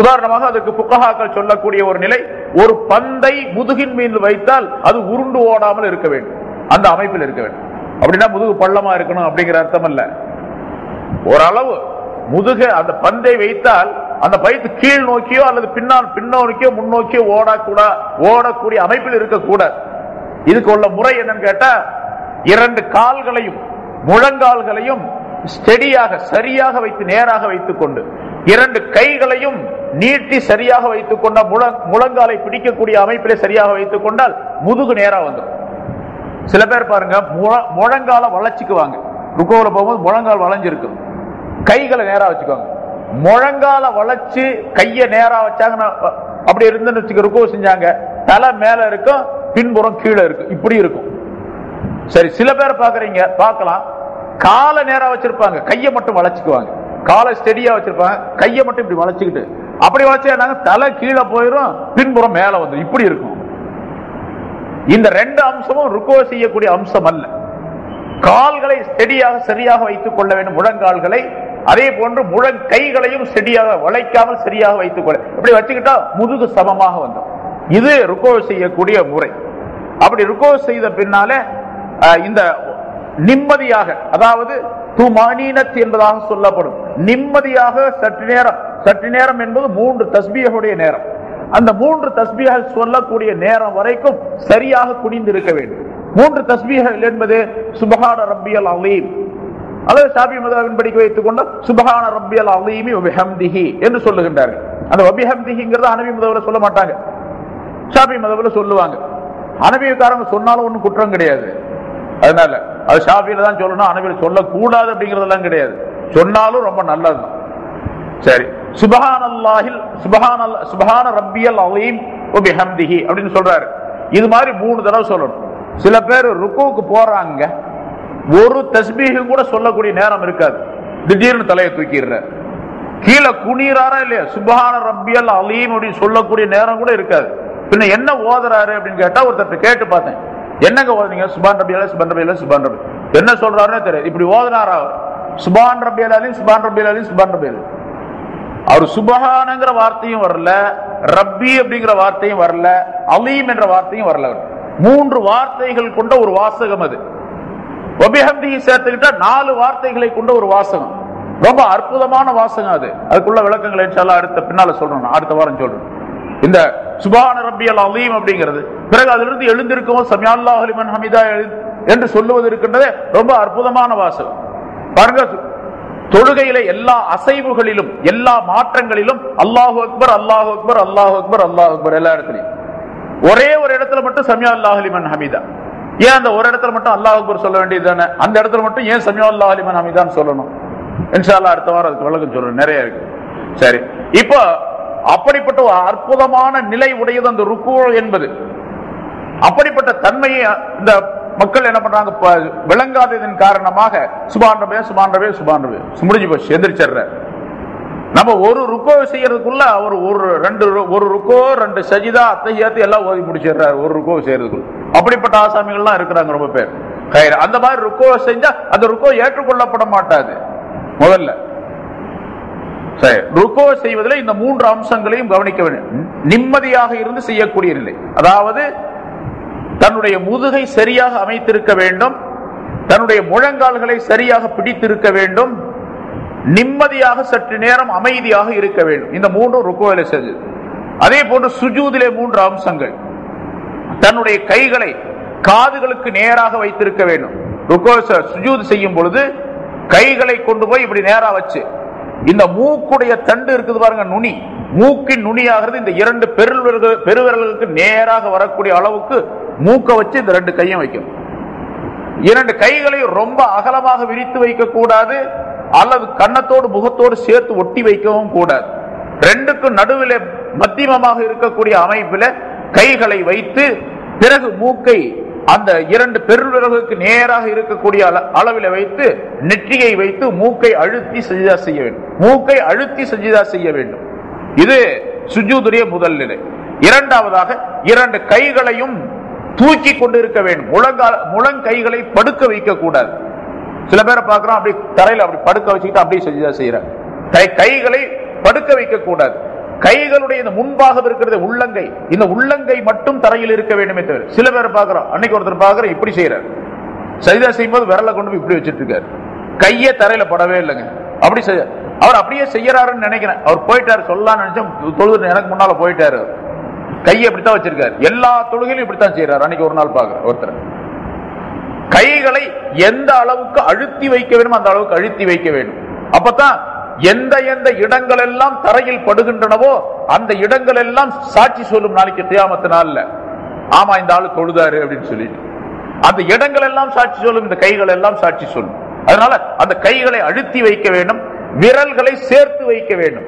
உதாரணமாக அதற்கு புகஹாக்கள் சொல்லக்கூடிய ஒரு நிலை, ஒரு பந்தை முதுகின் மீது வைத்தால் அது உருண்டு ஓடாமல் இருக்க வேண்டும், அந்த அமைப்பில் இருக்க வேண்டும். அப்படின்னா முதுகு பள்ளமா இருக்கணும் அப்படிங்கிற அர்த்தம் அல்ல. ஓரளவு முதுக அந்த பந்தை வைத்தால் அந்த பயத்து கீழ் நோக்கியோ அல்லது பின்னோக்கியோ முன்னோக்கியோ ஓடக்கூடிய அமைப்பில் இருக்கக்கூடாது. இதுக்கு உள்ள முறை என்னன்னு கேட்டா, 2 கால்களையும் முழங்கால்களையும் ஸ்டெடியாக சரியாக வைத்து நேராக வைத்துக் கொண்டு 2 கைகளையும் நீட்டி சரியாக வைத்துக் கொண்ட முழங்காலை பிடிக்கக்கூடிய அமைப்பிலே சரியாக வைத்துக் கொண்டால் முதுகு நேரா வந்துடும். சில பேர் பாருங்க முழங்கால வளைச்சுக்குவாங்க, ருக்கோல போகும்போது முழங்கால் வளைஞ்சிருக்கு, கைகளை நேரா வச்சுக்குவாங்க. முழங்கால வளைச்சு கைய நேரா வச்சாங்க, அப்படி இருந்து ருக்கோ செஞ்சாங்க, தலை மேல இருக்கும், பின்புறம் கீழே இருக்கு, இப்படி இருக்கும். சரி, சில பேர் பார்க்கலாம் காலை நேரா வச்சிருப்பாங்க, கையை மட்டும் வளைச்சுக்குவாங்க, காலை ஸ்டெடியா வச்சிருப்பாங்க, கையை மட்டும் இப்படி வளைச்சுக்கிட்டு அப்படி வளைச்சா தலை கீழே போயிடும், பின்புறம் மேல வந்து இப்படி இருக்கும். இந்த 2 அம்சமும் ருக்கோ செய்யக்கூடிய அம்சம் அல்ல. கால்களை ஸ்டெடியாக சரியாக வைத்துக் கொள்ள வேண்டும், முழங்கால்களை. அதே போன்று கைகளையும் ஸ்டெடியாக வளைக்காமல் சரியாக வைத்துக் கொள்ள, இப்படி வச்சுக்கிட்டா முதுகு சமமாக வந்தோம். இது ருக்கோ செய்யக்கூடிய முறை. அப்படி ருக்கோ செய்த பின்னாலே இந்த நிம்மதியாக, அதாவது துமானீனத் என்பதாக சொல்லப்படும், நிம்மதியாக சற்று நேரம் என்பது 3 தஸ்பீஹுடைய நேரம். அந்த 3 தஸ்பீஹ் சொல்லக்கூடிய நேரம் வரைக்கும் சரியாக குனிந்து இருக்க வேண்டும். 3 தஸ்பீஹ் என்பது சுப்ஹான ரப்பியல் அலீம், அல்லது ஷாஃபி மذஹபின் படிக்க வைத்துக் கொண்ட சுப்ஹான ரப்பியல் அலீம் வ பிஹம்திஹி என்று சொல்லுகின்றார்கள். அந்த வ பிஹம்திஹிங்கிறத ஹனஃபி மذஹபில் சொல்ல மாட்டாங்க, ஷாஃபி மذஹபில் சொல்லுவாங்க. ஹனஃபிக்காரங்க சொன்னாலும் ஒன்றும் குற்றம் கிடையாது. அதனால அது ஷாஃபியில தான் சொல்லணும், ஹனஃபியில் சொல்லக்கூடாது அப்படிங்கிறதெல்லாம் கிடையாது, சொன்னாலும் ரொம்ப நல்லது. சரி, சுப்ஹான ரப்பியல் அலீம் வ பிஹம்திஹி அப்படின்னு சொல்றாரு. இது மாதிரி 3 தடவை சொல்லணும். சில பேர் ருக்குவுக்கு போறாங்க, ஒரு தஸ்பீஹும் கூட சொல்லக்கூடிய நேரம் இருக்காது, திடீர்னு தலையை தூக்கிடுறாரு, கீழே குனிறாரா இல்லையா, சுப்ஹான ரப்பியல் அலீம் அப்படின்னு சொல்லக்கூடிய நேரம் கூட இருக்காது. பின்ன என்ன ஓதுறாரு அப்படின்னு கேட்டா, ஒருத்தர் கேட்டு பார்த்தேன், என்னங்க ஓதுனீங்க? சுப்ஹான் ரப்பியல் சுப்ஹான் ரப்பியல் சுப்ஹான் ரப்பி, என்ன சொல்றாருன்னு தெரியாது, இப்படி ஓதுனாரா சுப்ஹான் ரப்பியல் அலீம் சுப்ஹான் ரப்பியல் அலீம் சுப்ஹான் ரப்பியல். அவர் சுப்ஹானங்கிற வார்த்தையும் வரல, ரப்பி அப்படிங்கிற வார்த்தையும் வரல, அலீம் என்ற வார்த்தையும் வரல. 3 வார்த்தைகள் கொண்ட ஒரு வாசகம் அது. வபிஹம்திஹி சேர்த்துக்கிட்டா 4 வார்த்தைகளை கொண்ட ஒரு வாசகம், ரொம்ப அற்புதமான வாசகம் அது. அதுக்குள்ள விளக்கங்களை இன்ஷா அல்லாஹ் பின்னால சொல்றோம், அடுத்த வாரம் சொல்றோம். இந்த சுப்ஹான ரப்பியல் அலீம் அப்படிங்கிறது, பிறகு அதிலிருந்து எழுந்திருக்கும் சமிஅல்லாஹு லிமன் ஹமிதா என்று சொல்லுவது இருக்கின்றதே ரொம்ப அற்புதமான வாசகம். பாருங்க, தொழுகையில எல்லா அசைவுகளிலும் எல்லா மாற்றங்களிலும் அல்லாஹு அக்பர் அல்லாஹு அக்பர் அல்லாஹு அக்பர் அல்லாஹு அக்பர் எல்லா இடத்துலையும். ஒரே ஒரு இடத்துல மட்டும் சமிஅல்லாஹு லிமன் ஹமிதா, ஏன் அந்த ஒரு இடத்துல மட்டும் அல்லாஹ் அக்பர் சொல்ல வேண்டியது தானே, அந்த இடத்துல மட்டும் ஏன் சமிஅல்லாஹு லிமன் ஹமிதான்னு சொல்லணும்? இன்ஷா அல்லாஹ் அடுத்த வாரம் அதுக்கு விளக்கம் சொல்றேன், நிறைய இருக்கு. சரி, இப்போ அப்படிப்பட்ட ஒரு அற்புதமான நிலை உடையது அந்த ருக்கு என்பது. அப்படிப்பட்ட தன்மையை இந்த மக்கள் என்ன பண்றாங்க, விளங்காததன் காரணமாக சுப்ஹான் ரப்பி சுப்ஹான் ரப்பி சுப்ஹான் ரப்பி முடிஞ்சு போச்சு, எந்திரிச்சிடுற. நம்ம ஒரு ருக்கோ செய்யறதுக்குள்ள அவர் ஒரு ருக்கோ 2 சஜிதா அத்தஹியாத்து எல்லாம் ஓதி முடிச்சிடுறாரு ஒரு ருக்கோ செய்யறதுக்குள்ள. அப்படிப்பட்ட ஆசாமிகள்லாம் இருக்கிறாங்க ரொம்ப பேர். அந்த மாதிரி ருக்கோ செஞ்சா அந்த ருக்கோ ஏற்றுக்கொள்ளப்பட மாட்டாது. முதல்ல ருக்கோ செய்வதில் இந்த 3 அம்சங்களையும் கவனிக்க வேண்டும். நிம்மதியாக இருந்து செய்யக்கூடிய நிலை, அதாவது தன்னுடைய முதுகை சரியாக அமைத்திருக்க வேண்டும், தன்னுடைய முழங்கால்களை சரியாக பிடித்திருக்க வேண்டும், நிம்மதியாக சற்று நேரம் அமைதியாக இருக்க வேண்டும். இந்த 3 ருக்குவிலே செஞ்சது. அதே போன்று சுஜூதிலே 3 அம்சங்கள். தன்னுடைய கைகளை காதுகளுக்கு நேராக வைத்திருக்க வேண்டும். சுஜூத் செய்யும் பொழுது கைகளை கொண்டு போய் இப்படி நேரா வச்சு, இந்த மூக்குடைய தண்டு இருக்குது பாருங்க, நுனி, மூக்கின் நுனியாகிறது இந்த 2 பெருவிரல்களுக்கு நேராக வரக்கூடிய அளவுக்கு மூக்க வச்சு இந்த 2 கையும் வைக்கும். 2 கைகளையும் ரொம்ப அகலமாக விரித்து வைக்க கூடாது, அல்லது கன்னத்தோடு முகத்தோடு சேர்த்து ஒட்டி வைக்கவும் கூடாது. 2க்கும் நடுவில் மத்தியமமாக இருக்கக்கூடிய அமைப்பில் கைகளை வைத்து, பிறகு மூக்கை அந்த 2 பெருவிரல்களுக்கு நேராக இருக்கக்கூடிய அளவில் வைத்து நெற்றியை வைத்து மூக்கை அழுத்தி சஜிதா செய்ய வேண்டும். மூக்கை அழுத்தி சஜிதா செய்ய வேண்டும். இது சுஜூதுடைய முதல் நிலை. இரண்டாவதாக 2 கைகளையும் தூக்கி கொண்டு இருக்க வேண்டும். முழங்கைகளை படுக்க வைக்க கூடாது. சில பேரை பார்க்கிறோம், அப்படி தரையில் அப்படி படுக்க வச்சுக்கிட்டு அப்படியே சஜிதா செய்யறாங்க. கைகளை படுக்க வைக்க கூடாது. கைகளுடைய இந்த முன்பாக இருக்கிறது உள்ளங்கை, இந்த உள்ளங்கை மட்டும் தரையில் இருக்க வேண்டுமே தவிர. சில பேர் பார்க்கிறோம், அன்னைக்கு ஒருத்தர் பார்க்கிறோம் இப்படி செய்யறாரு, சஜிதா செய்யும் போது விரலை கொண்டு போய் இப்படி வச்சிட்டு இருக்காரு, கையே தரையில படவே இல்லைங்க. அப்படி அவர் அப்படியே செய்யறாருன்னு நினைக்கிறேன். அவர் போயிட்டாரு, சொல்லலாம்னு நினைச்சேன், தொழுது எனக்கு முன்னால போயிட்டாரு. கையை இப்படித்தான் வச்சிருக்காரு, எல்லா தொழுகையிலும் இப்படித்தான் செய்யறாரு. அன்னைக்கு ஒரு நாள் பாக்குற ஒருத்தர் கைகளை எந்த அளவுக்கு அழுத்தி வைக்க வேண்டும் அந்த அளவுக்கு அழுத்தி வைக்க வேண்டும். அப்பதான் எந்த எந்த இடங்கள் எல்லாம் தரையில் படுகின்றனவோ அந்த இடங்கள் எல்லாம் சாட்சி சொல்லும் நாளைக்கு கியாமத் நாள்ல, ஆமா இந்த ஆளு தொழுதாரு அப்படின்னு சொல்லிட்டு அந்த இடங்கள் எல்லாம் சாட்சி சொல்லும், இந்த கைகள் எல்லாம் சாட்சி சொல்லும். அதனால அந்த கைகளை அழுத்தி வைக்க வேண்டும், விரல்களை சேர்த்து வைக்க வேண்டும்.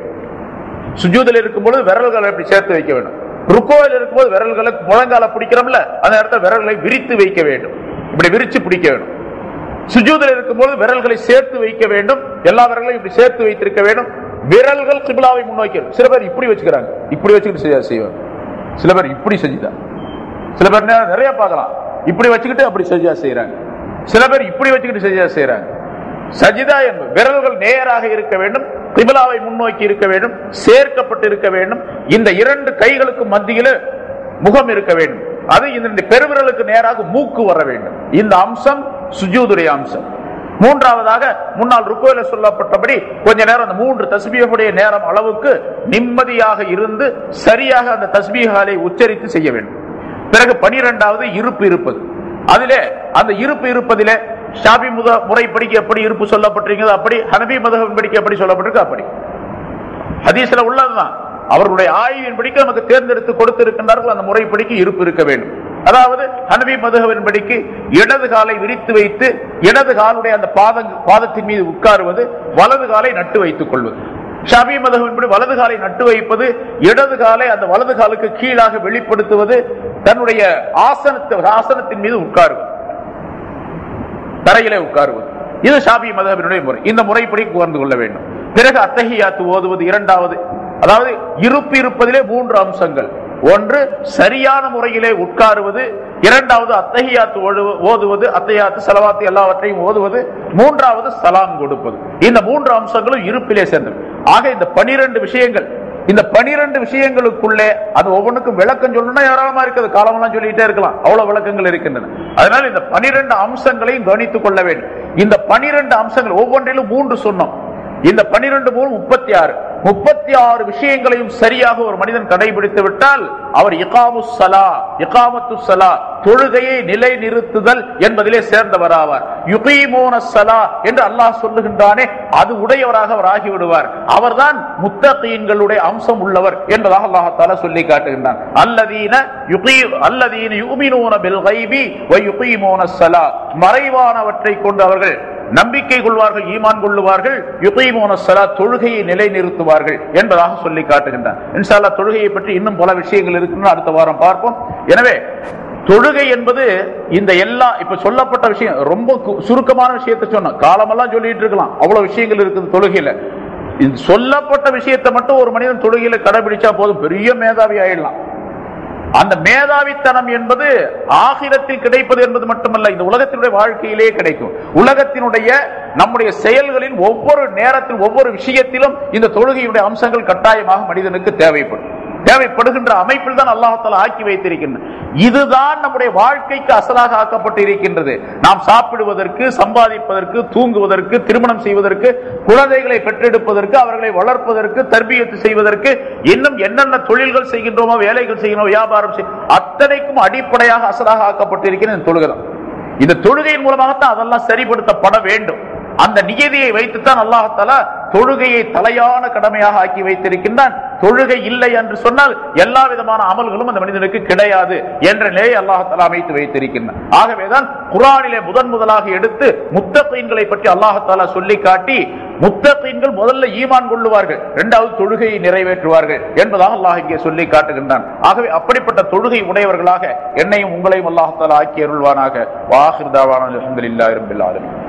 சுஜூதில் இருக்கும்போது விரல்களை எப்படி சேர்த்து வைக்க வேண்டும், ருக்கோவில் இருக்கும்போது விரல்களை முழங்கால பிடிக்கிறோம்ல அந்த இடத்துல விரல்களை விரித்து வைக்க வேண்டும், இப்படி விரிச்சு பிடிக்க வேண்டும். சுஜூதில் இருக்கும்போது விரல்களை சேர்த்து வைக்க வேண்டும், எல்லா விரல்களையும் இப்படி சேர்த்து வைத்திருக்க வேண்டும். விரல்கள் கிப்லாவை முன்னோக்கி. சில பேர் இப்படி வச்சுக்கிறாங்க, இப்படி வச்சுக்கிட்டு செய்வாங்க. சில பேர் இப்படி செஞ்சுதான், சில பேர் நிறைய பார்க்கலாம் இப்படி வச்சுக்கிட்டு அப்படி சஜிதா செய்யறாங்க. சில பேர் இப்படி வச்சுக்கிட்டு சஜிதா செய்யறாங்க. சஜிதா என்பது விரல்கள் நேராக இருக்க வேண்டும், கிப்லாவை முன்னோக்கி இருக்க வேண்டும், சேர்க்கப்பட்டு இருக்க வேண்டும். இந்த இரண்டு கைகளுக்கு மத்தியில முகம் இருக்க வேண்டும். அது இந்த பெருவிரலுக்கு நேராக மூக்கு வர வேண்டும். இந்த அம்சம் சுஜூதுடைய அம்சம். மூன்றாவதாக முன்னால் ருக்குவில சொல்லப்பட்டபடி கொஞ்ச நேரம் அந்த 3 தஸ்பீஹுடைய நேரம் அளவுக்கு நிம்மதியாக இருந்து சரியாக அந்த தஸ்பீஹாலை உச்சரித்து செய்ய வேண்டும். பிறகு 12வது இருப்பு இருப்பது. அதிலே அந்த இருப்பு இருப்பதிலே ஷாபி முறைப்படிக்கு எப்படி இருப்பு சொல்லப்பட்டிருக்கிறது அப்படி, ஹனபி மதுஹப் படிக்க எப்படி சொல்லப்பட்டிருக்கு அப்படி, ஹதீஸ்ல உள்ளதுதான். அவர்களுடைய ஆய்வின் படிக்க நமக்கு தேர்ந்தெடுத்து கொடுத்திருக்கின்றார்கள். அந்த முறைப்படிக்கு இருப்பு இருக்க வேண்டும். அதாவது ஹனபி மதுஹபின் படிக்கு இடது காலை விரித்து வைத்து இடது காலுடைய அந்த பாதத்தின் மீது உட்காருவது, வலது காலை நட்டு வைத்துக் கொள்வது. ஷாபி மதுஹபின் படி வலது காலை நட்டு வைப்பது, இடது காலை அந்த வலது காலுக்கு கீழாக வெளிப்படுத்துவது, தன்னுடைய ஆசனத்தின் மீது உட்காருவது, தரையிலே உட்காருவது. இது ஷாபி மதுஹபினுடைய முறை. இந்த முறைப்படி உணர்ந்து கொள்ள வேண்டும். பிறகு அத்தஹியாத்து ஓதுவது இரண்டாவது. அதாவது இருப்பு இருப்பதிலே 3 அம்சங்கள். ஒன்று சரியான முறையிலே உட்காருவது, இரண்டாவது அத்தஹியாத்து ஓதுவது, அத்தஹியாத்து ஸலவாத் எல்லாவற்றையும் ஓதுவது, மூன்றாவது சலாம் கொடுப்பது. இந்த 3 அம்சங்களும் இருப்பிலே சேர்ந்தது. ஆக இந்த 12 விஷயங்கள், இந்த 12 விஷயங்களுக்குள்ளே அது ஒவ்வொன்றுக்கும் விளக்கம் சொல்லணும்னா ஏராளமா இருக்குது, காலமெல்லாம் சொல்லிட்டே இருக்கலாம், அவ்வளவு விளக்கங்கள் இருக்கின்றன. அதனால இந்த 12 அம்சங்களையும் கவனித்துக் கொள்ள வேண்டும். இந்த 12 அம்சங்கள் ஒவ்வொன்றிலும் 3 சொன்னோம். இந்த 12 36 விஷயங்களையும் சரியாக ஒரு மனிதன் கடைபிடித்து விட்டால் அவர் இகாமத்து ஸலா தொழுகையை நிலை நிறுத்துதல் என்பதிலே சேர்ந்தவராவார். யுகீமூன ஸலா என்று அல்லாஹ் சொல்லுகின்றானே அது உடையவராக அவர் ஆகிவிடுவார். அவர்தான் முத்தகீன்களுடைய அம்சம் உள்ளவர் என்பதாக அல்லாஹ் தஆலா சொல்லி காட்டுகின்றான். அல்லதீன யுமினூன பில் கைபி வ யுகீமூன ஸலா, மறைவானவற்றை கொண்டு அவர்கள் நம்பிக்கை கொள்வார்கள், ஈமான் கொள்ளுவார்கள், யுகீமூன ஸலா தொழுகையை நிலைநிறுத்துவார்கள் என்பதாக சொல்லி காட்டுகின்றார். இன்ஷா அல்லாஹ் தொழுகையை பற்றி இன்னும் பல விஷயங்கள் இருக்குன்னு அடுத்த வாரம் பார்ப்போம். எனவே தொழுகை என்பது இந்த எல்லா இப்ப சொல்லப்பட்ட விஷயம் ரொம்ப சுருக்கமான விஷயத்தை சொன்ன காலமெல்லாம் சொல்லிட்டு இருக்கலாம், அவ்வளவு விஷயங்கள் இருக்குது தொழுகையில. சொல்லப்பட்ட விஷயத்தை மட்டும் ஒரு மனிதன் தொழுகையில கடைபிடிச்சா போதும், பெரிய மேதாவி ஆயிடலாம். அந்த மேதாவித்தனம் என்பது ஆகிரத்தில் கிடைப்பது என்பது மட்டுமல்ல, இந்த உலகத்தினுடைய வாழ்க்கையிலே கிடைக்கும். உலகத்தினுடைய நம்முடைய செயல்களின் ஒவ்வொரு நேரத்தில் ஒவ்வொரு விஷயத்திலும் இந்த தொழுகையுடைய அம்சங்கள் கட்டாயமாக மனிதனுக்கு தேவைப்படுகின்ற அமைப்பில் தான் அல்லாஹ் தஆலா ஆக்கி வைத்திருக்கின்றார். இதுதான் நம்முடைய வாழ்க்கைக்கு அசலாக ஆக்கப்பட்டு இருக்கின்றது. நாம் சாப்பிடுவதற்கு, சம்பாதிப்பதற்கு, தூங்குவதற்கு, திருமணம் செய்வதற்கு, குழந்தைகளை பெற்றெடுப்பதற்கு, அவர்களை வளர்ப்பதற்கு, தர்பியத்து செய்வதற்கு, இன்னும் என்னென்ன தொழில்கள் செய்கின்றோமோ, வேலைகள் செய்கின்றோம், வியாபாரம் அத்தனைக்கும் அடிப்படையாக அசலாக ஆக்கப்பட்டு இருக்கிற இந்த தொழுகை. இந்த தொழுகையின் மூலமாகத்தான் அதெல்லாம் சரிப்படுத்தப்பட வேண்டும். அந்த நியதியை வைத்துத்தான் அல்லாஹ் தஆலா தொழுகையை தலையான கடமையாக ஆக்கி வைத்திருக்கின்றான். தொழுகை இல்லை என்று சொன்னால் எல்லா விதமான அமல்களும் அந்த மனிதனுக்கு கிடையாது என்ற நிலையை அல்லாஹ் தஆலா அமைத்து வைத்திருக்கின்றான். ஆகவேதான் குர்ஆனிலே முதலாக எடுத்து முத்தகீன்களை பற்றி அல்லாஹ் தஆலா சொல்லி காட்டி, முத்தகீன்கள் முதல்ல ஈமான் கொள்ளுவார்கள், இரண்டாவது தொழுகையை நிறைவேற்றுவார்கள் என்பதாக அல்லாஹ் இங்கே சொல்லி காட்டுகின்றான். ஆகவே அப்படிப்பட்ட தொழுகை உடையவர்களாக என்னையும் உங்களையும் அல்லாஹ் தஆலா ஆக்கி அருள்வானாக. வ ஆகிரு தஅவானா அல்ஹம்துலில்லாஹி ரப்பில் ஆலமீன்.